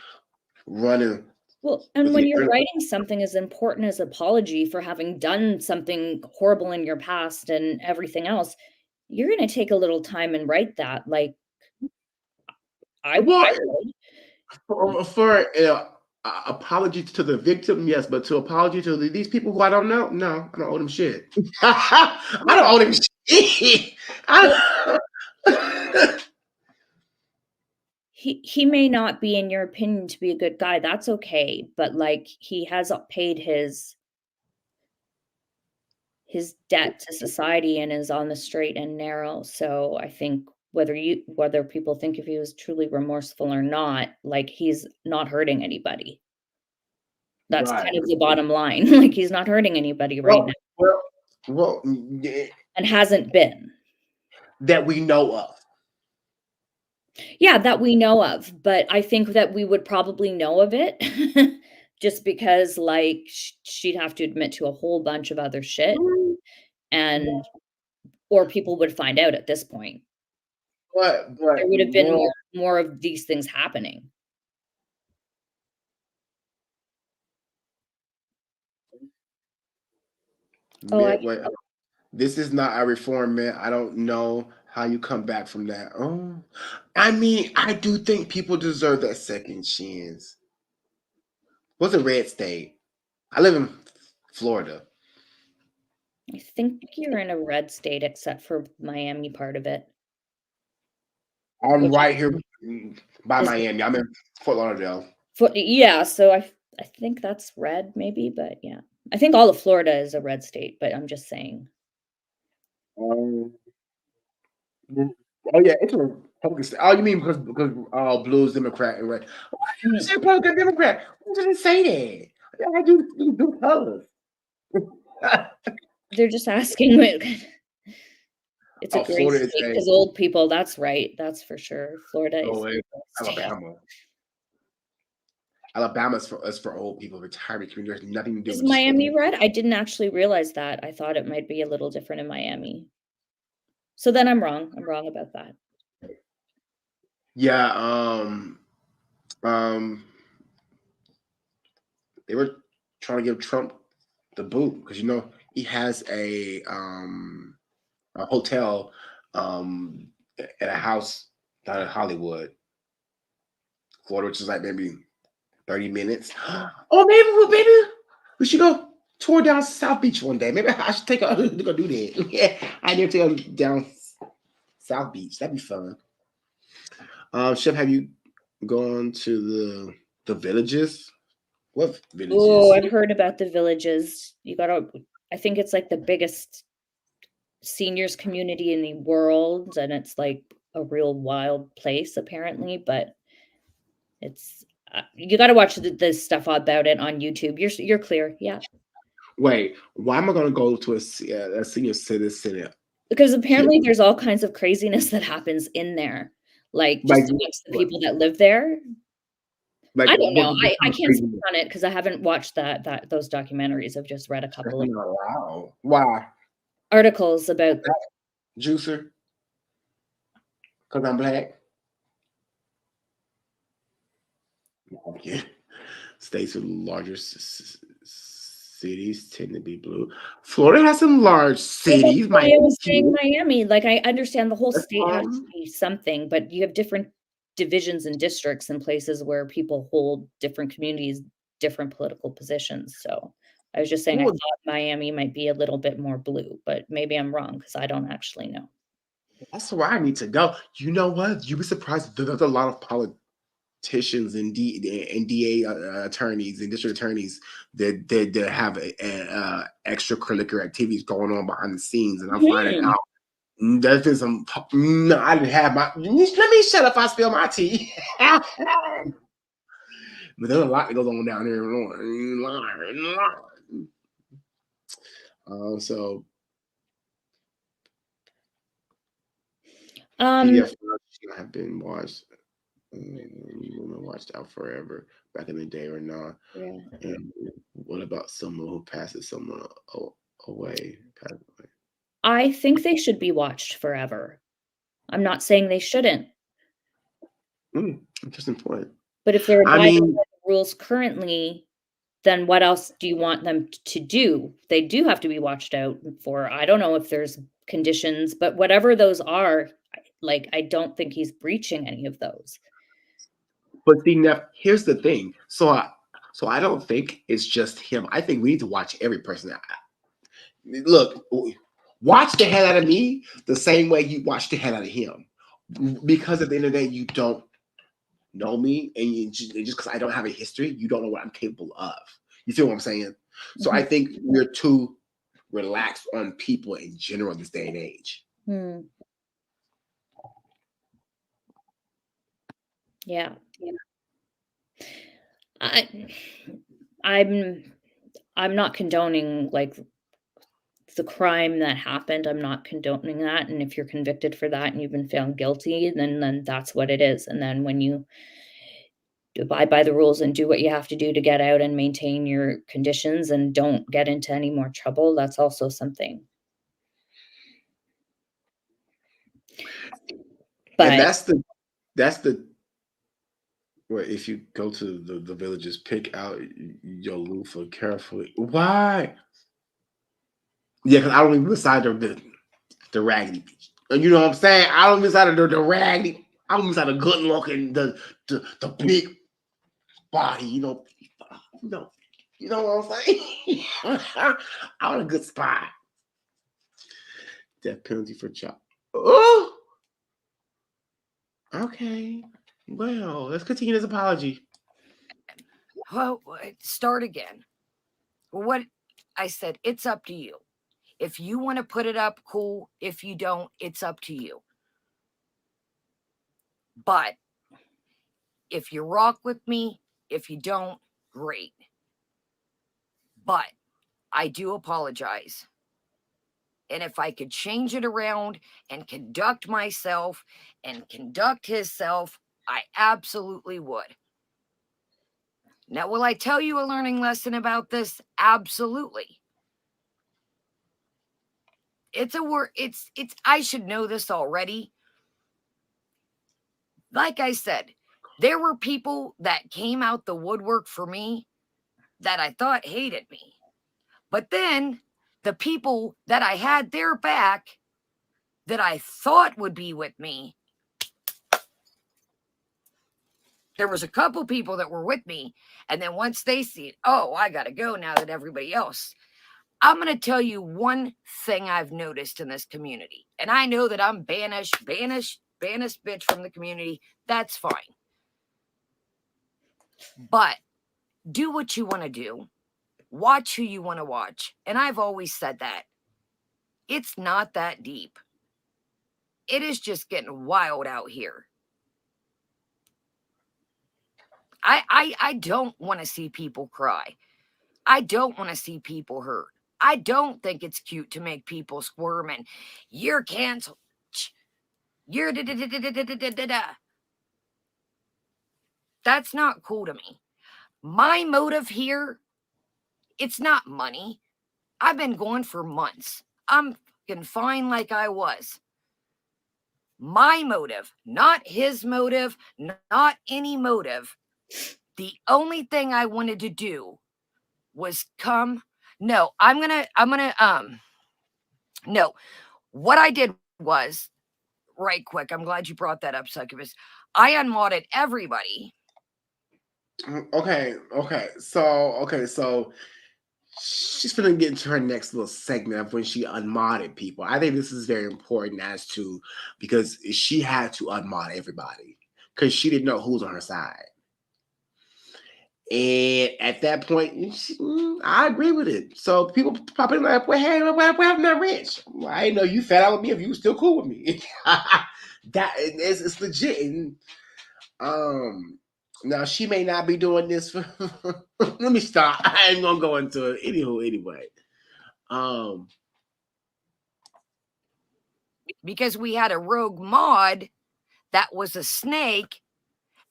running. Well, and when you're writing something as important as apology for having done something horrible in your past and everything else, you're going to take a little time and write that. Like, I would. For apology to the victim, yes, but to apology to these people who I don't know, no, I don't owe them shit. I don't owe them shit. He may not be, in your opinion, to be a good guy. That's okay, but like he has paid his debt to society and is on the straight and narrow. So I think whether people think if he was truly remorseful or not, like he's not hurting anybody. That's Right. kind of the bottom line. Like he's not hurting anybody right now Well, yeah, and hasn't been. that we know of. Yeah, that we know of, but I think that we would probably know of it just because like she'd have to admit to a whole bunch of other shit and or people would find out at this point. But There would have been more of these things happening. Oh, man, wait, this is not a reform, man. I don't know how you come back from that. Oh, I mean, I do think people deserve that second chance. What's a red state? I live in Florida. I think you're in a red state except for Miami part of it. I'm Which right here by is Miami. I'm in Fort Lauderdale. yeah, so I think that's red maybe, but yeah. I think all of Florida is a red state, but I'm just saying. Oh yeah, it's a Republican state. Oh, you mean because blue is Democrat and red? Why did you say Republican Democrat? Why didn't say that? I do colors. They're just asking it's a great Florida state is because old people, that's right. That's for sure. Florida is a state. Alabama. Alabama is for old people, retirement community. There's nothing to do Is with Miami school. red? I didn't actually realize that. I thought it might be a little different in Miami. So then I'm wrong. I'm wrong about that. Yeah, they were trying to give Trump the boot because he has a hotel and a house down in Hollywood, Florida, which is like maybe 30 minutes. Oh, maybe we should go tour down South Beach one day. Maybe I should take a go do that. Yeah, I need to go down South Beach. That'd be fun. Chef, have you gone to the villages? What villages? Oh, I've heard about the villages. I think it's like the biggest seniors community in the world, and it's like a real wild place apparently, but it's you got to watch this stuff about it on YouTube. You're clear. Yeah. Wait, why am I going to go to a senior citizen? Because apparently there's all kinds of craziness that happens in there, like just amongst the people that live there. Like, I don't know. I can't speak on it because I haven't watched those documentaries. I've just read a couple of Why? Articles about that. Juicer? Because I'm black? Okay. States with larger cities tend to be blue. Florida has some large cities. I was saying Miami. Like I understand the whole state has to be something, but you have different divisions and districts and places where people hold different communities, different political positions. So I was just saying I thought Miami might be a little bit more blue, but maybe I'm wrong because I don't actually know. That's where I need to go. You know what? You'd be surprised. There's a lot of politicians and DA attorneys and district attorneys that have extracurricular activities going on behind the scenes, and I'm finding out there's been some. No, I didn't have my. Let me shut up. I spill my tea. But there's a lot that goes on down here. So. PDF have been watched. Women watched out forever back in the day or not. Yeah. And what about someone who passes someone away? I think they should be watched forever. I'm not saying they shouldn't. Interesting point. But if they're abiding by the rules currently, then what else do you want them to do? They do have to be watched out for. I don't know if there's conditions, but whatever those are, like I don't think he's breaching any of those. But see, now here's the thing. So So I don't think it's just him. I think we need to watch every person. Look, watch the hell out of me the same way you watch the hell out of him. Because at the end of the day, you don't know me, and just because I don't have a history, you don't know what I'm capable of. You feel what I'm saying? So I think we're too relaxed on people in general this day and age. Yeah. I'm not condoning like the crime that happened. I'm not condoning that. And if you're convicted for that and you've been found guilty, then that's what it is. And then when you abide by the rules and do what you have to do to get out and maintain your conditions and don't get into any more trouble, that's also something. But and that's the where if you go to the villages, pick out your loofah carefully. Why? Yeah, because I don't even decide the raggedy. You know what I'm saying? I don't decide the raggedy. I don't decide the good looking, the big body. You know what I'm saying? I want a good spot. Death penalty for child. Oh, okay. Well, let's continue this apology. Well, start again. What I said, it's up to you. If you want to put it up, cool. If you don't, it's up to you. But if you rock with me, if you don't, great. But I do apologize. And if I could change it around and conduct myself and conduct himself, I absolutely would. Now, will I tell you a learning lesson about this? Absolutely. It's I should know this already. Like I said, there were people that came out the woodwork for me that I thought hated me. But then the people that I had their back that I thought would be with me, there was a couple people that were with me. And then once they see it, oh, I got to go now that everybody else. I'm going to tell you one thing I've noticed in this community. And I know that I'm banished bitch from the community. That's fine. But do what you want to do. Watch who you want to watch. And I've always said that. It's not that deep. It is just getting wild out here. I don't want to see people cry. I don't want to see people hurt. I don't think it's cute to make people squirm and you're canceled. You're da-da-da-da-da-da-da-da. That's not cool to me. My motive here, it's not money. I've been going for months. I'm fucking fine like I was. My motive, not his motive, not any motive. The only thing I wanted to do was come. No, no. What I did was, right quick, I'm glad you brought that up, Succubus. I unmodded everybody. Okay. So she's gonna get into her next little segment of when she unmodded people. I think this is very important because she had to unmod everybody because she didn't know who's on her side. And at that point, I agree with it. So people popping like, well, hey, what happened to Rich? Well, I didn't know you fell out with me if you were still cool with me. It's legit. And, now she may not be doing this for let me stop. I ain't gonna go into it. Anyway. Because we had a rogue mod that was a snake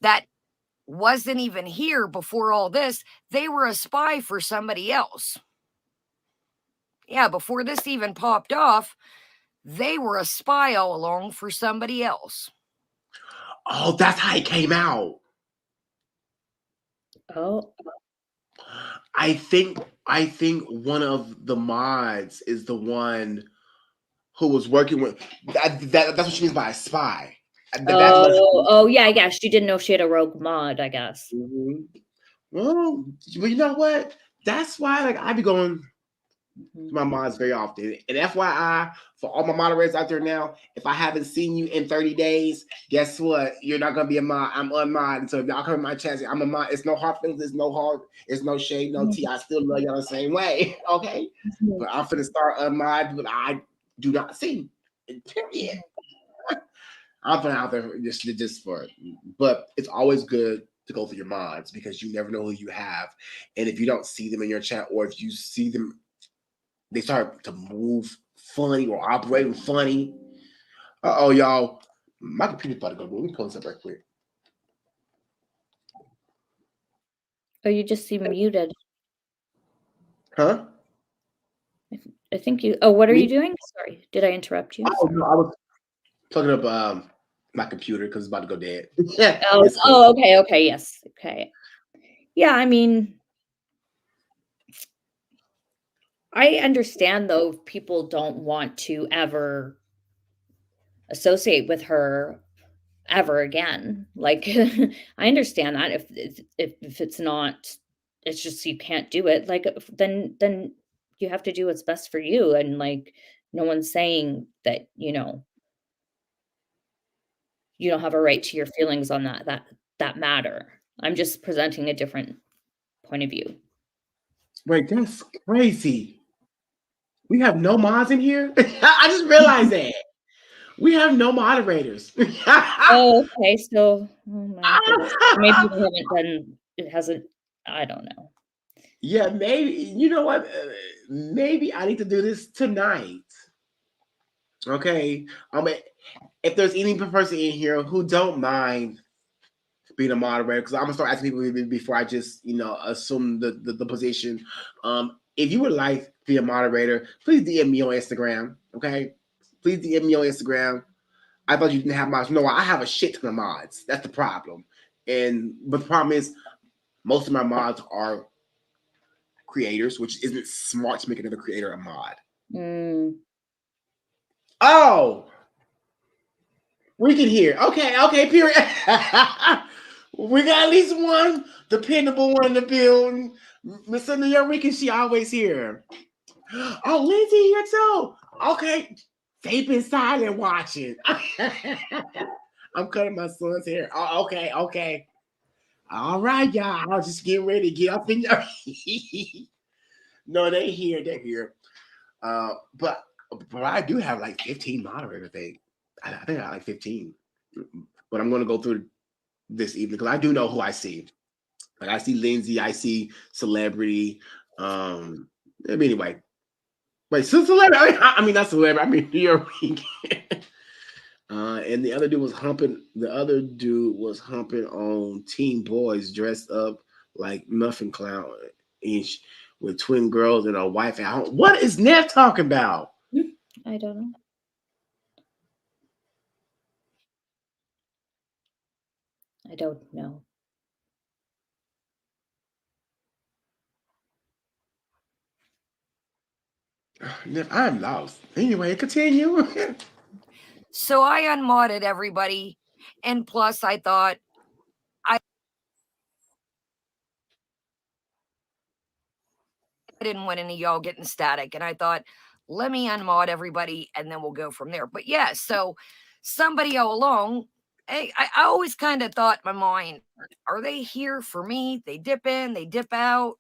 that wasn't even here before all this. They were a spy for somebody else. Yeah, before this even popped off, they were a spy all along for somebody else. Oh, that's how it came out. Oh, I think one of the mods is the one who was working with that's what she means by a spy. yeah, I guess she didn't know she had a rogue mod, I guess. Mm-hmm. Well, but you know what? That's why like I be going Mhm. to my mods very often. And FYI, for all my moderators out there now, if I haven't seen you in 30 days, guess what? You're not gonna be a mod. I'm unmod. So if y'all come in my chat, I'm a mod. It's no hard feelings, it's no shade, no tea. I still love y'all the same way. Okay. Mhm. But I'm finna start unmod, but I do not see. Period. I'm putting out there just for it. But it's always good to go through your mods because you never know who you have. And if you don't see them in your chat, or if you see them, they start to move funny or operating funny. Oh, y'all. My computer's about to go. Let me pull this up right quick. Oh, you just seem muted. Huh? I think you. Oh, what are you Me? doing? Sorry, did I interrupt you? Oh, Sorry. no, I was plugging up my computer because it's about to go dead. Oh, It's cool. oh, okay, yes, okay. Yeah, I mean, I understand though if people don't want to ever associate with her ever again. Like, I understand that if it's not, it's just you can't do it. Like, then you have to do what's best for you, and like, no one's saying that you don't have a right to your feelings on that matter. I'm just presenting a different point of view. Wait, that's crazy. We have no mods in here? I just realized that. We have no moderators. Oh, okay, so oh my goodness. Maybe we haven't done it hasn't I don't know. Yeah, maybe. You know what? Maybe I need to do this tonight. Okay. If there's any person in here who don't mind being a moderator, because I'm gonna start asking people before I just assume the position. If you would like to be a moderator, please DM me on Instagram. Okay, please DM me on Instagram. I thought you didn't have mods. No, I have a shit ton of mods. That's the problem. But the problem is most of my mods are creators, which isn't smart to make another creator a mod. Mm. Oh, we can hear. Okay, period. We got at least one dependable one in the building. Miss New York Rican, she always here. Oh, Lindsay here too. Okay. They've been silent watching. I'm cutting my son's hair. Oh, okay. All right, y'all. I'll just get ready to get up in there. No, they're here. But I do have like 15 moderators. I think I have like 15. But I'm gonna go through this evening because I do know who I see. Like I see Lindsay, I see Celebrity. Anyway. Wait, so Celebrity. I mean not Celebrity. I mean New York Week. And the other dude was humping. The other dude was humping on teen boys dressed up like muffin clown each with twin girls and a wife at home. What is Neff talking about? I don't know. I don't know. Neff, I'm lost. Anyway, continue. So I unmodded everybody. And plus, I thought I didn't want any of y'all getting static. And I thought, let me unmod everybody and then we'll go from there. But yeah, so somebody all along, hey, I always kind of thought in my mind, are they here for me? They dip in, they dip out.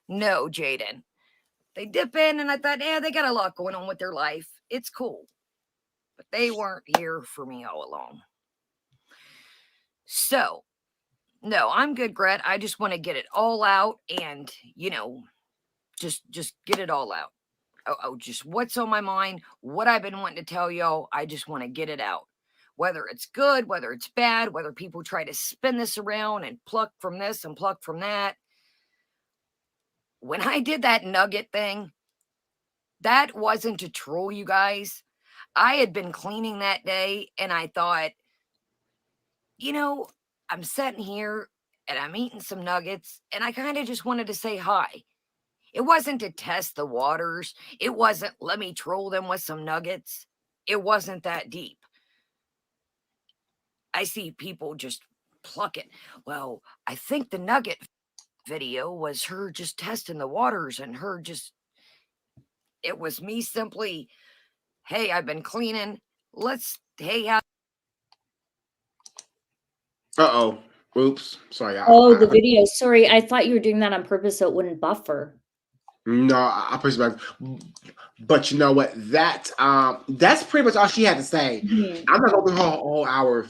No, Jaden. They dip in, and I thought, yeah, they got a lot going on with their life. It's cool. But they weren't here for me all along. So, no, I'm good, Gret. I just want to get it all out and, just get it all out. Just what's on my mind, what I've been wanting to tell y'all. I just want to get it out. Whether it's good, whether it's bad, whether people try to spin this around and pluck from this and pluck from that. When I did that nugget thing, that wasn't a troll, you guys. I had been cleaning that day and I thought, I'm sitting here and I'm eating some nuggets and I kind of just wanted to say hi. It wasn't to test the waters. It wasn't, let me troll them with some nuggets. It wasn't that deep. I see people just pluck it. Well, I think the nugget video was her just testing the waters and her just, it was me simply, hey, I've been cleaning. Hey, Uh-oh. Oops. Sorry. Oh, the video. Sorry, I thought you were doing that on purpose so it wouldn't buffer. No, I push back. But you know what? That's pretty much all she had to say. I'm not gonna do her whole hour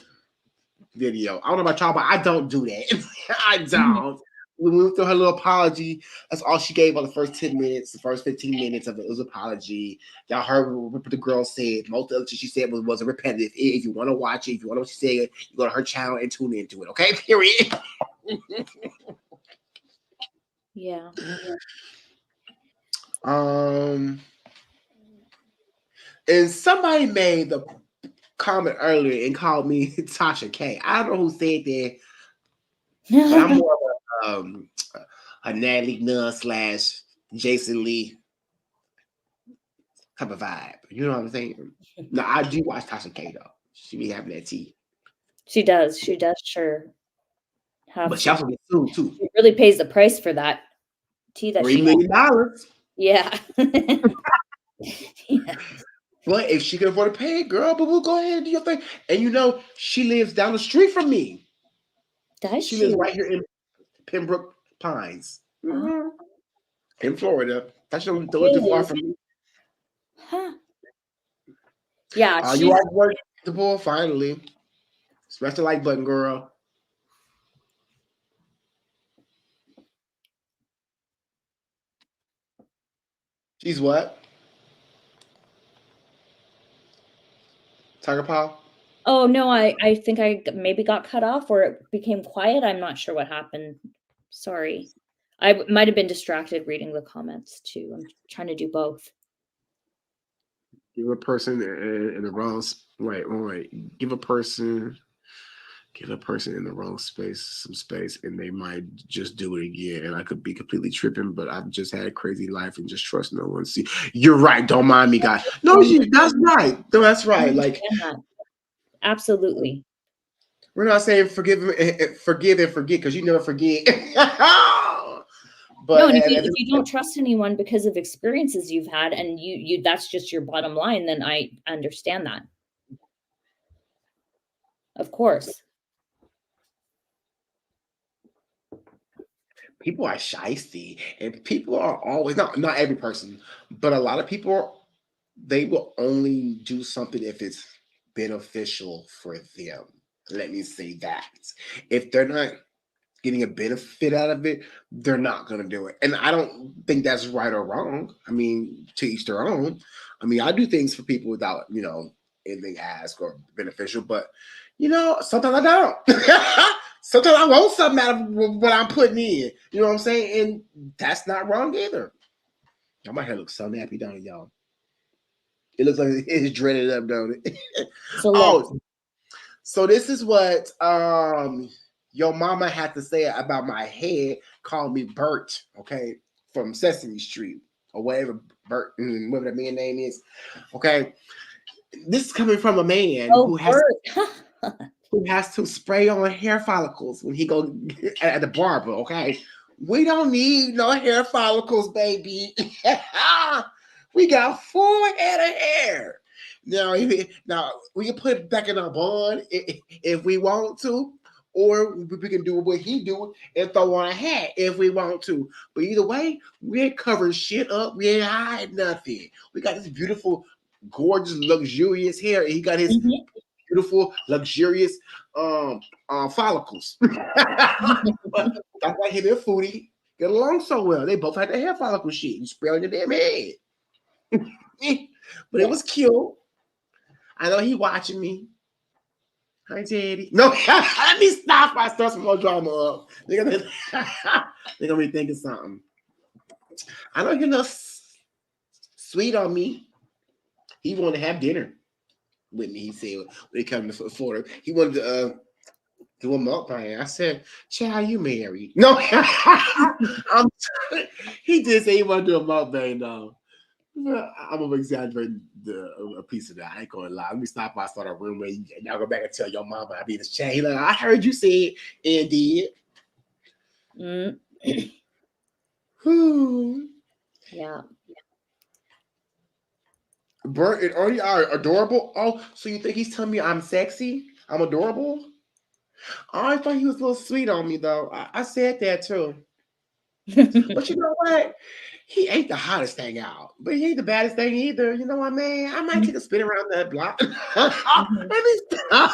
video. I don't know about y'all, but I don't do that. I don't. We moved through her little apology. That's all she gave on the first 10 minutes, the first 15 minutes of it was apology. Y'all heard what the girl said. Most of it she said was repetitive. If you want to watch it, if you want to know what she said, you go to her channel and tune into it. Okay, period. Yeah. And somebody made the comment earlier and called me Tasha K. I don't know who said that, but I'm more of a Natalie Nunn / Jason Lee type of vibe. You know what I'm saying? No, I do watch Tasha K though. She be having that tea. She does. She does sure have. But she also gets sued too. She really pays the price for that tea that $3 million. Yeah. Yeah. But if she can afford to pay it, girl, but we'll go ahead and do your thing. And you know, she lives down the street from me. Does she lives right here in Pembroke Pines. In Florida. That's not too far from me. Huh. Yeah. You are working the ball finally. Smash the like button, girl. She's what? Tiger Paw? Oh no, I think I maybe got cut off or it became quiet. I'm not sure what happened. Sorry. I might have been distracted reading the comments too. I'm trying to do both. Give a person in the wrong wait. Give a person in the wrong space some space and they might just do it again. And I could be completely tripping, but I've just had a crazy life and just trust no one. See, you're right. Don't mind me, guys. No, that's right. No, that's right. Like, absolutely. We're not saying forgive and forget because you never forget. But no, if you don't trust anyone because of experiences you've had and you that's just your bottom line, then I understand that. Of course. People are shysty and people are always not every person, but a lot of people, they will only do something if it's beneficial for them. Let me say that. If they're not getting a benefit out of it, they're not going to do it. And I don't think that's right or wrong. I mean, to each their own. I mean, I do things for people without, anything ask or beneficial, but, sometimes I don't. Sometimes I want something out of what I'm putting in. You know what I'm saying? And that's not wrong either. Y'all, my hair looks so nappy, don't it, y'all? It looks like it's dreaded up, don't it? So this is what your mama had to say about my head. Called me Bert, okay, from Sesame Street or whatever Bert, whatever that man's name is. Okay, this is coming from a man who has to spray on hair follicles when he go at the barber. Okay, we don't need no hair follicles, baby. We got full head of hair. Now we can put it back in our bun if we want to, or we can do what he do and throw on a hat if we want to. But either way, we ain't covering shit up. We ain't hiding nothing. We got this beautiful, gorgeous, luxurious hair, and he got his beautiful, luxurious follicles. But that's why him and Foodie get along so well. They both had the hair follicle shit. You spray on your damn head. But it was cute. I know he watching me. Hi, Teddy. No, let me stop. I start some more drama up. They're gonna be thinking something. I know you're not sweet on me. He wanted to have dinner with me. He said when he come to Florida, he wanted to do a mukbang. I said, "Child, you married?" No, he did say he wanted to do a mukbang though. I'm gonna exaggerate a piece of that. I ain't gonna lie. Let me stop by, start a room where y'all go back and tell your mama I be in this chat. He like, I heard you say it and did. Yeah. Bert and Ernie are adorable. Oh, so you think he's telling me I'm sexy? I'm adorable? Oh, I thought he was a little sweet on me, though. I said that too. But you know what? He ain't the hottest thing out, but he ain't the baddest thing either. You know what, man? I might take a spin around that block. Let me stop.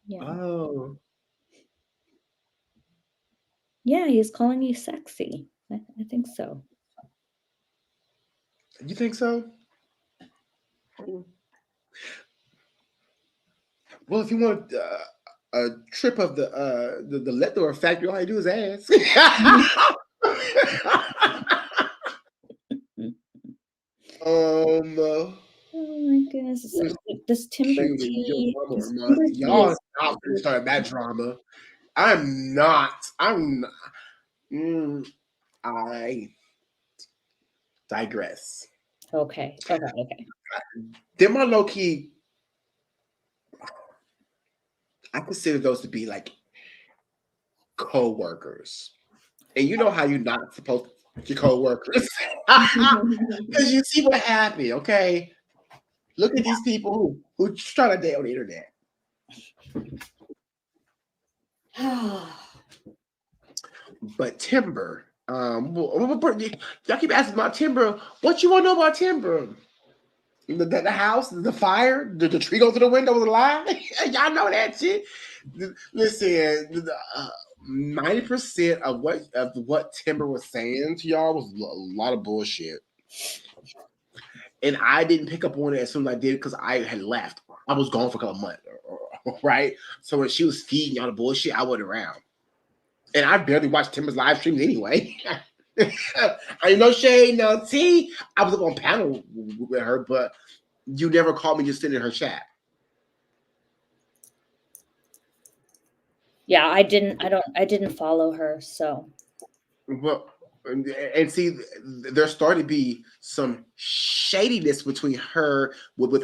Yeah. Oh, Yeah, he's calling you sexy. I think so. you think so? Well, if you want a trip of the leftover factory, all I do is ask. uh, Oh my goodness. This timber Cuban, your tea. mama This or must. timber tea Y'all is not gonna start that drama. I'm not. I'm not. I digress. okay. Okay. Them are low key. I consider those to be like co-workers. And you know how you're not supposed to co-workers. Because you see what happened, okay? Look at these people who try to date on the internet. But Timber, y'all keep asking about Timber. What you want to know about Timber? The house, the fire, the tree goes through the window was a lie. Y'all know that shit. Listen, 90% of what Timber was saying to y'all was a lot of bullshit. And I didn't pick up on it as soon as I did because I had left. I was gone for a couple months, right? So when she was feeding y'all the bullshit, I wasn't around. And I barely watched Timber's live streams anyway. I no shade, no tea. I was up on panel with her, but you never called me just sitting in her chat. Yeah, I didn't follow her, so Well, and see, there's starting to be some shadiness between her with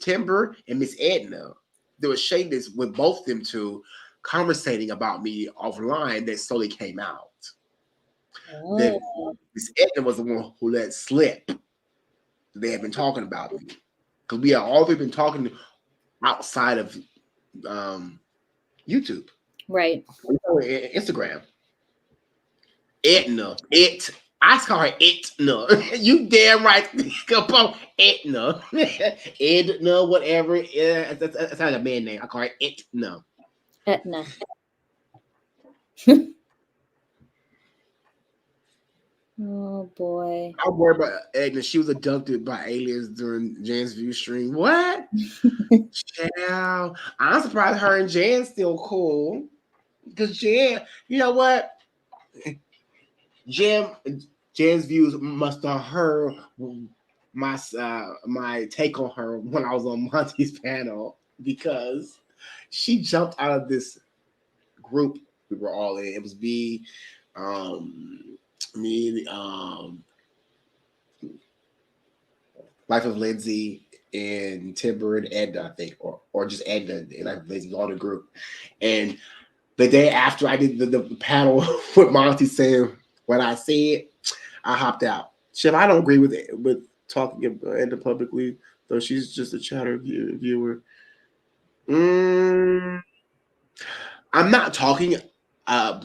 Timber and Miss Edna. There was shadiness with both them two conversating about me offline that slowly came out. That Miss Edna was the one who let slip. They had been talking about me because we have always been talking outside of YouTube, right. Instagram. Etna. I call her Etna. You damn right. Come on, Etna. Edna, whatever. Yeah, that's not a man name. I call her Etna. Etna. Oh boy. I worry about Edna. She was abducted by aliens during Jan's view stream. What? Child. I'm surprised her and Jan's still cool. Because Jan, you know what? Jan's views must have heard my take on her when I was on Monty's panel because she jumped out of this group we were all in. It was me, Life of Lindsay, and Timber and Edna, I think, or just Edna and Life of Lindsay was all the group. And the day after I did the panel with Monty saying what I said, I hopped out. Chef, I don't agree with talking Edna publicly, though she's just a chatter viewer. I'm not talking about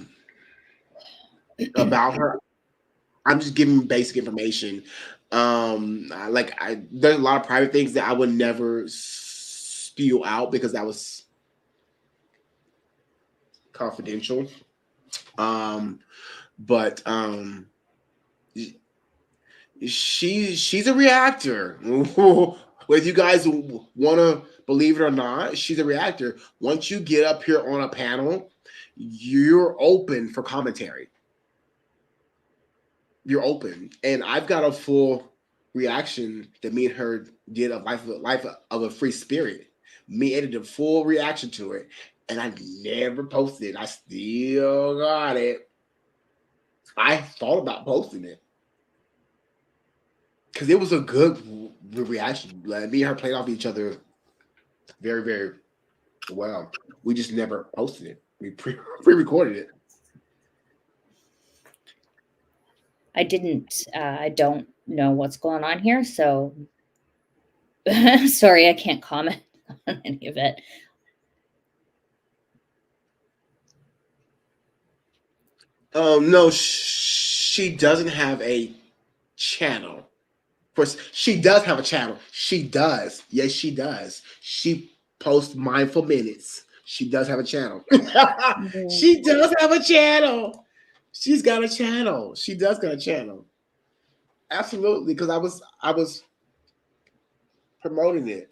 her. I'm just giving basic information. There's a lot of private things that I would never spew out because that was confidential. But she's a reactor. Whether you guys want to believe it or not, she's a reactor. Once you get up here on a panel, you're open for commentary. You're open, and I've got a full reaction that me and her did of life of a free spirit. Me edited a full reaction to it, and I never posted it. I still got it. I thought about posting it because it was a good reaction. Like, me and her played off each other very, very Well, we just never posted it. We pre-recorded it. I didn't. I don't know what's going on here, so sorry, I can't comment on any of it. No, she doesn't have a channel. Of course, she does have a channel. She does. Yes, she does. She posts mindful minutes. She does have a channel. She does have a channel. She's got a channel. She does got a channel. Absolutely, because I was promoting it.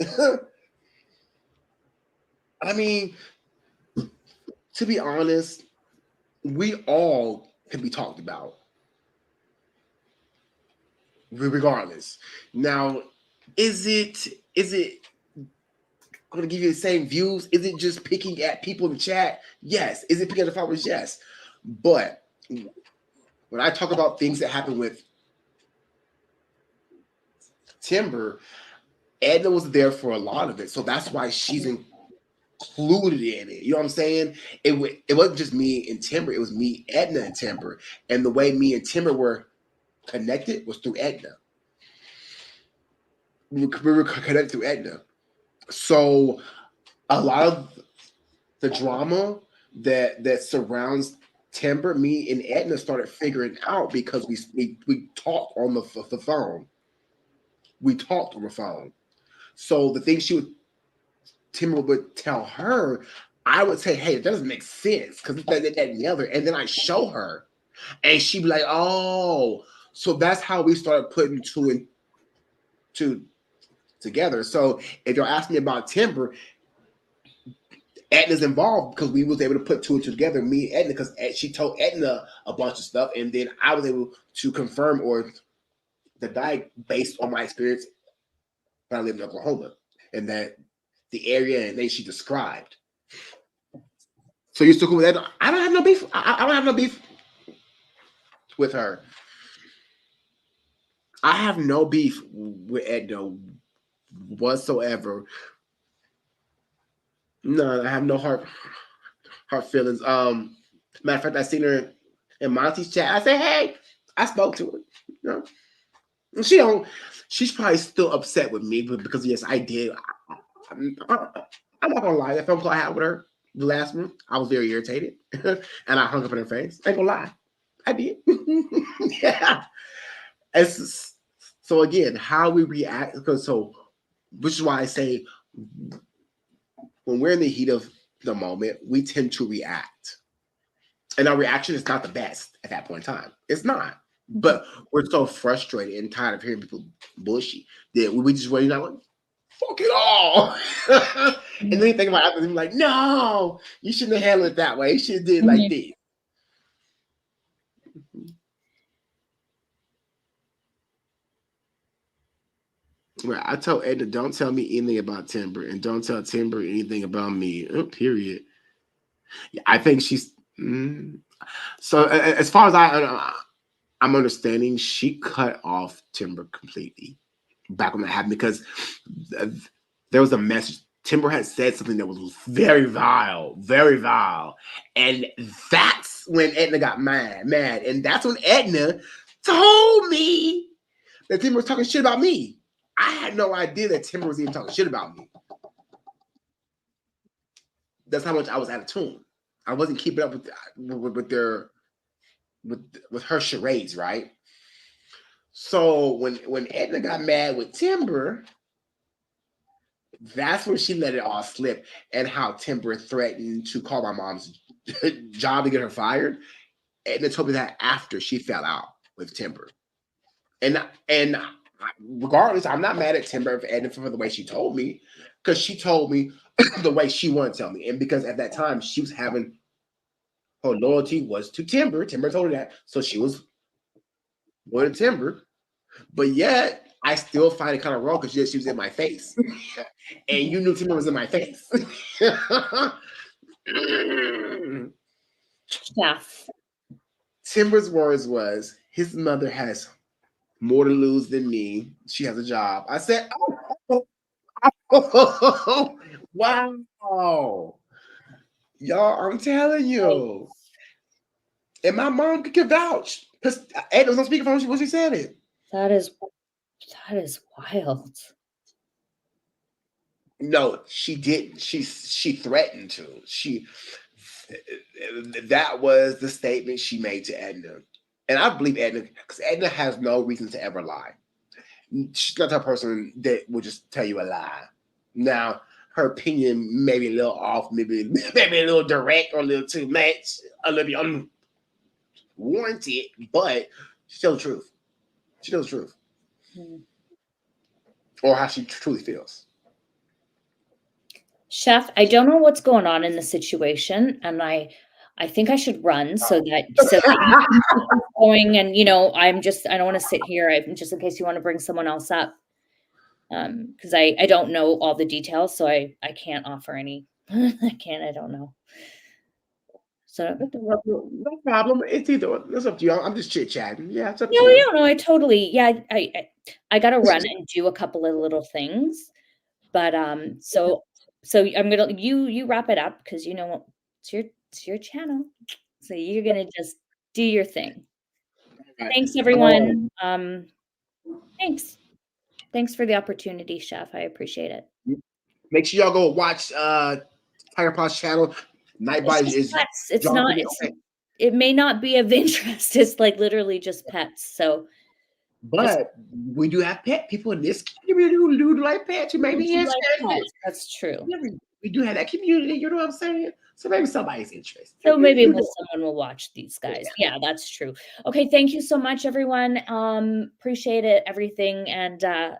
I mean, to be honest, we all can be talked about, regardless. Now, is it going to give you the same views? Is it just picking at people in the chat? Yes. Is it picking at the followers? Yes. But when I talk about things that happen with Timber, Edna was there for a lot of it, so that's why she's included in it. You know what I'm saying? It wasn't just me and Timber; it was me, Edna, and Timber. And the way me and Timber were connected was through Edna. We were connected through Edna. So a lot of the drama that surrounds Timber, me and Edna started figuring out because we talked on the phone. We talked on the phone. So the things Timber would tell her, I would say, hey, it doesn't make sense because that and the other. And then I show her, and she'd be like, oh. So that's how we started putting two and two together. So if you're asking me about Timber, Edna's involved because we was able to put two and two together, me and Edna, because she told Edna a bunch of stuff, and then I was able to confirm or deny based on my experience when I lived in Oklahoma and that the area and things she described. So you're still cool with Edna? I don't have no beef. I don't have no beef with her. I have no beef with Edna whatsoever. No, I have no hard feelings. Matter of fact, I seen her in Monty's chat. I said, hey, I spoke to her. You know? She's probably still upset with me, but because yes, I did. I'm not gonna lie. That phone call I had with her, the last one, I was very irritated, and I hung up in her face. I ain't gonna lie, I did. Yeah. So again, how we react, which is why I say when we're in the heat of the moment, we tend to react, and our reaction is not the best at that point in time. It's not. But we're so frustrated and tired of hearing people bullshit that we just really not like, fuck it all. And then you think about it after, like, no, you shouldn't have handled it that way. You should have did it like this. Well, I told Edna, don't tell me anything about Timber, and don't tell Timber anything about me. Period. Yeah, I think she's so. As far as I'm understanding, she cut off Timber completely back when that happened because there was a message. Timber had said something that was very vile, and that's when Edna got mad, and that's when Edna told me that Timber was talking shit about me. I had no idea that Timber was even talking shit about me. That's how much I was out of tune. I wasn't keeping up with her charades, right? So when Edna got mad with Timber, that's when she let it all slip, and how Timber threatened to call my mom's job to get her fired. Edna told me that after she fell out with Timber, and regardless, I'm not mad at Timber for Edna for the way she told me, because she told me the way she wanted to tell me, and because at that time she was having her loyalty was to Timber. Timber told her that, so she was with Timber. But yet, I still find it kind of wrong because she was in my face, and you knew Timber was in my face. Yeah. Timber's words was, his mother has more to lose than me. She has a job. I said, oh, wow. Oh, y'all, I'm telling you. And my mom could vouch. Because Edna was on speakerphone when she said it. That is wild. No, she didn't. She threatened to. That was the statement she made to Edna. And I believe Edna, because Edna has no reason to ever lie. She's not the person that will just tell you a lie. Now, her opinion may be a little off, maybe a little direct or a little too much, a little bit unwarranted, but she tells the truth. She knows the truth. Or how she truly feels. Chef, I don't know what's going on in the situation, and I think I should run so that you can keep going. And I don't want to sit here. Just in case you want to bring someone else up, because I don't know all the details, so I can't offer any. I don't know. So no problem. It's up to you. I'm just chit chatting. Yeah, it's up to no, you. no, I totally. Yeah, I got to run and do a couple of little things, but so I'm gonna you wrap it up because it's your channel, so you're gonna just do your thing. Right. Thanks, everyone. Thanks for the opportunity, Chef. I appreciate it. Make sure y'all go watch Tiger Pot's channel. Nightbite is pets. It's not. It may not be of interest. It's like literally just pets. So, but we do have pet people in this community who do like pets. Who maybe interested. That's true. We do have that community. You know what I'm saying? So maybe somebody's interested. So maybe someone will watch these guys. Yeah, that's true. Okay, thank you so much, everyone. Appreciate it, everything. And I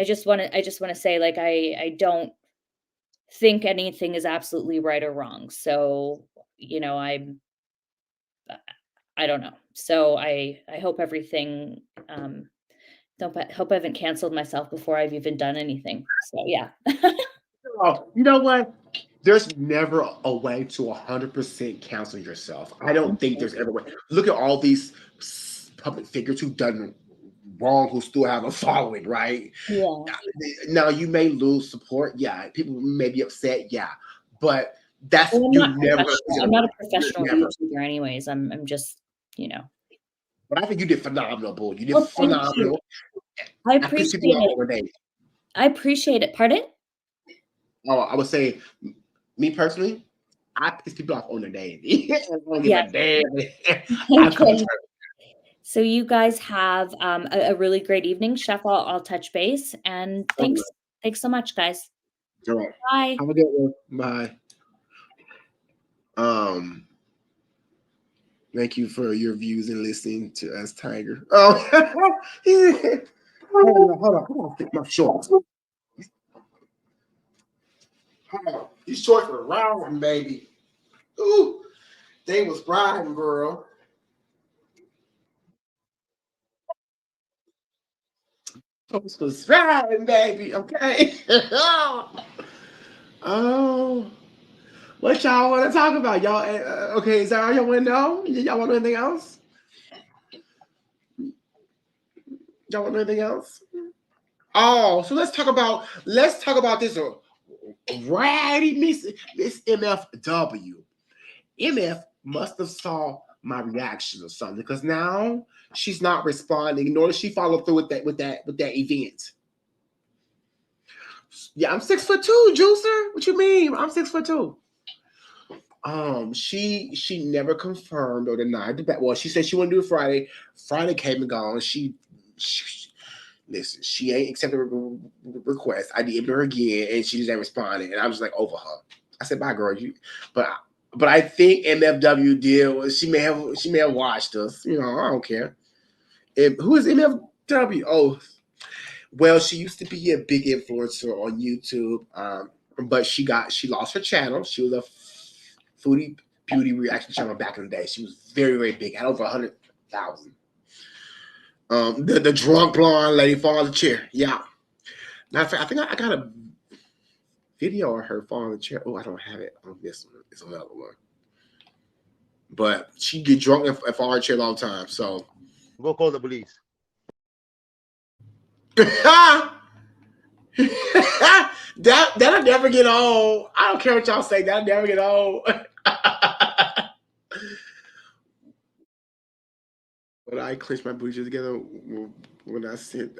just want to say, like, I don't think anything is absolutely right or wrong. So, I don't know. So I hope everything. Hope I haven't canceled myself before I've even done anything. So yeah. Oh, you know what? There's never a way to 100% cancel yourself. I don't think there's ever a way. Look at all these public figures who've done wrong, who still have a following, right? Yeah. Now you may lose support. Yeah, people may be upset. Yeah, but that's I'm not a professional never. YouTuber, anyways. I'm just, But I think you did phenomenal, Bull. You did phenomenal. I appreciate it. I appreciate it. Pardon? Oh, I would say, me personally, I piss people off on their day. So you guys have a really great evening, Chef. I'll touch base, and thanks so much, guys. All right. Bye. Have a good one. Bye. Thank you for your views and listening to us, Tiger. Oh, hold on. Fix my shorts. Hold on. These shorts were round, baby. Ooh, they was riding, girl. Those was riding, baby. Okay. Oh. What y'all want to talk about? Y'all, okay, is that all y'all want to know? Y'all want anything else? Y'all want anything else? Oh, so let's talk about this ratty Miss MFW. MF must have saw my reaction or something, because now she's not responding, nor does she follow through with that event. Yeah, I'm 6'2", Juicer. What you mean? I'm 6'2". She never confirmed or denied the bet. Well, she said she wouldn't do it Friday. Friday came and gone. She listen, she ain't accepted the request. I DM'd her again, and she just ain't responded. And I was like over her. I said, "Bye, girl." But I think MFW did. She may have watched us. I don't care. And who is MFW? Oh, well, she used to be a big influencer on YouTube. But she lost her channel. She was a foodie beauty reaction channel back in the day. She was very, very big. Had over 100,000. The drunk blonde lady fall on the chair. Yeah. Matter of fact, I think I got a video of her falling on the chair. Oh, I don't have it on this one. It's another one. But she get drunk and fall on the chair all the time. So go call the police. That'll never get old. I don't care what y'all say. That'll never get old. When I clench my booties together, when I sit,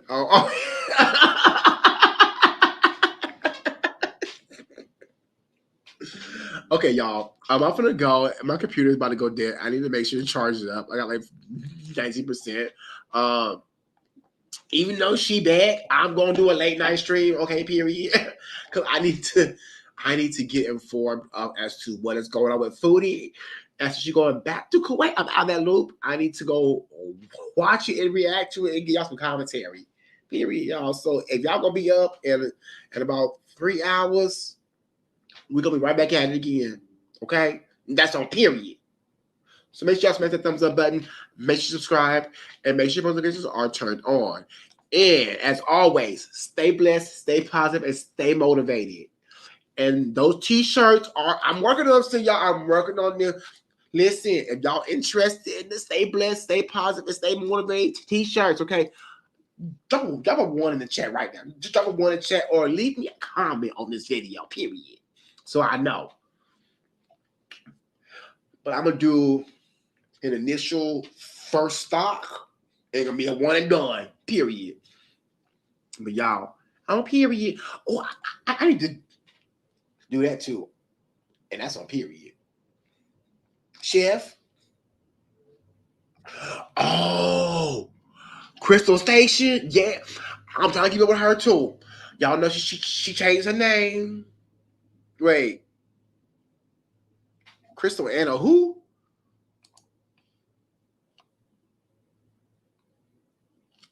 Okay, y'all. I'm gonna go. My computer's about to go dead. I need to make sure to charge it up. I got like 90%. Even though she back, I'm gonna do a late night stream. Okay, period. Because I need to get informed as to what is going on with Foodie. As she going back to Kuwait, I'm out of that loop. I need to go watch it and react to it and give y'all some commentary. Period, y'all. So if y'all gonna be up in about 3 hours, we're gonna be right back at it again. Okay? That's on period. So make sure y'all smash that thumbs up button, make sure you subscribe, and make sure notifications are turned on. And as always, stay blessed, stay positive, and stay motivated. And those t-shirts I'm working on them, so y'all. I'm working on them. Listen, if y'all interested in the stay blessed, stay positive, and stay motivated t-shirts, okay? Drop a one in the chat right now. Just drop a one in the chat or leave me a comment on this video, period. So I know. But I'm going to do an initial first stock. It's going to be a one and done, period. But y'all, on period. Oh, I need to do that too. And that's on period. Chef. Oh, Crystal Station. Yeah. I'm trying to keep up with her too. Y'all know she changed her name. Wait. Crystal Anna who?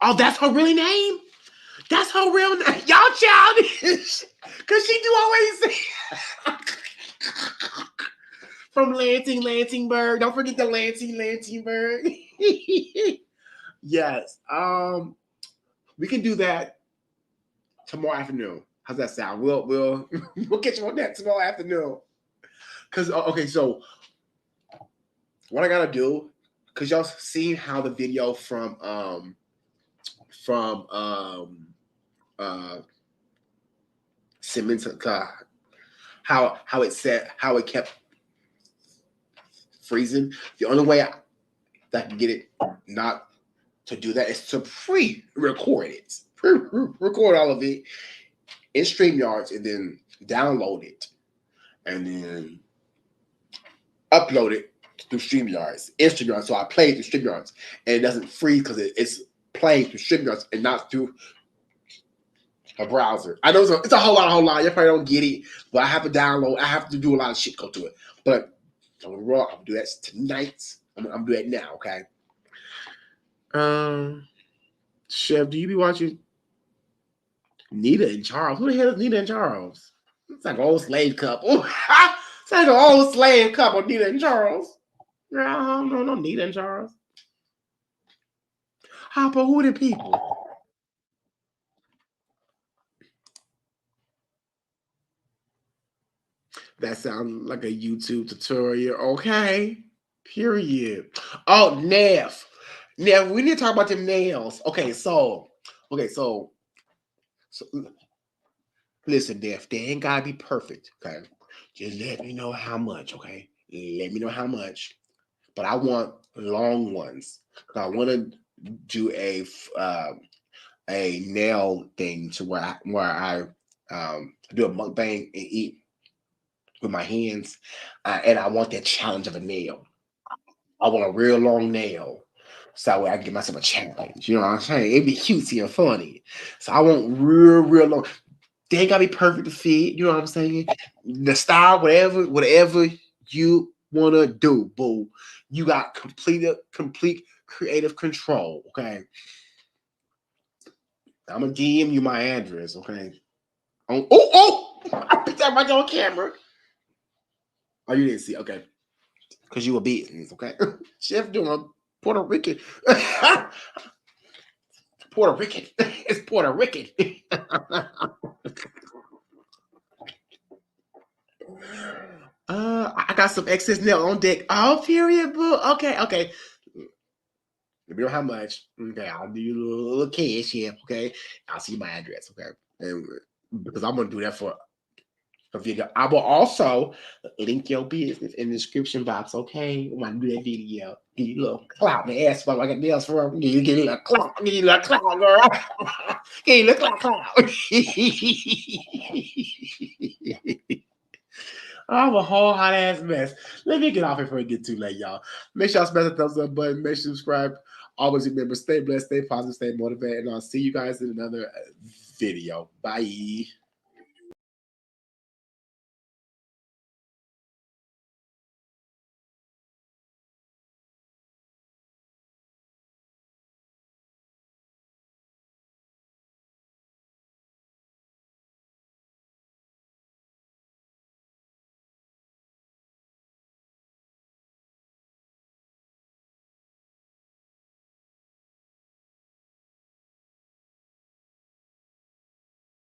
Oh, that's her real name? That's her real name. Y'all childish. Because she do always say from Lansingburg. Don't forget the Lansingburg. Yes. We can do that tomorrow afternoon. How's that sound? We'll catch you on that tomorrow afternoon. Cause okay, so what I gotta do, cause y'all seen how the video from Simmons, how it kept freezing. The only way that I can get it not to do that is to pre-record it, record all of it in StreamYards, and then download it, and then upload it through StreamYards, so I play it through StreamYards, and it doesn't freeze because it's playing through StreamYards and not through a browser. I know it's a whole lot. You probably don't get it, but I have to download. I have to do a lot of shit go to it. But I'm gonna do that tonight. I'm gonna do that now. Okay. Chef, do you be watching Nita and Charles? Who the hell is Nita and Charles? It's like an old slave couple. It's like an old slave couple, Nita and Charles. Girl, I don't know Nita and Charles. Hopper, who are the people? That sounds like a YouTube tutorial. Okay. Period. Oh, Nev. Nev, we need to talk about them nails. Okay, so listen, Nev, they ain't gotta be perfect. Okay. Just let me know how much, okay? Let me know how much. But I want long ones. I want to do a nail thing to where I do a mukbang and eat with my hands, and I want that challenge of a nail. I want a real long nail, so that way I can give myself a challenge. You know what I'm saying? It'd be cutesy and funny. So I want real long. They ain't gotta be perfect to fit. You know what I'm saying? The style, whatever you wanna do, boo. You got complete creative control. Okay. I'm gonna DM you my address. Okay. I picked that right on camera. Oh, you didn't see? Okay. Because you were business, okay? Chef doing Puerto Rican. Puerto Rican. It's Puerto Rican. I got some excess nail on deck. Oh, period, boo. Okay. Let me know how much. Okay, I'll do you a little cash here, okay? I'll see my address, okay? And because I'm gonna do that for a video. I will also link your business in the description box. Okay, when I do that video, give you a little clout. The ass fuck like a nails for you. Give you a clout. Give you a clout, girl. Give you a clout. I'm a whole hot ass mess. Let me get off here before it get too late, y'all. Make sure y'all smash the thumbs up button. Make sure you subscribe. Always remember, stay blessed, stay positive, stay motivated, and I'll see you guys in another video. Bye.